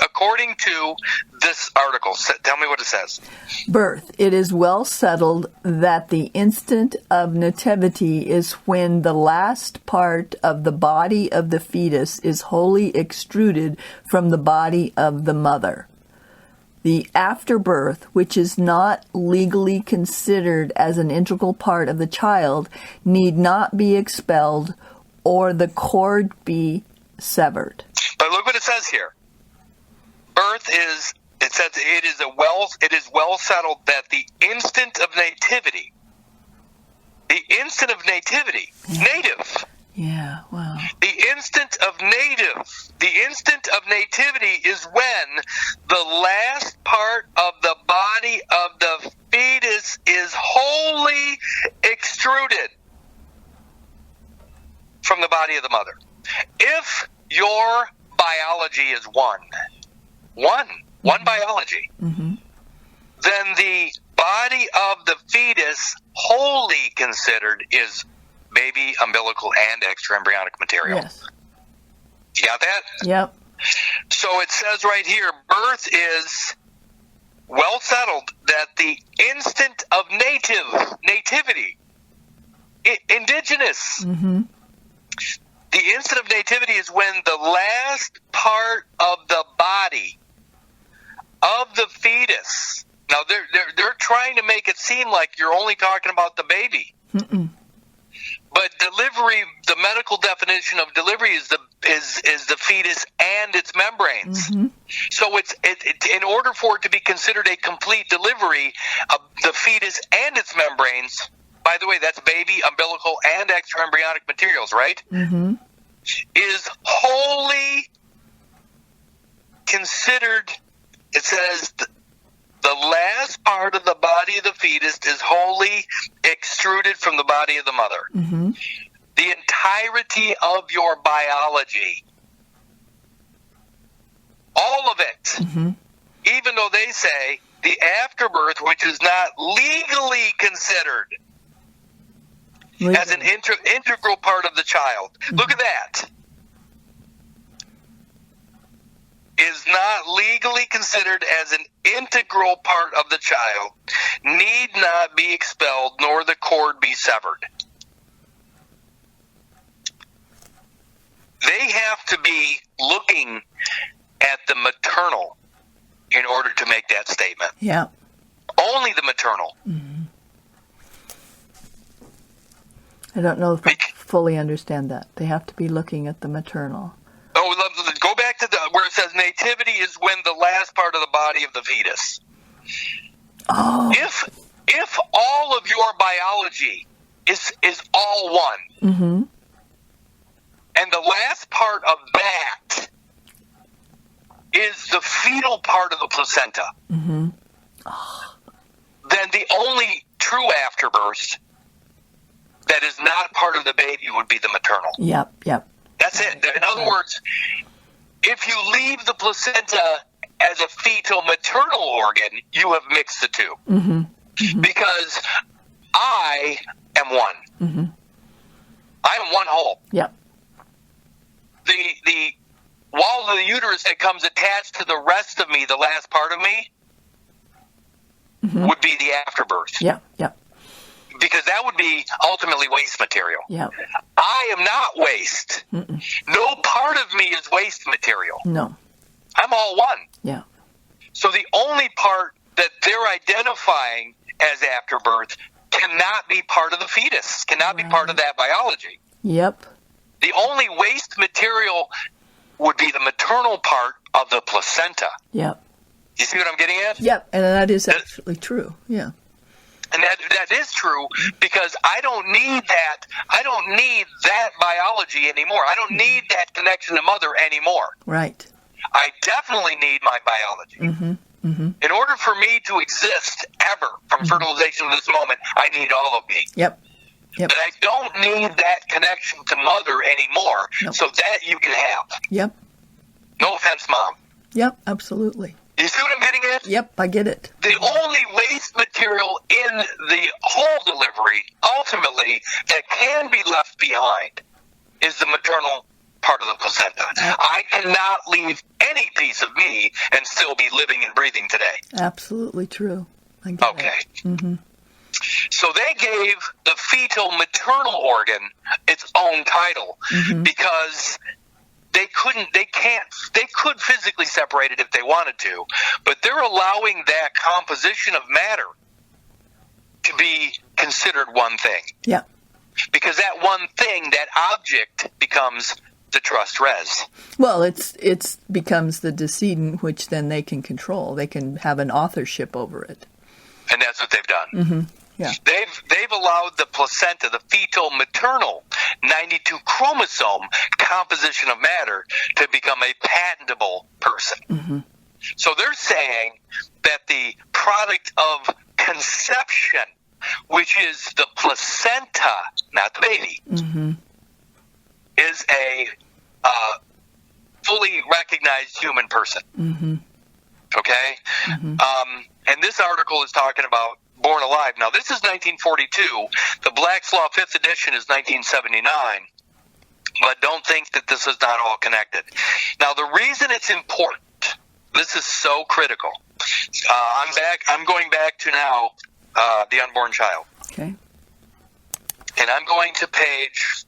to this article, tell me what it says. Birth. It is well settled that the instant of nativity is when the last part of the body of the fetus is wholly extruded from the body of the mother. The afterbirth, which is not legally considered as an integral part of the child, need not be expelled or the cord be severed. But look what it says here. Birth is, it says it is well settled that the instant of nativity, native. Yeah, wow. The instant of nativity is when the last part of the body of the fetus is wholly extruded from the body of the mother. If your biology is one biology, Mm-hmm. then the body of the fetus wholly considered is baby, umbilical, and extraembryonic material. Yes. You got that? Yep. So it says right here, birth is well settled that the instant of nativity, indigenous, Mm-hmm. the instant of nativity is when the last part of the body of the fetus. Now they're trying to make it seem like you're only talking about the baby. Mm-mm. But delivery, the medical definition of delivery is the fetus and its membranes. Mm-hmm. So it's in order for it to be considered a complete delivery of the fetus and its membranes. By the way, that's baby, umbilical, and extraembryonic materials, right? Mm-hmm. Is wholly considered. It says the last part of the body of the fetus is wholly extruded from the body of the mother. Mm-hmm. The entirety of your biology, all of it, Mm-hmm. even though they say the afterbirth, which is not legally considered as an integral part of the child. Mm-hmm. Look at that. Is not legally considered as an integral part of the child, need not be expelled, nor the cord be severed. They have to be looking at the maternal in order to make that statement. Yeah. Only the maternal. Mm-hmm. I don't know if I fully understand that. They have to be looking at the maternal. Oh, go back to where it says nativity is when the last part of the body of the fetus. Oh. If all of your biology is all one, Mm-hmm. and the last part of that is the fetal part of the placenta, then the only true afterbirth that is not part of the baby would be the maternal. Yep. That's it. In other words, if you leave the placenta as a fetal maternal organ, you have mixed the two. Because I am one. I am one whole. Yep. The wall of the uterus that comes attached to the rest of me, the last part of me, would be the afterbirth. Yep. Because that would be ultimately waste material. Yep. I am not waste. No part of me is waste material. No. I'm all one. Yeah. So the only part that they're identifying as afterbirth cannot be part of the fetus, cannot be part of that biology. Yep. The only waste material would be the maternal part of the placenta. Yep. You see what I'm getting at? Yep. And that is actually true. Yeah. And that is true because I don't need that. I don't need that biology anymore. I don't need that connection to mother anymore. Right. I definitely need my biology. In order for me to exist ever from fertilization to this moment, I need all of me. Yep. But I don't need that connection to mother anymore, so that you can have. Yep. No offense, Mom. Yep, absolutely. You see what I'm getting at? Yep, I get it. The only waste material in the whole delivery, ultimately, that can be left behind is the maternal part of the placenta. I cannot leave any piece of me and still be living and breathing today. Absolutely true. I get it. So they gave the fetal maternal organ its own title because they could physically separate it if they wanted to, but they're allowing that composition of matter to be considered one thing. Yeah. Because that one thing, that object, becomes the trust res. Well, it's becomes the decedent, which then they can control. They can have an authorship over it. And that's what they've done. Yeah. They've allowed the placenta, the fetal maternal 92 chromosome composition of matter, to become a patentable person. So they're saying that the product of conception, which is the placenta, not the baby, is a fully recognized human person. Okay? And this article is talking about Born Alive. Now, this is 1942. The Black's Law 5th edition is 1979. But don't think that this is not all connected. Now, the reason it's important, this is so critical. I'm going back to now the unborn child. Okay. And I'm going to page...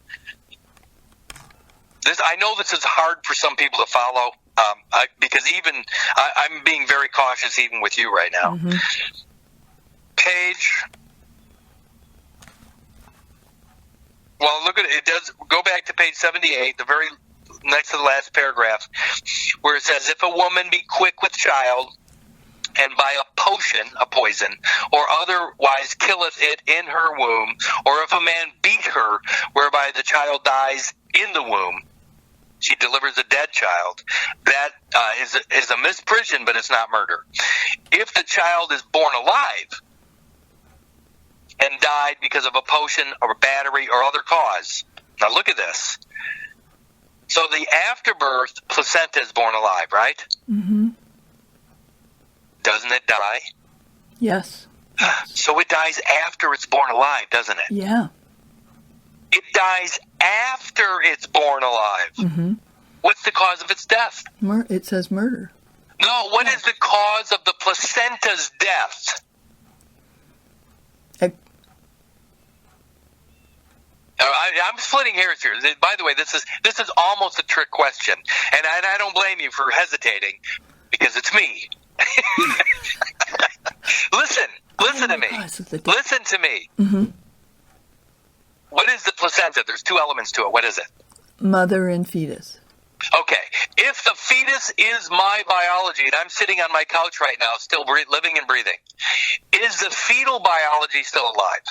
I know this is hard for some people to follow, because I'm being very cautious even with you right now. Well, look at it. It does go back to page 78, the very next to the last paragraph, where it says, if a woman be quick with child, and by a poison, or otherwise killeth it in her womb, or if a man beat her, whereby the child dies in the womb, she delivers a dead child. That is a misprision, but it's not murder. If the child is born alive and died because of a potion or battery or other cause. Now look at this. So the afterbirth placenta is born alive, right? Doesn't it die? Yes. So it dies after it's born alive, doesn't it? Yeah. It dies after it's born alive. What's the cause of its death? It says murder. No, what is the cause of the placenta's death? I'm splitting hairs here. By the way, this is almost a trick question, and I don't blame you for hesitating, because it's me. Listen to me. Listen to me. What is the placenta? There's two elements to it. What is it? Mother and fetus. Okay. If the fetus is my biology, and I'm sitting on my couch right now, still living and breathing, is the fetal biology still alive?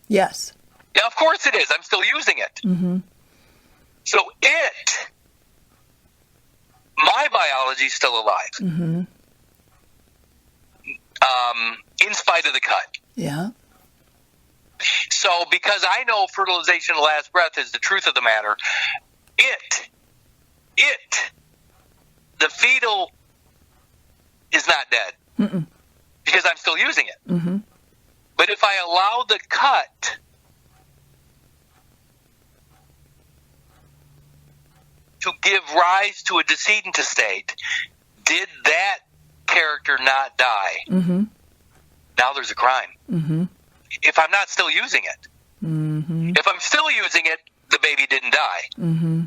Yes. Yeah, of course it is. I'm still using it. So it my biology is still alive. Mm-hmm. In spite of the cut. Yeah. So because I know fertilization of the last breath is the truth of the matter, the fetal is not dead. Mm-mm. Because I'm still using it. Mm-hmm. But if I allow the cut to give rise to a decedent state, did that character not die? Mm-hmm. Now there's a crime. Mm-hmm. If I'm not still using it. Mm-hmm. If I'm still using it, the baby didn't die. Mm-hmm.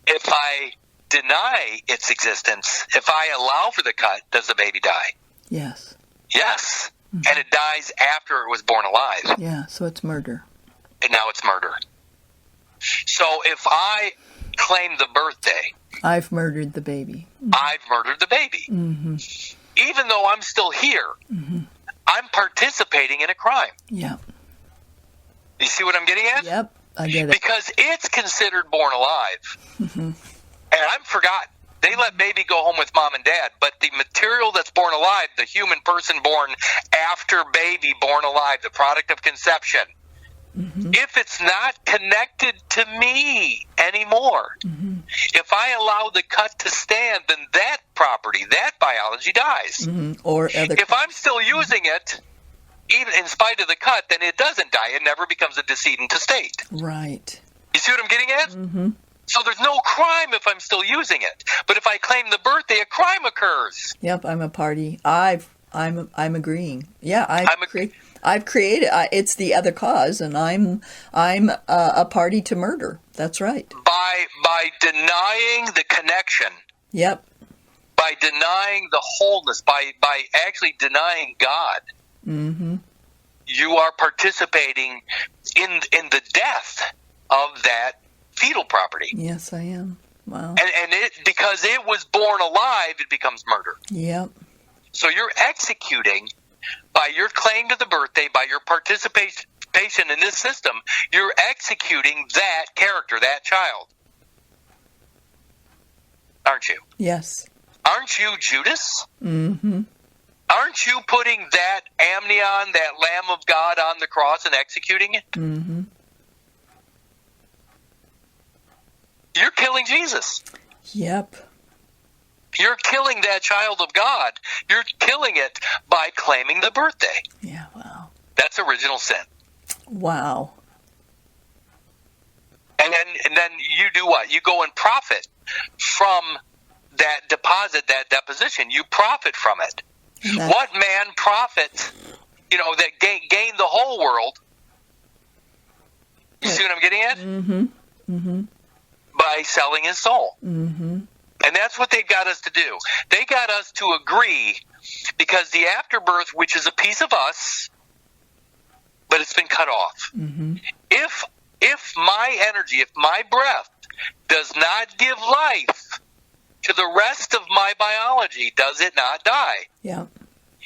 If I deny its existence, if I allow for the cut, does the baby die? Yes. Yes. Mm-hmm. And it dies after it was born alive. Yeah, so it's murder. And now it's murder. So if I claim the birthday, I've murdered the baby. Mm-hmm. I've murdered the baby. Mm-hmm. Even though I'm still here, mm-hmm. I'm participating in a crime. Yeah. You see what I'm getting at? Yep, I get it. Because it's considered born alive. Mm-hmm. And I'm forgotten. They let baby go home with mom and dad, but the material that's born alive, the human person born after baby born alive, the product of conception, mm-hmm. if it's not connected to me anymore, mm-hmm. if I allow the cut to stand, then that property, that biology dies. Mm-hmm. Or other. If I'm still using it, even in spite of the cut, then it doesn't die. It never becomes a decedent state. Right. You see what I'm getting at? Mm-hmm. So there's no crime if I'm still using it. But if I claim the birthday, a crime occurs. Yep, I'm a party. I'm agreeing. Yeah, I've created. It's the other cause, and I'm a party to murder. That's right. By denying the connection. Yep. By denying the wholeness. By actually denying God. Mm-hmm. You are participating in the death of that fetal property. Yes, I am. Wow. And it, because it was born alive, it becomes murder. Yep. So you're executing, by your claim to the birthday, by your participation in this system, you're executing that character, that child. Aren't you? Yes. Aren't you Judas? Mm-hmm. Aren't you putting that amnion, that Lamb of God, on the cross and executing it? Mm-hmm. You're killing Jesus. Yep. You're killing that child of God. You're killing it by claiming the birthday. Yeah, wow. That's original sin. Wow. And then you do what? You go and profit from that deposit, that deposition. You profit from it. What man profits, that gain the whole world? You see what I'm getting at? Mm-hmm. Mm-hmm. By selling his soul. Mm-hmm. And that's what they've got us to do. They got us to agree, because the afterbirth, which is a piece of us, but it's been cut off. Mm-hmm. If my energy, if my breath does not give life to the rest of my biology, does it not die? Yeah.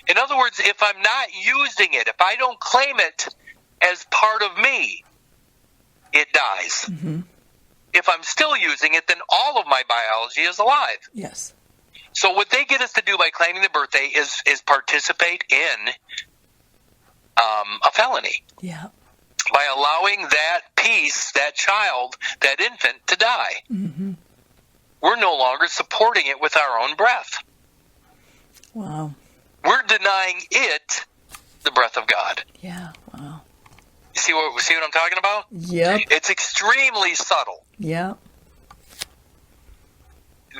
In other words, if I'm not using it, if I don't claim it as part of me, it dies. Mm-hmm. If I'm still using it, then all of my biology is alive. Yes. So what they get us to do by claiming the birthday is participate in a felony. Yeah. By allowing that piece, that child, that infant to die. Mm-hmm. We're no longer supporting it with our own breath. Wow. We're denying it the breath of God. Yeah, wow. See what I'm talking about? Yep. It's extremely subtle. Yeah.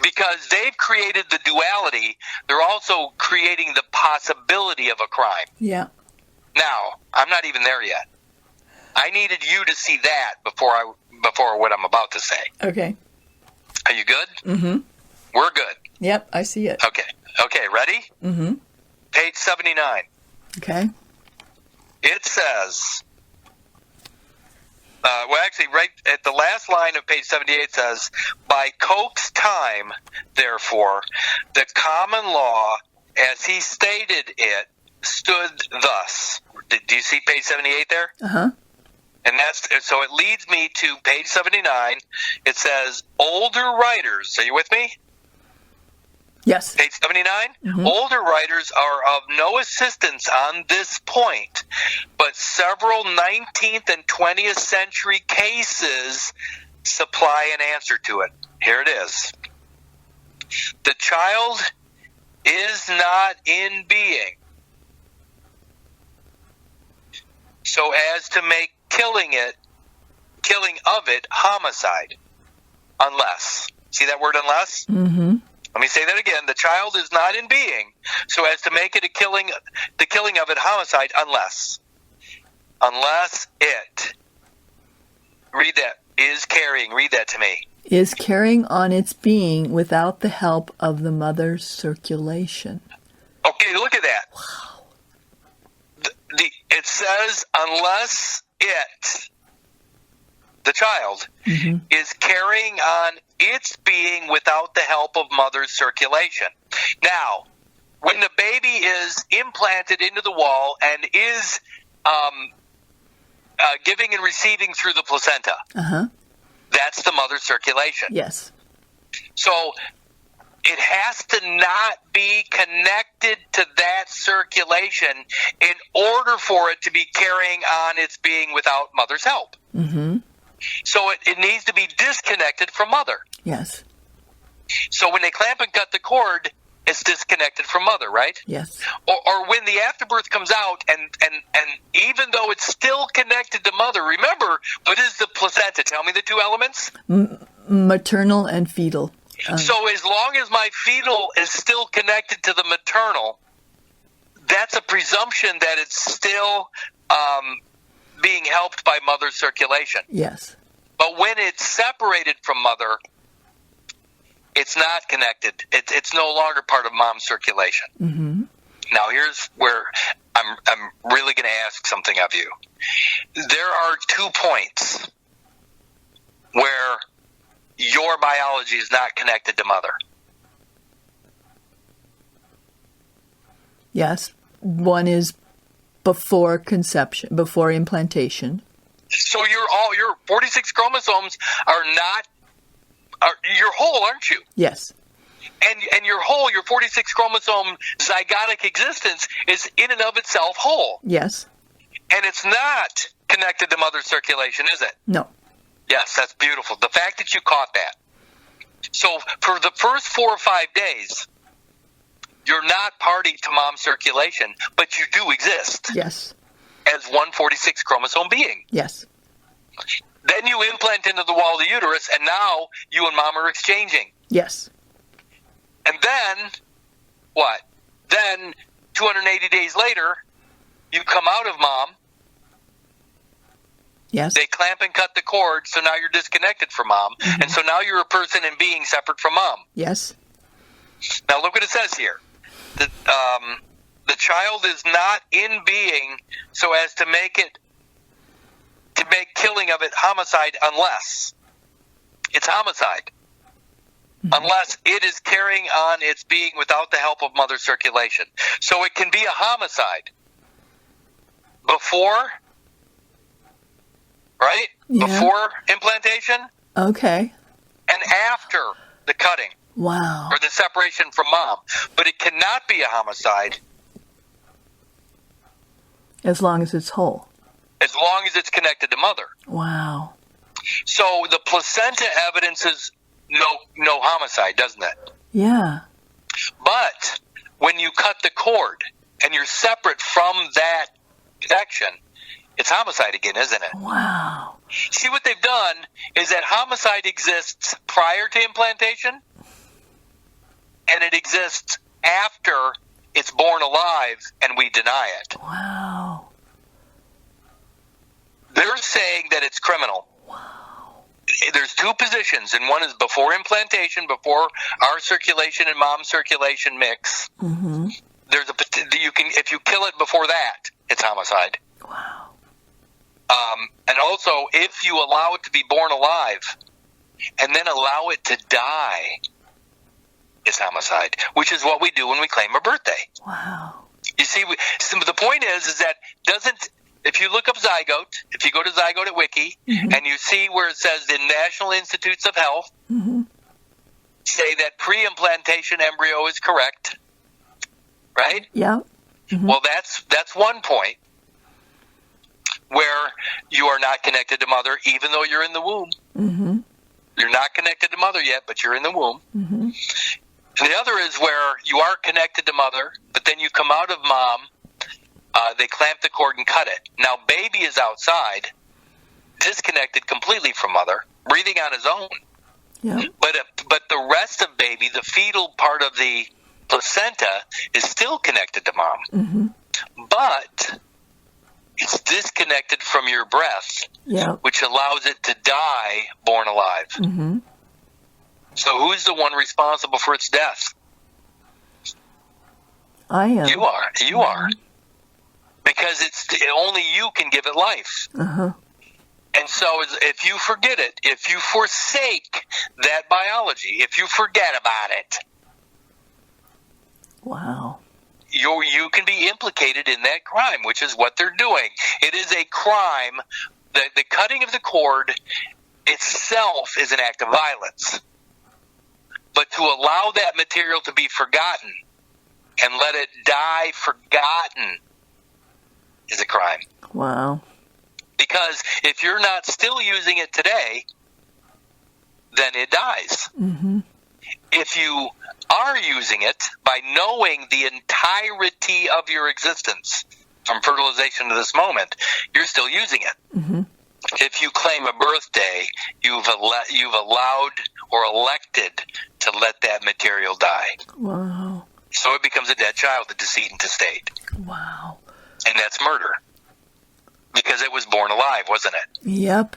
Because they've created the duality, they're also creating the possibility of a crime. Yeah. Now, I'm not even there yet. I needed you to see that before what I'm about to say. Okay. Are you good? Mm-hmm. We're good. Yep, I see it. Okay, ready? Mm-hmm. Page 79. Okay. It says, actually, right at the last line of page 78 says, by Koch's time, therefore, the common law, as he stated it, stood thus. Do you see page 78 there? Uh-huh. And so it leads me to page 79. It says, older writers, are you with me? Yes. Page 79. Older writers are of no assistance on this point, but several 19th and 20th century cases supply an answer to it. Here it is. The child is not in being so as to make killing of it homicide, unless. See that word unless? Mm-hmm. Let me say that again. The child is not in being so as to make it the killing of it homicide, unless it, read that, is carrying, read that to me. Is carrying on its being without the help of the mother's circulation. Okay, look at that. Wow. It says unless it, the child, is carrying on its being without the help of mother's circulation. Now, when the baby is implanted into the wall and is giving and receiving through the placenta, that's the mother's circulation. Yes. So it has to not be connected to that circulation in order for it to be carrying on its being without mother's help. Mm-hmm. So it needs to be disconnected from mother. Yes. So when they clamp and cut the cord, it's disconnected from mother, right? Yes. Or when the afterbirth comes out, and even though it's still connected to mother, remember, what is the placenta? Tell me the two elements. Maternal and fetal. So as long as my fetal is still connected to the maternal, that's a presumption that it's still being helped by mother's circulation. Yes. But when it's separated from mother, it's not connected. It's no longer part of mom's circulation. Mm-hmm. Now, here's where I'm really going to ask something of you. There are 2 points where your biology is not connected to mother. Yes. One is before conception, before implantation. So your 46 chromosomes you're whole, aren't you? Yes. And your 46 chromosome zygotic existence is in and of itself whole. Yes. And it's not connected to mother's circulation, is it? No. Yes, that's beautiful. The fact that you caught that. So for the first 4 or 5 days, you're not party to mom's circulation, but you do exist. Yes. As 146 chromosome being. Yes. Then you implant into the wall of the uterus, and now you and mom are exchanging. Yes. And then, what? Then, 280 days later, you come out of mom. Yes. They clamp and cut the cord, so now you're disconnected from mom. Mm-hmm. And so now you're a person and being separate from mom. Yes. Now look what it says here. The child is not in being so as to make killing of it homicide unless it's homicide. Mm-hmm. Unless it is carrying on its being without the help of mother circulation. So it can be a homicide before, right? Yeah. Before implantation. Okay. And after the cutting. Wow. Or the separation from mom. But it cannot be a homicide. As long as it's whole. As long as it's connected to mother. Wow. So the placenta evidence is no homicide, doesn't it? Yeah. But when you cut the cord and you're separate from that connection, it's homicide again, isn't it? Wow. See, what they've done is that homicide exists prior to implantation, and it exists after it's born alive, and we deny it. Wow. They're saying that it's criminal. There's 2 positions, and one is before implantation, before our circulation and mom's circulation mix. Mm-hmm. If you kill it before that, it's homicide. Wow. And also, if you allow it to be born alive and then allow it to die, it's homicide, which is what we do when we claim a birthday. Wow. You see, the point is that if you look up zygote, if you go to Zygote at Wiki, mm-hmm. and you see where it says the National Institutes of Health, mm-hmm. say that pre-implantation embryo is correct, right? Yeah. Mm-hmm. Well, that's one point where you are not connected to mother, even though you're in the womb. Mm-hmm. You're not connected to mother yet, but you're in the womb. Mm-hmm. And the other is where you are connected to mother, but then you come out of mom, they clamp the cord and cut it. Now, baby is outside, disconnected completely from mother, breathing on his own. Yeah. But the rest of baby, the fetal part of the placenta, is still connected to mom. Mm-hmm. But it's disconnected from your breath, Yeah. which allows it to die born alive. Mm-hmm. So who's the one responsible for its death? I am. You are. You are. Because only you can give it life. Uh-huh. And so if you forget it, if you forsake that biology, if you forget about it, Wow. you can be implicated in that crime, which is what they're doing. It is a crime. The cutting of the cord itself is an act of violence. But to allow that material to be forgotten and let it die forgotten is a crime. Wow. Because if you're not still using it today, then it dies. Mm-hmm. If you are using it by knowing the entirety of your existence from fertilization to this moment, you're still using it. Mm-hmm. If you claim a birthday, you've allowed or elected to let that material die. Wow. So it becomes a dead child, the decedent estate. Wow. And that's murder. Because it was born alive, wasn't it? Yep.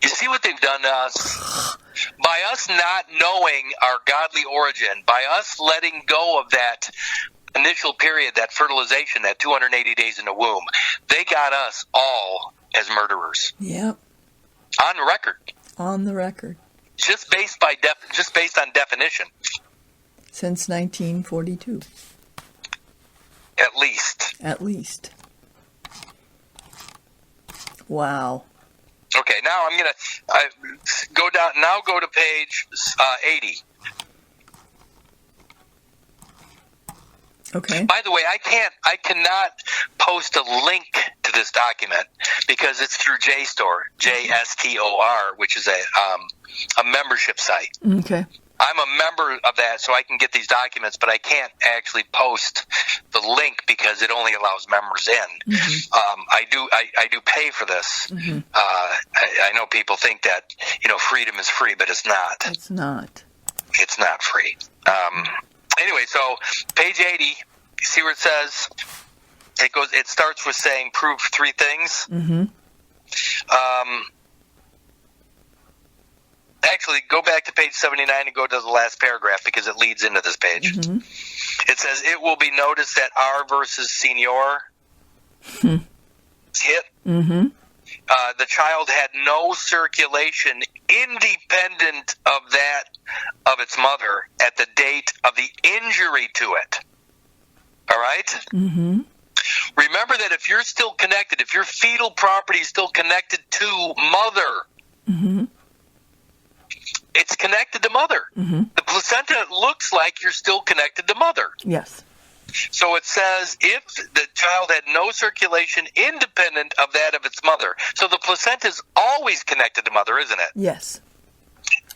You see what they've done to us? By us not knowing our godly origin, by us letting go of that initial period, that fertilization, that 280 days in the womb, they got us all as murderers. Yep. On record. On the record. Just based on definition. Since 1942. At least. At least. Wow. Okay, now I'm gonna go down. Now go to page 80. Okay. By the way, I cannot post a link to this document because it's through JSTOR, JSTOR, which is a membership site. Okay. I'm a member of that, so I can get these documents, but I can't actually post the link because it only allows members in. Mm-hmm. I do pay for this. Mm-hmm. I know people think that freedom is free, but it's not. It's not. It's not free. Anyway, so page 80, you see where it says it starts with saying prove three things. Mm-hmm. Actually, go back to page 79 and go to the last paragraph because it leads into this page. Mm-hmm. It says, it will be noticed that R versus senior hit. Mm-hmm. The child had no circulation independent of its mother at the date of the injury to it. All right? Mm-hmm. Remember that if you're still connected, if your fetal property is still connected to mother, mm-hmm. it's connected to mother. Mm-hmm. The placenta looks like you're still connected to mother. Yes. So it says if the child had no circulation independent of that of its mother. So the placenta is always connected to mother, isn't it? Yes.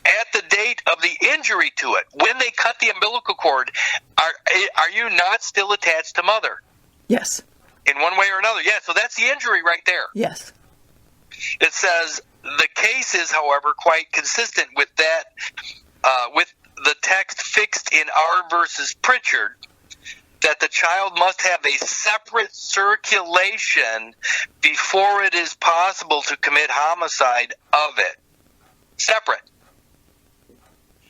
At the date of the injury to it, when they cut the umbilical cord, are you not still attached to mother? Yes. In one way or another. Yeah, so that's the injury right there. Yes. It says the case is, however, quite consistent with that, with the text fixed in R versus Pritchard, that the child must have a separate circulation before it is possible to commit homicide of it. Separate.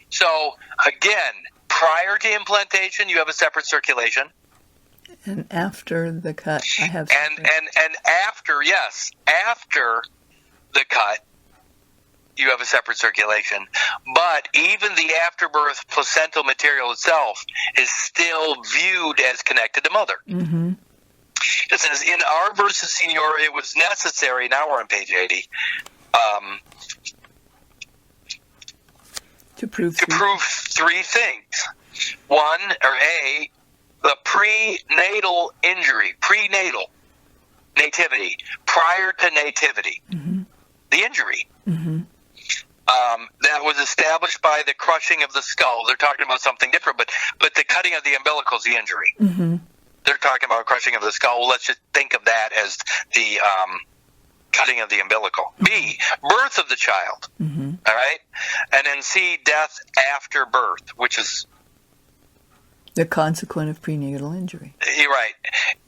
So, again, prior to implantation, you have a separate circulation. And after the cut, I have and after, yes, after the cut, you have a separate circulation. But even the afterbirth placental material itself is still viewed as connected to mother. Mm-hmm. It says, in R versus senior, it was necessary, now we're on page 80, To prove three things. One, or A, the prenatal injury, nativity, prior to nativity, the injury. That was established by the crushing of the skull. They're talking about something different, but the cutting of the umbilical is the injury. They're talking about crushing of the skull. Well, let's just think of that as the cutting of the umbilical. B, birth of the child. All right? And then C, death after birth, which is the consequence of prenatal injury. You're right.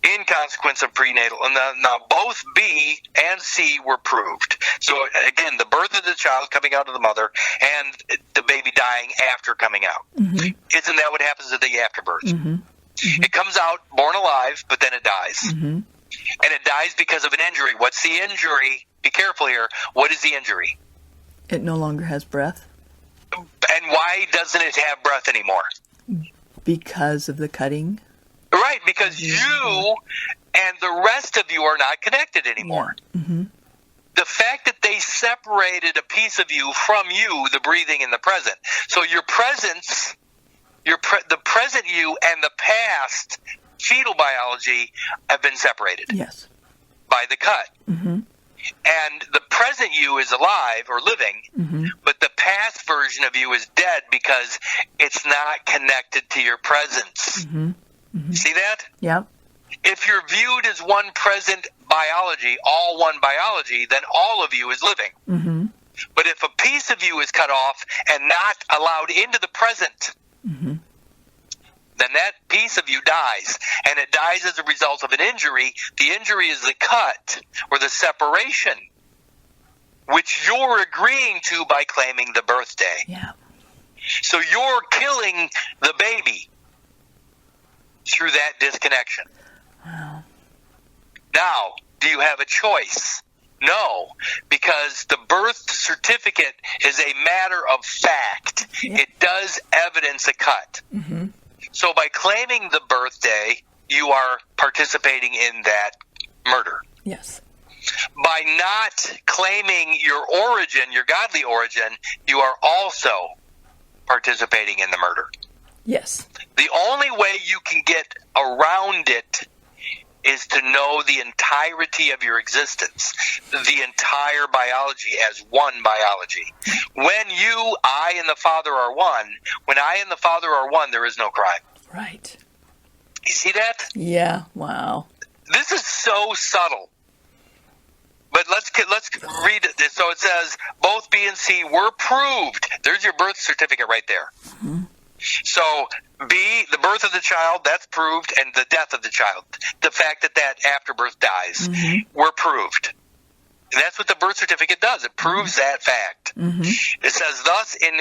In consequence of prenatal. And now both B and C were proved. So again, the birth of the child coming out of the mother and the baby dying after coming out. Isn't that what happens at the afterbirth? It comes out born alive, but then it dies. And it dies because of an injury. What's the injury? Be careful here. What is the injury? It no longer has breath. And why doesn't it have breath anymore? Because of the cutting? Right, because you and the rest of you are not connected anymore. The fact that they separated a piece of you from you, the breathing and the present. So your presence, the present you and the past fetal biology have been separated. Yes. By the cut. And the present you is alive or living, but the past version of you is dead because it's not connected to your presence. See that? Yep. If you're viewed as one present biology, all one biology, then all of you is living. But if a piece of you is cut off and not allowed into the present, then that piece of you dies. And it dies as a result of an injury. The injury is the cut or the separation, which you're agreeing to by claiming the birthday. Yeah. So you're killing the baby through that disconnection. Wow. Now, do you have a choice? No, because the birth certificate is a matter of fact. It does evidence a cut. So by claiming the birthday, you are participating in that murder. Yes. By not claiming your origin, your godly origin, you are also participating in the murder. Yes. The only way you can get around it is to know the entirety of your existence, the entire biology as one biology. When I, and the Father are one, when I and the Father are one, there is no crime. Right. You see that? Yeah. Wow. This is so subtle. But let's read it. So it says, both B and C were proved. There's your birth certificate right there. So B, the birth of the child, that's proved, and the death of the child, the fact that afterbirth dies, were proved. And that's what the birth certificate does. It proves that fact. It says, thus, in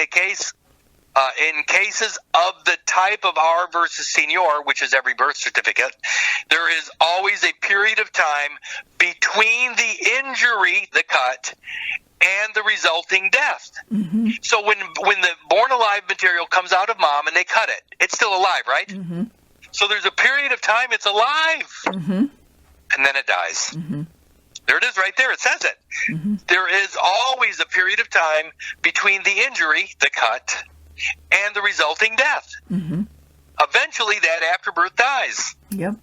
cases of the type of R versus senior, which is every birth certificate, there is always a period of time between the injury, the cut, and the resulting death. So when the born alive material comes out of mom and they cut it, it's still alive, right? So there's a period of time it's alive, and then it dies. There it is right there. It says it. There is always a period of time between the injury, the cut, and the resulting death. Eventually, that afterbirth dies. Yep.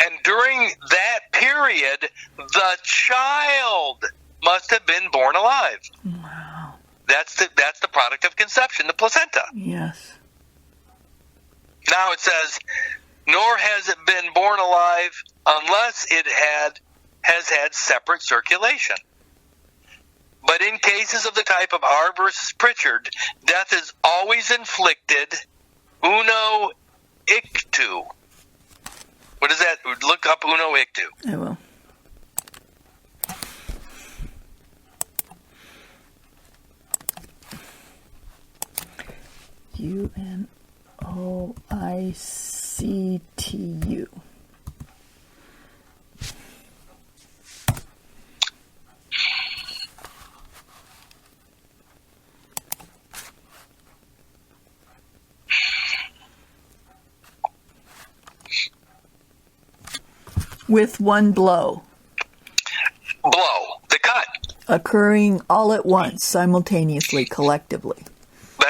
And during that period, the child must have been born alive. Wow. That's the product of conception, the placenta. Yes. Now it says, nor has it been born alive unless it has had separate circulation. But in cases of the type of R versus Pritchard, death is always inflicted uno ictu. What is that? Look up uno ictu. I will. UNOICTU. With one blow. Blow. The cut. Occurring all at once, simultaneously, collectively.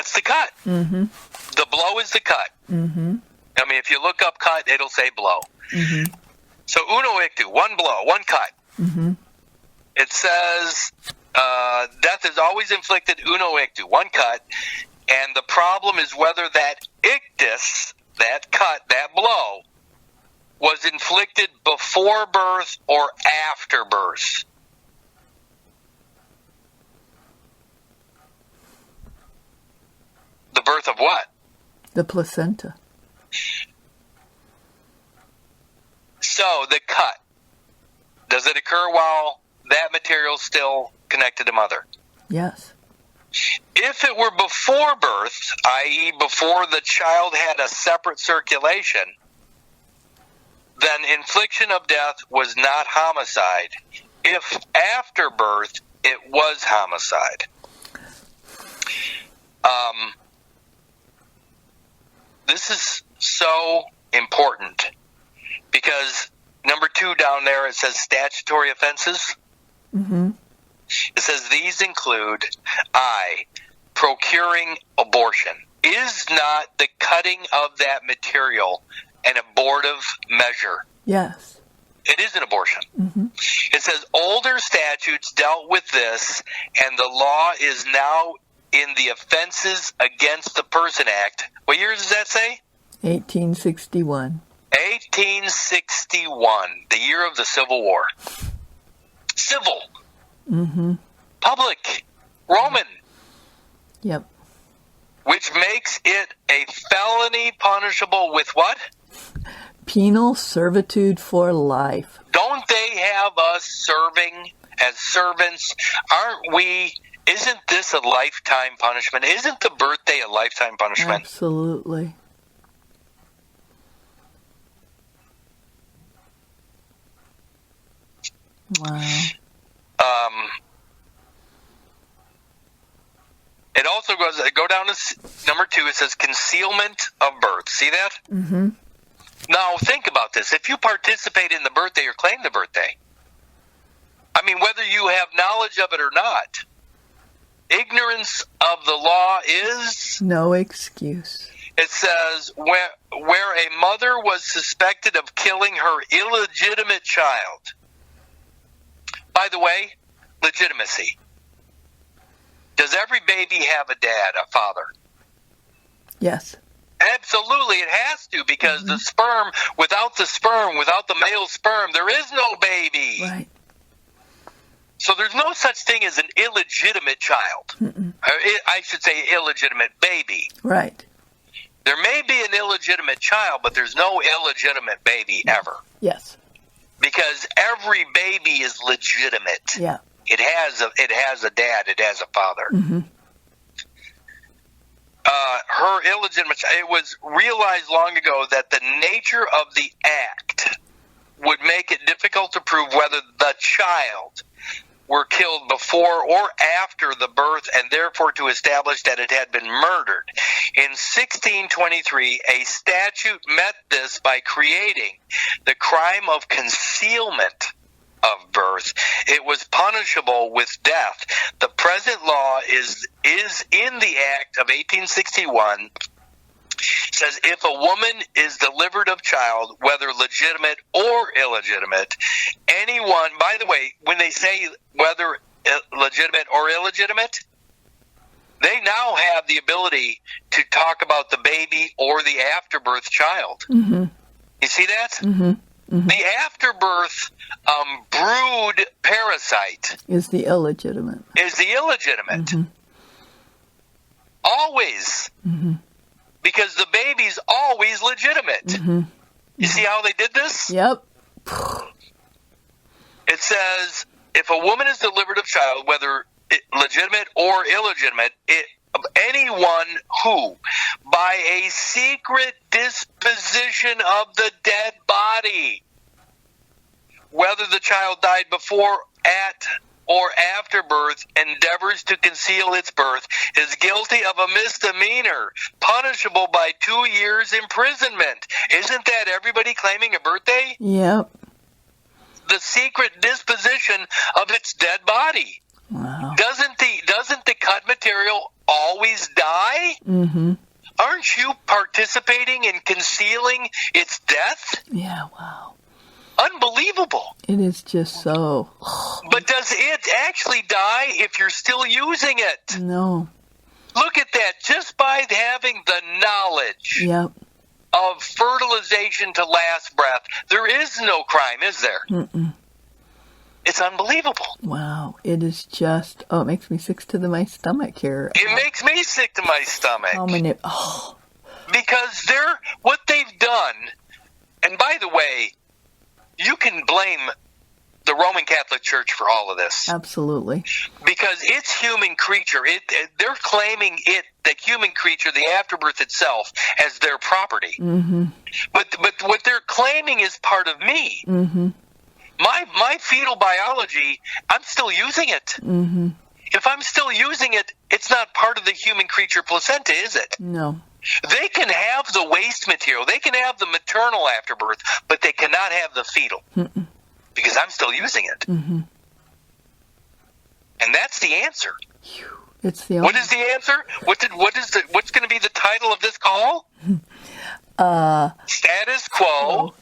That's the cut. Mm-hmm. The blow is the cut. Mm-hmm. I mean, if you look up cut, it'll say blow. Mm-hmm. So uno ictu, one blow, one cut. Mm-hmm. It says death is always inflicted uno ictu, one cut. And the problem is whether that ictus, that cut, that blow, was inflicted before birth or after birth. The birth of what? The placenta. So the cut, does it occur while that material is still connected to mother? Yes. If it were before birth, i.e. before the child had a separate circulation, then infliction of death was not homicide. If after birth, it was homicide. This is so important because number 2 down there, it says statutory offenses. Mm-hmm. It says these include I, procuring abortion. Is not the cutting of that material an abortive measure? Yes. It is an abortion. Mm-hmm. It says older statutes dealt with this, and the law is now in the Offenses Against the Person Act. What year does that say? 1861. 1861, the year of the Civil War. Civil. Mm-hmm. Public. Roman. Yep. Which makes it a felony punishable with what? Penal servitude for life. Don't they have us serving as servants? Aren't we? Isn't this a lifetime punishment? Isn't the birthday a lifetime punishment? Absolutely. Wow. It also go down to number 2. It says concealment of birth. See that? Mm-hmm. Now think about this. If you participate in the birthday or claim the birthday, I mean, whether you have knowledge of it or not, ignorance of the law is no excuse. It says where a mother was suspected of killing her illegitimate child. By the way, legitimacy. Does every baby have a dad, a father? Yes. Absolutely, it has to, because the sperm, without the male sperm, there is no baby. Right. So there's no such thing as an illegitimate child. Mm-mm. I should say illegitimate baby. Right. There may be an illegitimate child, but there's no illegitimate baby ever. Yes. Because every baby is legitimate. Yeah. It has a dad. It has a father. Mm-hmm. Her illegitimate child. It was realized long ago that the nature of the act would make it difficult to prove whether the child were killed before or after the birth, and therefore to establish that it had been murdered. In 1623, a statute met this by creating the crime of concealment of birth. It was punishable with death. The present law is in the Act of 1861. Says if a woman is delivered of child, whether legitimate or illegitimate, anyone, by the way, when they say whether legitimate or illegitimate, they now have the ability to talk about the baby or the afterbirth child. Mm-hmm. You see that? Mm-hmm. Mm-hmm. The afterbirth brood parasite is the illegitimate. Mm-hmm. Always. Mm-hmm. Because the baby's always legitimate. Mm-hmm. You see how they did this? Yep. It says, if a woman is delivered of child, whether legitimate or illegitimate, anyone who, by a secret disposition of the dead body, whether the child died before, at, or after birth, endeavors to conceal its birth, is guilty of a misdemeanor, punishable by 2 years imprisonment. Isn't that everybody claiming a birthday? Yep. The secret disposition of its dead body. Wow. Doesn't the cut material always die? die? Mm-hmm. Aren't you participating in concealing its death? Yeah, wow. Unbelievable. It is just so... But does it actually die if you're still using it? No. Look at that. Just by having the knowledge Yep. of fertilization to last breath, there is no crime, is there? Mm-mm. It's unbelievable. Wow. It is just... Oh, it makes me sick to my stomach here. It makes me sick to my stomach. How many... Because what they've done, and by the way, you can blame the Roman Catholic Church for all of this. Absolutely. Because it's human creature. They're claiming the human creature, the afterbirth itself, as their property. Mm-hmm. But what they're claiming is part of me. Mm-hmm. My fetal biology, I'm still using it. Mm-hmm. If I'm still using it, it's not part of the human creature placenta, is it? No. They can have the waste material. They can have the maternal afterbirth, but they cannot have the fetal. Mm-mm. Because I'm still using it. Mm-hmm. And that's the answer. It's the What is the answer? What's going to be the title of this call? Status quo.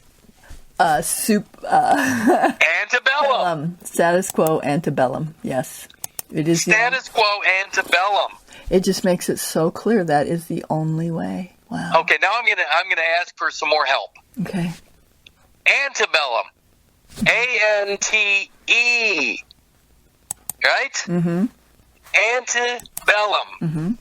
Antebellum. Status quo antebellum. Yes. It is status quo antebellum. It just makes it so clear that is the only way. Wow. Okay, now I'm gonna ask for some more help. Okay. Antebellum. A-N-T-E. Right? Mm-hmm. Antebellum. Mm-hmm.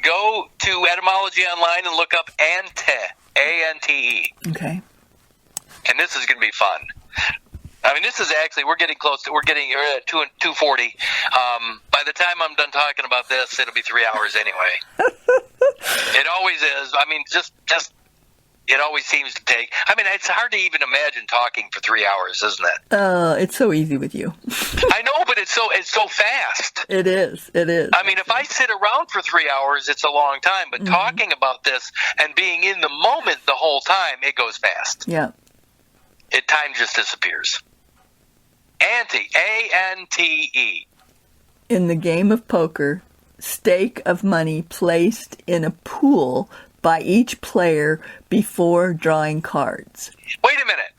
Go to etymology online and look up ante. A-N-T-E. Okay. And this is going to be fun. I mean, this is actually, we're at 2:40. By the time I'm done talking about this, it'll be 3 hours anyway. It always is. I mean, just it always seems to take. I mean, it's hard to even imagine talking for 3 hours, isn't it? It's so easy with you. I know, but it's so fast. It is. It is. I mean, if I sit around for 3 hours, it's a long time. But talking about this and being in the moment the whole time, it goes fast. Yeah. Time just disappears. Ante, A-N-T-E. In the game of poker, stake of money placed in a pool by each player before drawing cards. Wait a minute.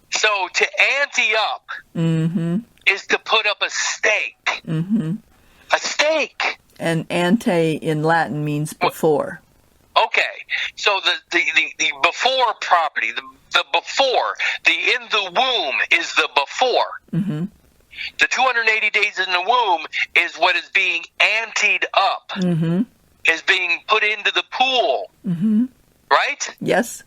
So to ante up is to put up a stake. Mm-hmm. A stake. And ante in Latin means before. Okay. So the before property, the before, the in the womb is the before. Mm-hmm. The 280 days in the womb is what is being anteed up, is being put into the pool, right? Yes.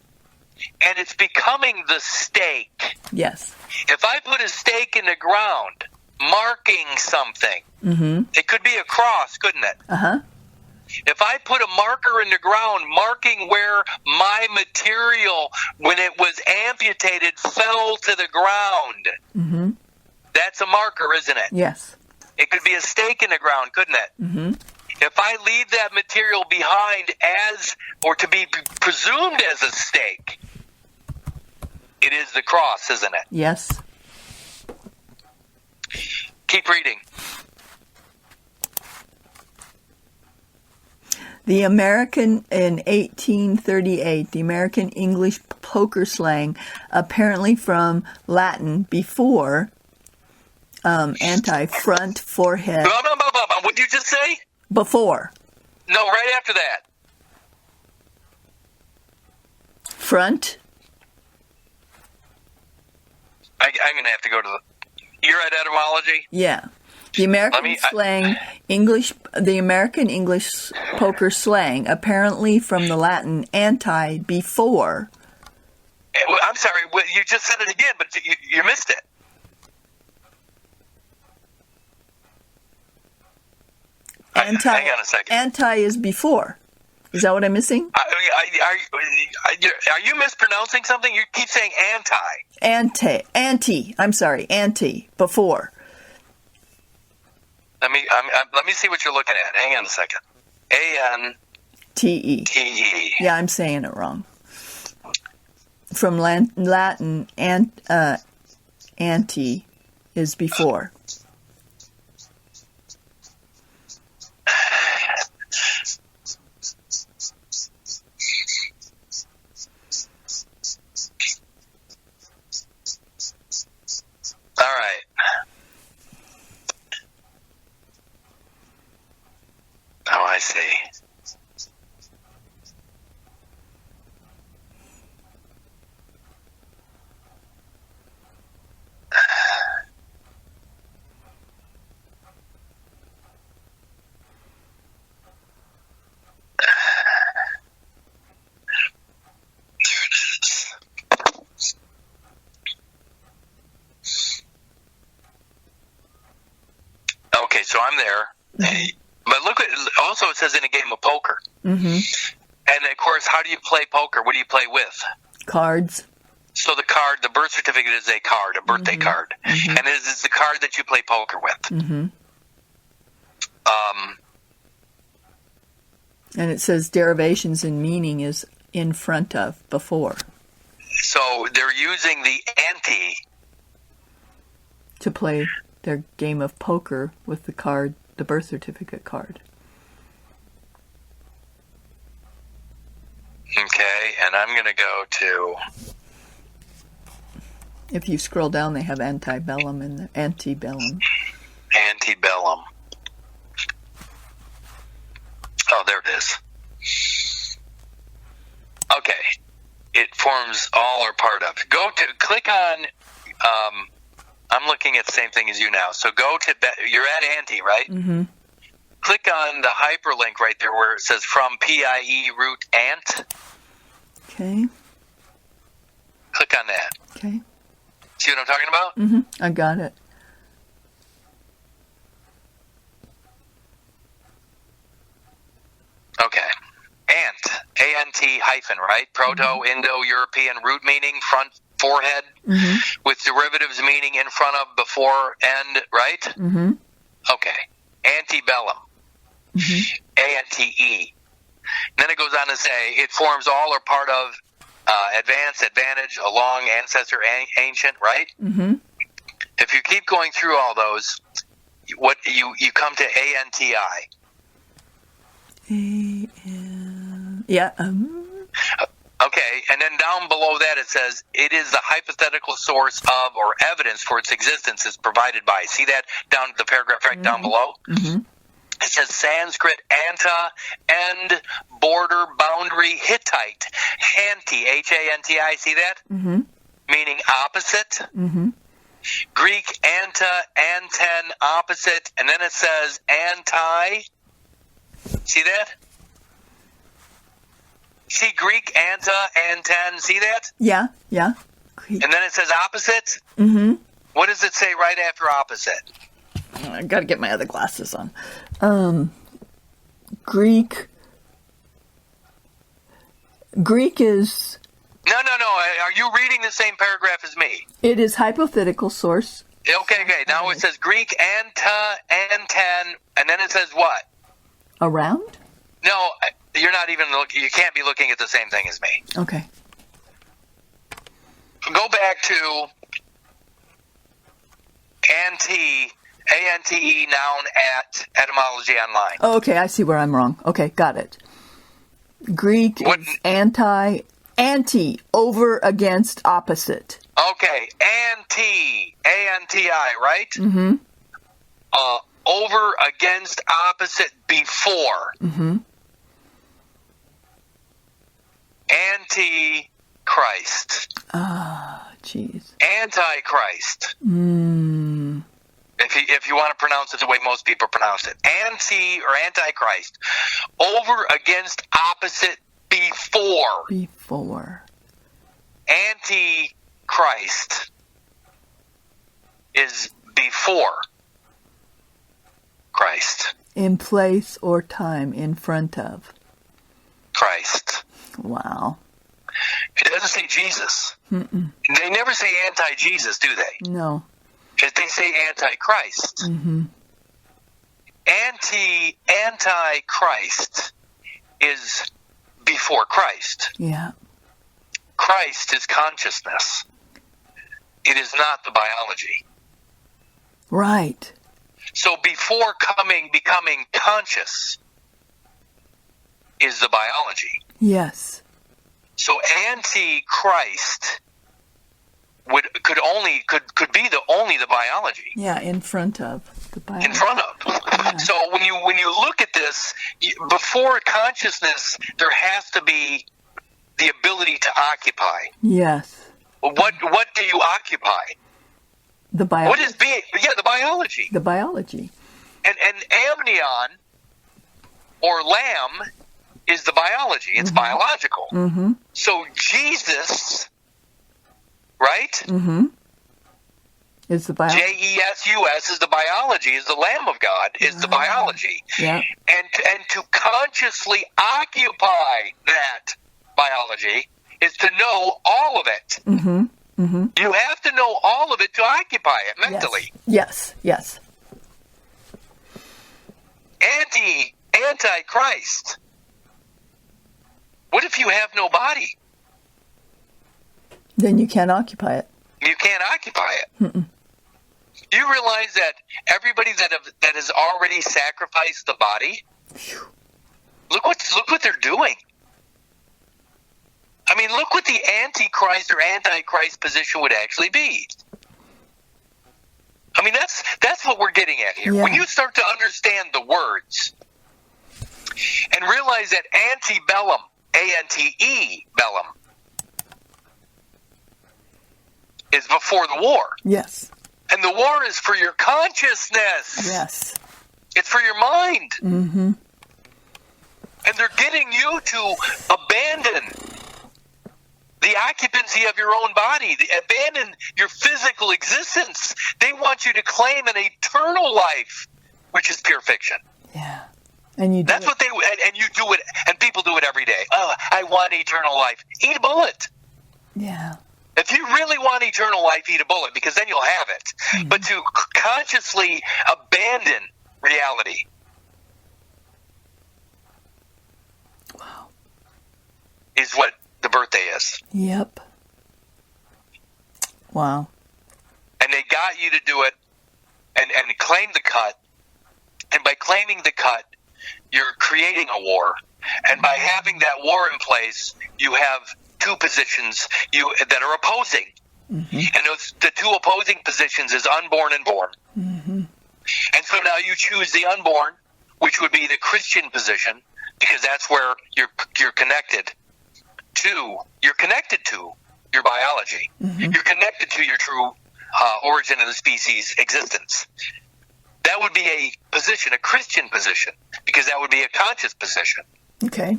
And it's becoming the stake. Yes. If I put a stake in the ground, marking something, it could be a cross, couldn't it? Uh-huh. If I put a marker in the ground marking where my material, when it was amputated, fell to the ground, that's a marker, isn't it? Yes. It could be a stake in the ground, couldn't it? Mm-hmm. If I leave that material behind or to be presumed as a stake, it is the cross, isn't it? Yes. Keep reading. The American, in 1838, the American English poker slang, apparently from Latin before, anti-front, forehead. What did you just say? Before. No, right after that. Front. I'm going to have to go to you're at etymology? Yeah. The American the American English poker slang, apparently from the Latin anti, before. I'm sorry, you just said it again, but you missed it. Hang on a second. Anti is before. Is that what I'm missing? Are you mispronouncing something? You keep saying anti. Anti, before. Let me see what you're looking at. Hang on a second. A-N-T-E. T-E. Yeah, I'm saying it wrong. From Latin, anti is before. I see. Okay, so I'm there. Mm-hmm. But look, also it says in a game of poker. Mm-hmm. And, of course, how do you play poker? What do you play with? Cards. So the birth certificate is a card, a birthday card. Mm-hmm. And it is the card that you play poker with. Mm-hmm. And it says derivations in meaning is in front of, before. So they're using the ante to play their game of poker with the card, the birth certificate card. Okay, and I'm going to go to... If you scroll down, they have antebellum in the antebellum. Antebellum. Oh, there it is. Okay. It forms all or part of. Click on... I'm looking at the same thing as you now. So go to... You're at ante, right? Mm-hmm. Click on the hyperlink right there where it says from PIE root ant. Okay. Click on that. Okay. See what I'm talking about? Mm-hmm. I got it. Okay. Ant. A-N-T hyphen, right? Proto-Indo-European root meaning, front forehead, with derivatives meaning in front of, before, end, right? Mm-hmm. Okay. Antebellum. Mm-hmm. A-N-T-E. Then it goes on to say, it forms all or part of advance, advantage, along, ancestor, ancient, right? Mm-hmm. If you keep going through all those, what you come to A-N-T-I. Yeah. Okay, and then down below that it says, it is the hypothetical source of or evidence for its existence is provided by. See that down the paragraph right down below? Mm-hmm. It says Sanskrit, anta, end, border, boundary, Hittite, hanti, H-A-N-T-I, see that? Mm-hmm. Meaning opposite. Mm-hmm. Greek, anta, anten, opposite, and then it says anti. See that? See Greek, anta, anten, see that? Yeah, yeah. Greek. And then it says opposite? Mm-hmm. What does it say right after opposite? I got to get my other glasses on. Greek is... No. Are you reading the same paragraph as me? It is hypothetical source. Okay. Now it says Greek, anta, anten, and then it says what? Around? No, you're not even looking. You can't be looking at the same thing as me. Okay. Go back to ante, A-N-T-E, noun at etymology online. Oh, okay, I see where I'm wrong. Okay, got it. Greek is anti, over, against, opposite. Okay, anti, A-N-T-I, right? Mm-hmm. Over, against, opposite, before. Mm-hmm. Anti-Christ. Ah, jeez. Antichrist. Mm. If you want to pronounce it the way most people pronounce it. Anti or Antichrist. Over, against, opposite, before. Before. Antichrist is before Christ. In place or time, in front of. Christ. Wow. It doesn't say Jesus. Mm-mm. They never say anti-Jesus, do they? No. They say anti-Christ. Mm-hmm. Anti-Christ is before Christ. Yeah. Christ is consciousness. It is not the biology. Right. So before becoming conscious is the biology. Yes. So Antichrist could be the biology. Yeah, in front of the biology. In front of. Yeah. So when you look at this, before consciousness, there has to be the ability to occupy. Yes. What do you occupy? The biology. What is being? Yeah, the biology. The biology. And amnion or lamb is the biology. It's biological. Mm-hmm. So Jesus, right? Mm-hmm. Is the biology. Jesus is the biology, is the Lamb of God, is the biology. Yeah. And to consciously occupy that biology is to know all of it. Mm-hmm. Mm-hmm. You have to know all of it to occupy it mentally. Yes. Yes. Antichrist. What if you have no body? Then you can't occupy it. You can't occupy it. Mm-mm. You realize that everybody that has already sacrificed the body, look what they're doing. I mean, look what the Antichrist or Antichrist position would actually be. I mean, that's what we're getting at here. Yeah. When you start to understand the words and realize that antebellum, A-N-T-E, bellum, is before the war. Yes. And the war is for your consciousness. Yes. It's for your mind. Mm-hmm. And they're getting you to abandon the occupancy of your own body, abandon your physical existence. They want you to claim an eternal life, which is pure fiction. Yeah. And you do That's it. what they, and you do it, and people do it every day. Oh, I want eternal life. Eat a bullet. Yeah. If you really want eternal life, eat a bullet, because then you'll have it. Mm-hmm. But to consciously abandon reality. Wow. Is what the birthday is. Yep. Wow. And they got you to do it and claim the cut. And by claiming the cut, you're creating a war. And by having that war in place, you have two positions that are opposing. Mm-hmm. And the two opposing positions is unborn and born. Mm-hmm. And so now you choose the unborn, which would be the Christian position, because that's where you're connected to. You're connected to your biology. Mm-hmm. You're connected to your true origin of the species existence. That would be a position, a Christian position, because that would be a conscious position. Okay.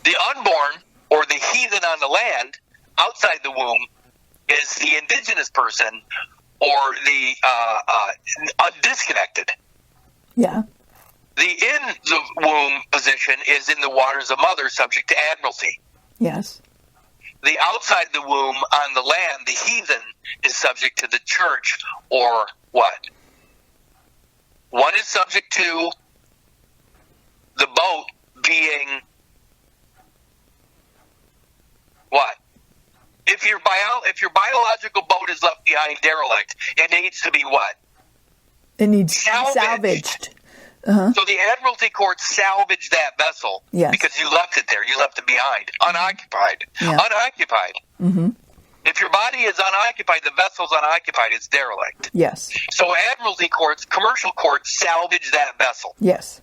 The unborn, or the heathen on the land, outside the womb, is the indigenous person, or the disconnected. Yeah. The in the womb position is in the waters of mother, subject to admiralty. Yes. The outside the womb on the land, the heathen, is subject to the church, or what? One is subject to the boat being what? If your biological boat is left behind derelict, it needs to be what? It needs salvaged. Uh-huh. So the Admiralty Court salvaged that vessel because you left it there. You left it behind, unoccupied. Yeah. Unoccupied. Mm-hmm. If your body is unoccupied, the vessel's unoccupied, it's derelict. Yes. So Admiralty courts, commercial courts, salvage that vessel. Yes.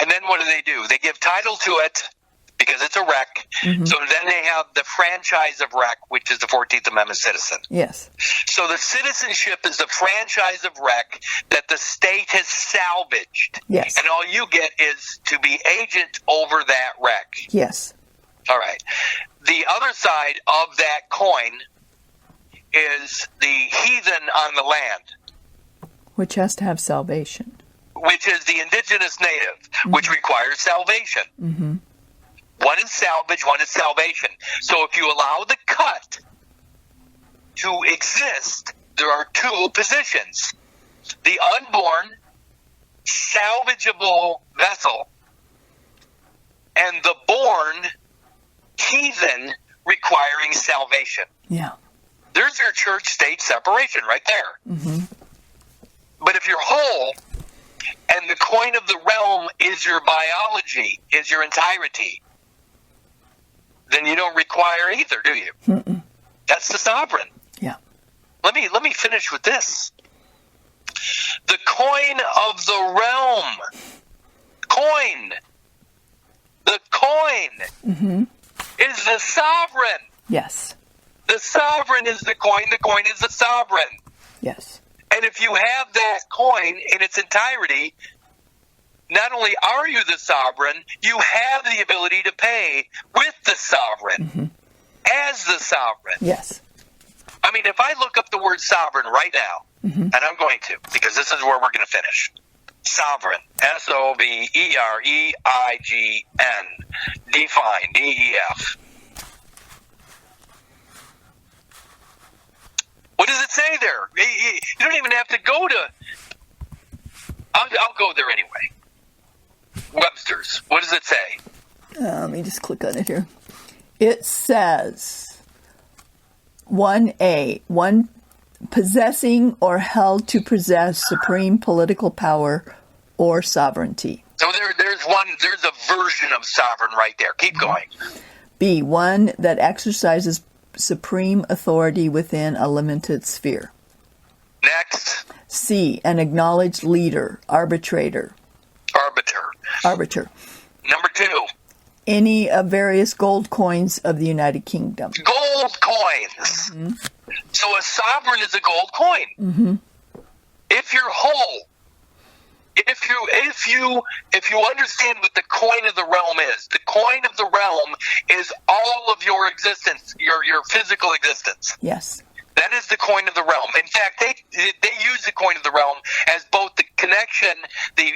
And then what do? They give title to it because it's a wreck. Mm-hmm. So then they have the franchise of wreck, which is the 14th Amendment citizen. Yes. So the citizenship is the franchise of wreck that the state has salvaged. Yes. And all you get is to be agent over that wreck. Yes. All right. The other side of that coin is the heathen on the land. Which has to have salvation. Which is the indigenous native, which requires salvation. Mm-hmm. One is salvage, one is salvation. So if you allow the cut to exist, there are two positions. The unborn, salvageable vessel, and the born, heathen, requiring salvation. Yeah. There's your church-state separation right there. Mm-hmm. But if you're whole, and the coin of the realm is your biology, is your entirety, then you don't require either, do you? Mm-mm. That's the sovereign. Yeah. Let me finish with this. The coin of the realm. The coin is the sovereign. Yes. The sovereign is the coin. The coin is the sovereign. Yes. And if you have that coin in its entirety, not only are you the sovereign, you have the ability to pay with the sovereign as the sovereign. Yes. I mean, if I look up the word sovereign right now, and I'm going to, because this is where we're going to finish. Sovereign, S-O-V-E-R-E-I-G-N, define, D-E-F. What does it say there? You don't even have to go to... I'll go there anyway. Webster's. What does it say? Let me just click on it here. It says 1A, one possessing or held to possess supreme political power or sovereignty. So there's a version of sovereign right there. Keep going. B, one that exercises supreme authority within a limited sphere. Next. C, an acknowledged leader, arbitrator. Arbiter. Number 2. Any of various gold coins of the United Kingdom. Gold coins. So a sovereign is a gold coin. If you're whole, if you understand what the coin of the realm is, the coin of the realm is all of your existence, your physical existence. Yes. That is the coin of the realm. In fact, they use the coin of the realm as both the connection, the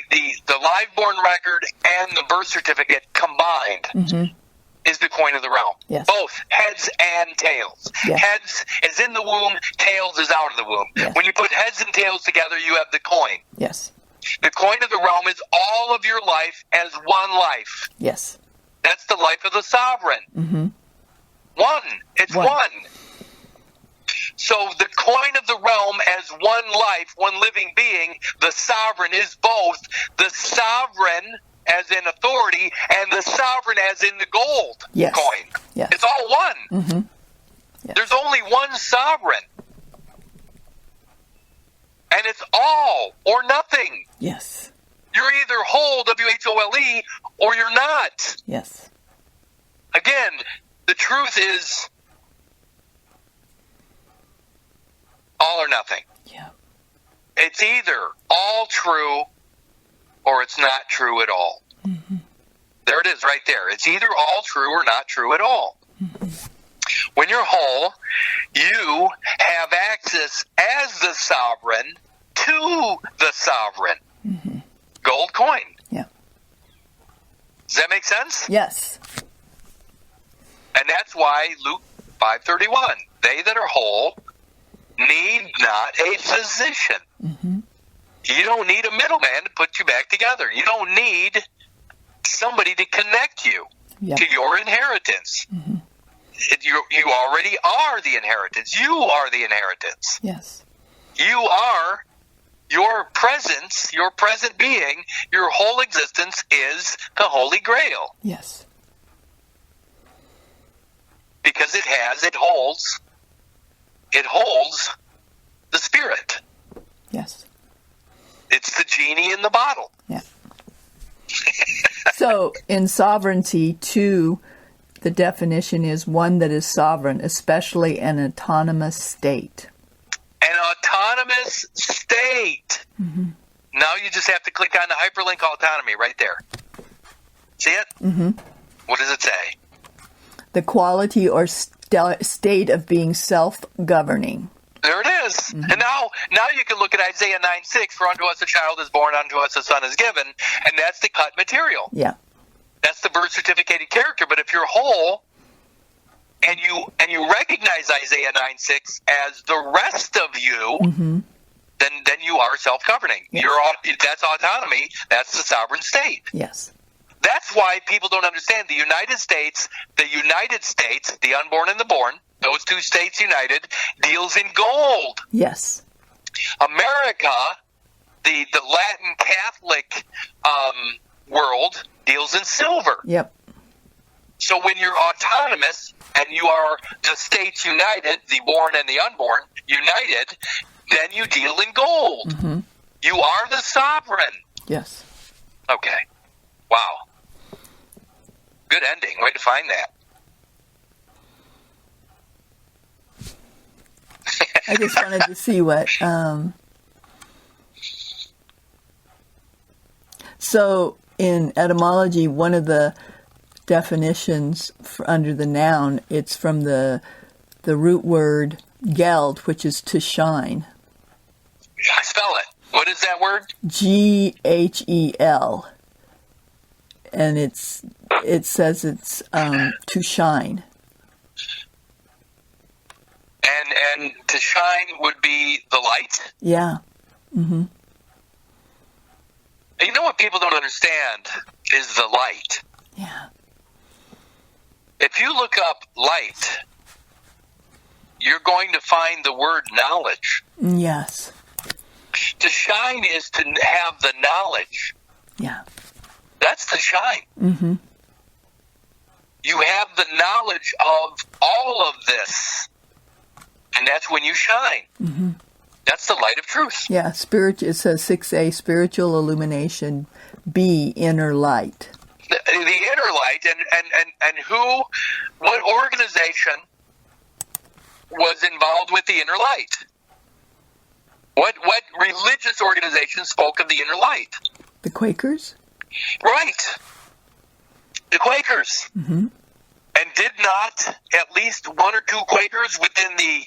live-born record, and the birth certificate combined is the coin of the realm. Yes. Both heads and tails. Yes. Heads is in the womb, tails is out of the womb. Yes. When you put heads and tails together, you have the coin. Yes. The coin of the realm is all of your life as one life. Yes. That's the life of the sovereign. One. It's one. So the coin of the realm as one life, one living being, the sovereign is both the sovereign as in authority and the sovereign as in the gold coin. Yes. It's all one. Yes. There's only one sovereign. And it's all or nothing. Yes. You're either whole, W-H-O-L-E, or you're not. Yes. Again, the truth is all or nothing. Yeah. It's either all true or it's not true at all. There it is right there. It's either all true or not true at all. When you're whole, you have access as the sovereign to the sovereign. Gold coin. Yeah. Does that make sense? Yes. And that's why Luke 5:31, they that are whole need not a physician. You don't need a middleman to put you back together. You don't need somebody to connect you to your inheritance. You already are the inheritance. You are the inheritance. Yes. You are your presence, your present being, your whole existence is the Holy Grail. Yes. Because it holds the Spirit. Yes. It's the genie in the bottle. Yeah. So, in sovereignty, too, the definition is one that is sovereign, especially an autonomous state. An autonomous state. Now you just have to click on the hyperlink autonomy right there. See it? What does it say? The quality or state of being self-governing. There it is. And now you can look at Isaiah 9:6, for unto us a child is born, unto us a son is given, and that's the cut material. Yeah. That's the birth certificated character. But if you're whole and you recognize Isaiah 9:6 as the rest of you, then you are self-governing. Yes. That's autonomy. That's the sovereign state. Yes. That's why people don't understand the United States, the unborn and the born, those two states united, deals in gold. Yes. America, the Latin Catholic world, deals in silver. Yep. So when you're autonomous and you are the states united, the born and the unborn united, then you deal in gold. Mm-hmm. You are the sovereign. Yes. Okay. Wow. Good ending. Way to find that. I just wanted to see what. So in etymology, one of the definitions under the noun, it's from the root word geld, which is to shine. I spell it. What is that word? Ghel, and it says it's to shine. And to shine would be the light. Yeah. Mm-hmm. You know what people don't understand is the light. Yeah. If you look up light, you're going to find the word knowledge. Yes. To shine is to have the knowledge. Yeah. That's the shine. Mm-hmm. You have the knowledge of all of this. And that's when you shine. Mm-hmm. That's the light of truth. Yeah, it says 6a, spiritual illumination, B, inner light. The inner light, and what organization was involved with the inner light? What religious organization spoke of the inner light? The Quakers? Right. The Quakers. Mm-hmm. And did not at least one or two Quakers within the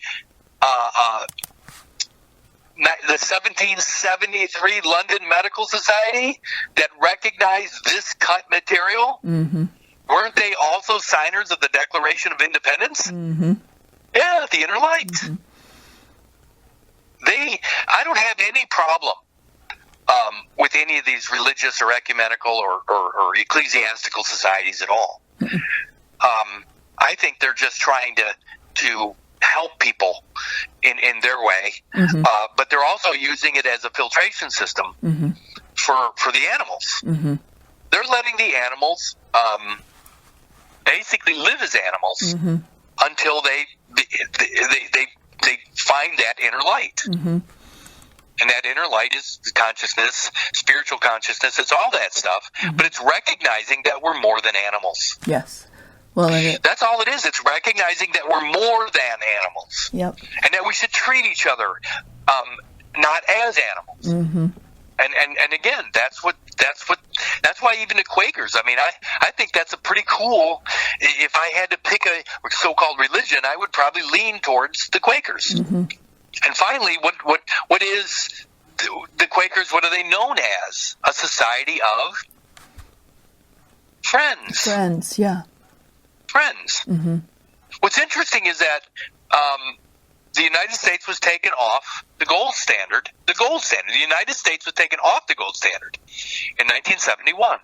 1773 London Medical Society that recognized this cut material? Mm-hmm. Weren't they also signers of the Declaration of Independence? Mm-hmm. Yeah, the inner light. Mm-hmm. I don't have any problem with any of these religious or ecumenical or ecclesiastical societies at all. Mm-hmm. I think they're just trying to help people in their way, mm-hmm. But they're also using it as a filtration system mm-hmm. for the animals. Mm-hmm. They're letting the animals basically live as animals mm-hmm. until they find that inner light. Mm-hmm. And that inner light is consciousness, spiritual consciousness. It's all that stuff, mm-hmm. but it's recognizing that we're more than animals. Yes. Well, that's all it is. It's recognizing that we're more than animals. Yep. And that we should treat each other not as animals. Mm-hmm. And again, that's why even the Quakers, I mean, I think that's a pretty cool, if I had to pick a so-called religion, I would probably lean towards the Quakers. Mm-hmm. And finally, what is the Quakers, what are they known as? A society of friends. Friends, yeah. Friends. Mm-hmm. What's interesting is that the United States was taken off the gold standard. The gold standard. The United States was taken off the gold standard in 1971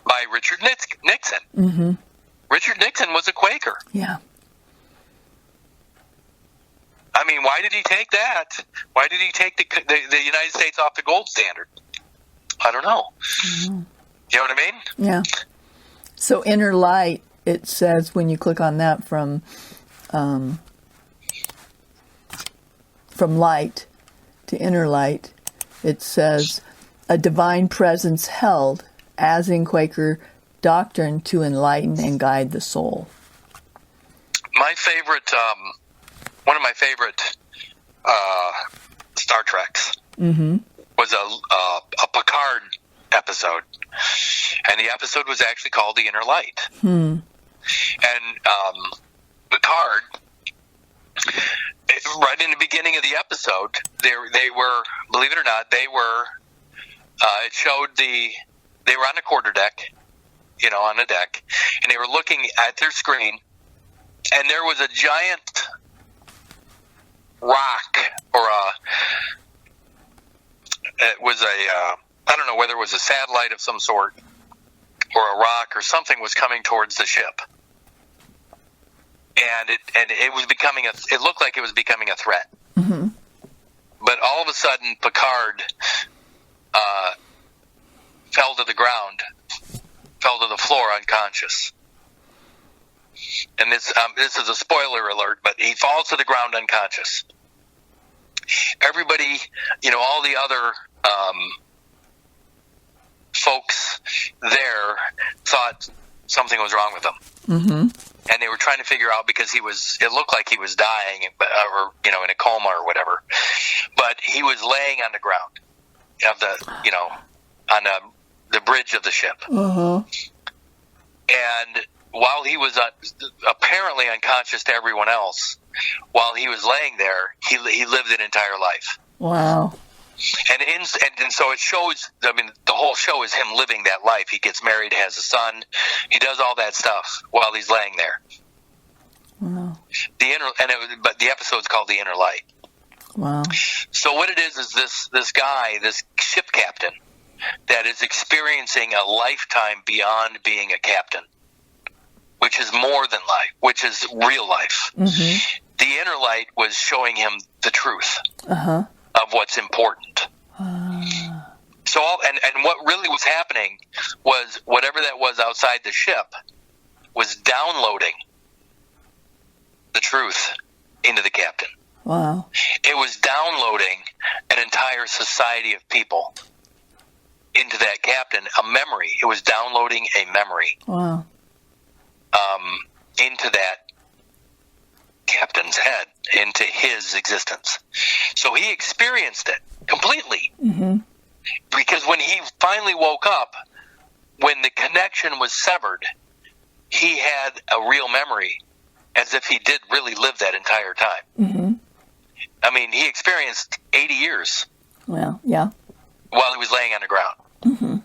by Richard Nixon. Mm-hmm. Richard Nixon was a Quaker. Yeah. I mean, why did he take that? Why did he take the United States off the gold standard? I don't know. Mm-hmm. You know what I mean? Yeah. So inner light, it says when you click on that from light to inner light, it says a divine presence held, as in Quaker doctrine, to enlighten and guide the soul. My favorite, one of my favorite Star Treks mm-hmm. was a Picard episode, and the episode was actually called The Inner Light. Hmm. And Picard, right in the beginning of the episode, they were, believe it or not, they were. It showed they were on the quarterdeck, on the deck, and they were looking at their screen, and there was a giant rock, or it was I don't know whether it was a satellite of some sort, or a rock, or something was coming towards the ship. And it was becoming it looked like it was becoming a threat. Mm-hmm. But all of a sudden, Picard fell to the ground, fell to the floor unconscious. and this is a spoiler alert, but he falls to the ground unconscious. Everybody, all the other folks there thought something was wrong with him. Mm-hmm. And they were trying to figure out, because it looked like he was dying, or, in a coma or whatever. But he was laying on the ground of on the bridge of the ship. Uh-huh. And while he was apparently unconscious to everyone else, while he was laying there, he lived an entire life. Wow. And so it shows, the whole show is him living that life. He gets married, has a son. He does all that stuff while he's laying there. Wow. But the episode's called The Inner Light. Wow. So what it is this guy, this ship captain, that is experiencing a lifetime beyond being a captain, which is more than life, which is real life. Mm-hmm. The Inner Light was showing him the truth. Uh-huh. Of what's important. So, and what really was happening was whatever that was outside the ship was downloading the truth into the captain. Wow. It was downloading an entire society of people into that captain, a memory. It was downloading a memory. Wow. Into that captain's head, into his existence. So he experienced it completely. Mm-hmm. Because when he finally woke up, when the connection was severed, he had a real memory, as if he did really live that entire time. Mm-hmm. He experienced 80 years. Well, yeah. While he was laying on the ground. Mm-hmm.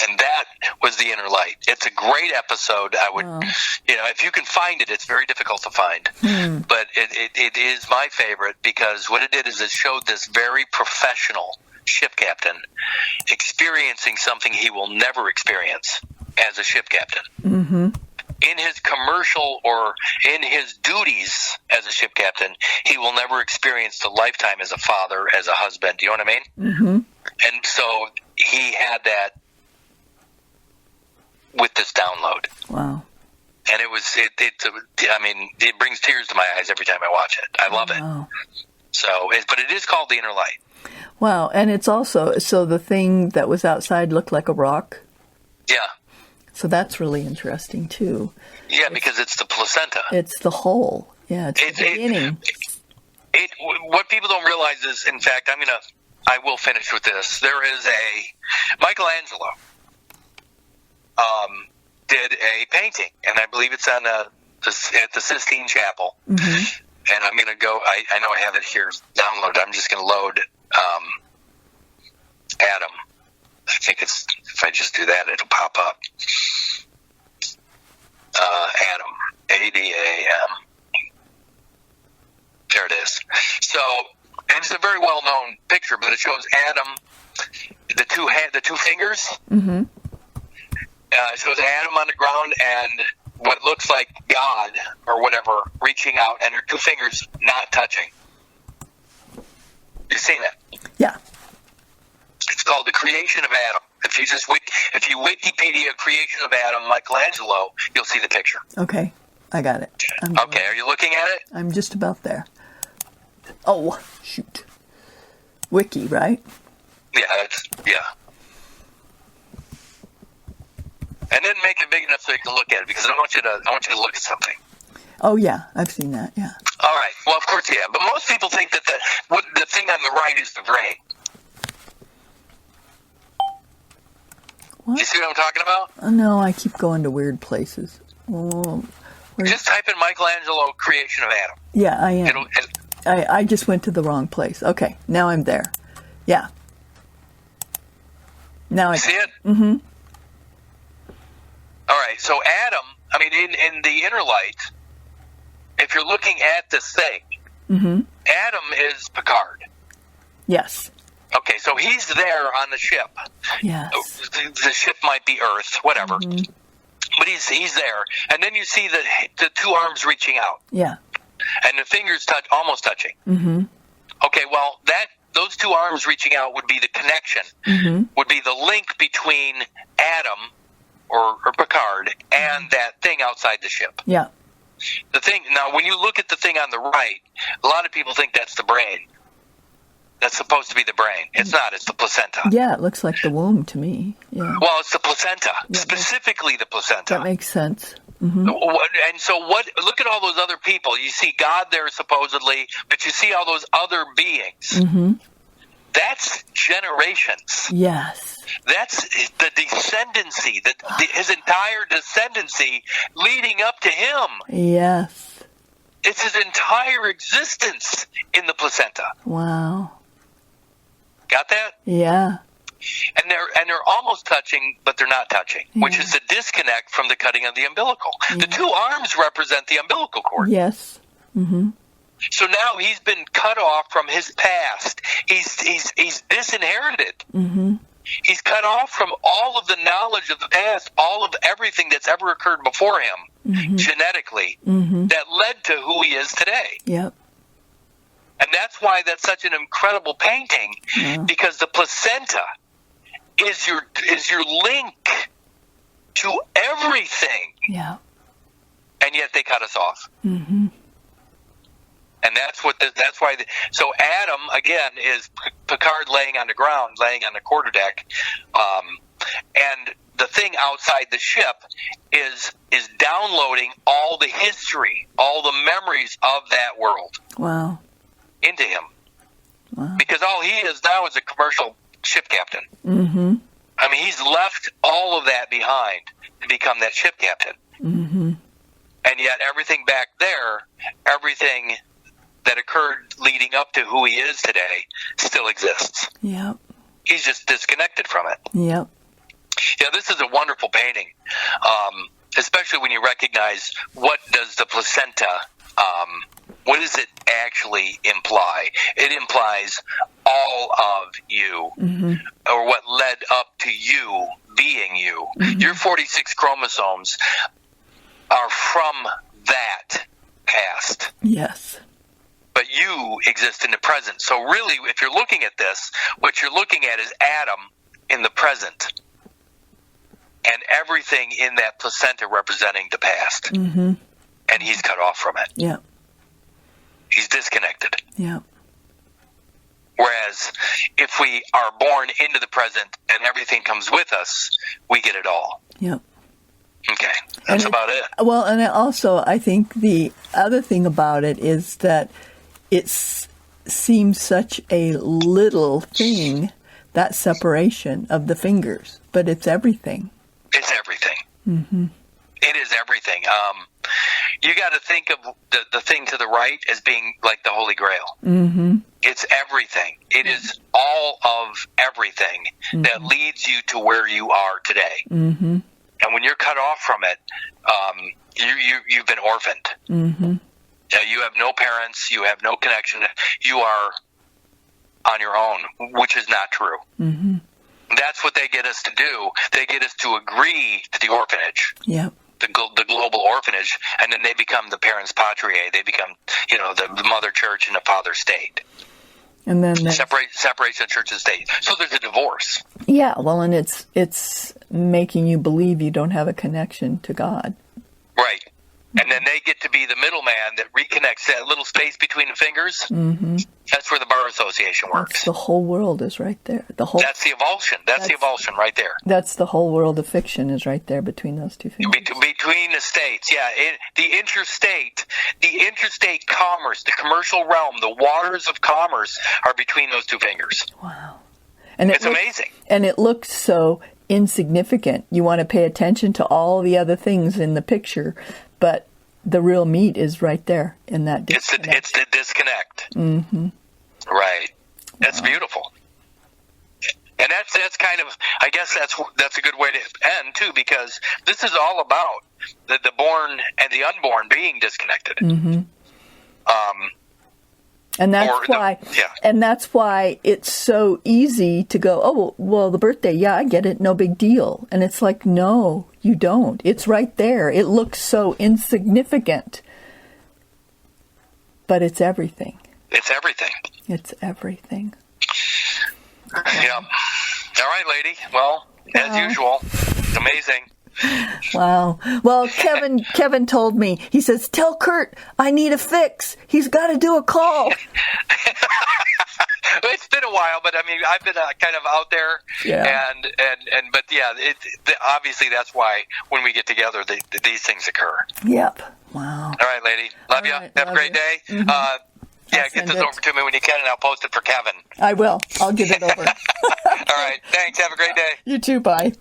And that was The Inner Light. It's a great episode. I would, if you can find it, it's very difficult to find. But it is my favorite, because what it did is it showed this very professional ship captain experiencing something he will never experience as a ship captain. Mm-hmm. In his commercial or in his duties as a ship captain, he will never experience the lifetime as a father, as a husband. Do you know what I mean? Mm-hmm. And so he had that with this download. Wow. And it brings tears to my eyes every time I watch it. I love it. So, but it is called The Inner Light. Wow. And it's also, so the thing that was outside looked like a rock? Yeah. So that's really interesting, too. Yeah, because it's the placenta. It's the whole. Yeah, it's the beginning. What people don't realize is, in fact, I will finish with this. There is Michelangelo did a painting, and I believe it's on at the Sistine Chapel. Mm-hmm. And I'm going to go, I know I have it here downloaded. I'm just going to load Adam. I think if I just do that, it'll pop up. Adam, A-D-A-M. There it is. So, and it's a very well-known picture, but it shows Adam, the two fingers. Mm-hmm. It shows Adam on the ground and what looks like God or whatever reaching out, and her two fingers not touching. You've seen it? Yeah. It's called The Creation of Adam. If you Wikipedia Creation of Adam, Michelangelo, you'll see the picture. Okay, I got it. Okay, are you looking at it? I'm just about there. Oh, shoot. Wiki, right? Yeah. And then make it big enough so you can look at it, because I want you to look at something. Oh yeah, I've seen that. Yeah. All right. Well, of course, yeah. But most people think that the thing on the right is the brain. What? You see what I'm talking about? No, I keep going to weird places. Just type in Michelangelo Creation of Adam. Yeah, I am. I just went to the wrong place. Okay, now I'm there. Yeah. Now I see it. Mm-hmm. All right, so Adam, in the Inner Light, if you're looking at this thing, mm-hmm. Adam is Picard. Yes. Okay, so he's there on the ship. Yes. The ship might be Earth, whatever. Mm-hmm. But he's there. And then you see the two arms reaching out. Yeah. And the fingers almost touching. Mm-hmm. Okay, well, those two arms reaching out would be the connection, mm-hmm. would be the link between Adam or Picard and that thing outside the ship. Yeah. The thing now, when you look at the thing on the right, a lot of people think that's the brain. That's supposed to be the brain. It's not. It's the placenta. Yeah, it looks like the womb to me. Yeah. Well, it's the placenta, Yeah, specifically the placenta. That makes sense. And so look at all those other people. You see God there supposedly, but you see all those other beings. That's generations. Yes. That's the descendancy, his entire descendancy leading up to him. Yes. It's his entire existence in the placenta. Wow. Got that? Yeah. And they're almost touching, but they're not touching, which is the disconnect from the cutting of the umbilical. The two arms represent the umbilical cord. Yes. So now he's been cut off from his past. He's disinherited. He's cut off from all of the knowledge of the past, all of everything that's ever occurred before him, genetically, that led to who he is today. Yep. And that's why that's such an incredible painting, because the placenta is your link to everything. Yeah. And yet they cut us off. And that's why. So Adam again is Picard laying on the ground, laying on the quarterdeck, and the thing outside the ship is downloading all the history, all the memories of that world. Wow. Into him. Wow. Because all he is now is a commercial ship captain. I mean, he's left all of that behind to become that ship captain. And yet everything back there, everything that occurred leading up to who he is today still exists. Yep. He's just disconnected from it. Yep. Yeah, this is a wonderful painting, especially when you recognize what does the placenta, what does it actually imply? It implies all of you, or what led up to you being you. Your 46 chromosomes are from that past. Yes. But you exist in the present. So really, if you're looking at this, what you're looking at is Adam in the present. And everything in that placenta representing the past. And he's cut off from it. Yeah. He's disconnected. Yeah. Whereas if we are born into the present and everything comes with us, we get it all. Yep. Okay. That's about it. Well, and also I think the other thing about it is that it seems such a little thing, that separation of the fingers, but it's everything. It's everything. It is everything. You got to think of the thing to the right as being like the Holy Grail. It's everything. It is all of everything that leads you to where you are today. And when you're cut off from it, you've been orphaned. You have no parents. You have no connection. You are on your own, which is not true. That's what they get us to do. They get us to agree to the orphanage. Yep. The global orphanage, and then they become the parents patriae. They become, the mother church and the father state. And then separation of church and state. So there's a divorce. Yeah, well, and it's making you believe you don't have a connection to God. Right. And then they get to be the middleman that reconnects that little space between the fingers. That's where the bar association works. The whole world is right there. That's the evulsion. That's the evulsion right there. That's the whole world of fiction is right there between those two fingers. Between the states, yeah. The interstate commerce, the commercial realm, the waters of commerce are between those two fingers. Wow. And it's amazing. And it looks so insignificant. You want to pay attention to all the other things in the picture, but the real meat is right there in that disconnect. It's the disconnect. Right. That's beautiful. And that's kind of, I guess that's a good way to end too, because this is all about the born and the unborn being disconnected. And that's why it's so easy to go, oh, well, the birthday, yeah, I get it, no big deal. And it's like, no, you don't. It's right there. It looks so insignificant. But it's everything. It's everything. It's everything. Yeah. All right, lady. Well, as usual, it's amazing. Wow. Well, Kevin told me, he says, tell Kurt I need a fix. He's got to do a call. It's been a while, but I mean, I've been kind of out there, but yeah, obviously that's why when we get together, these things occur. Yep. Wow. All right, lady. Love you. Right, Have a great day. Mm-hmm. Yeah, get this over to me when you can, and I'll post it for Kevin. I will. I'll get it over. All right. Thanks. Have a great day. You too. Bye.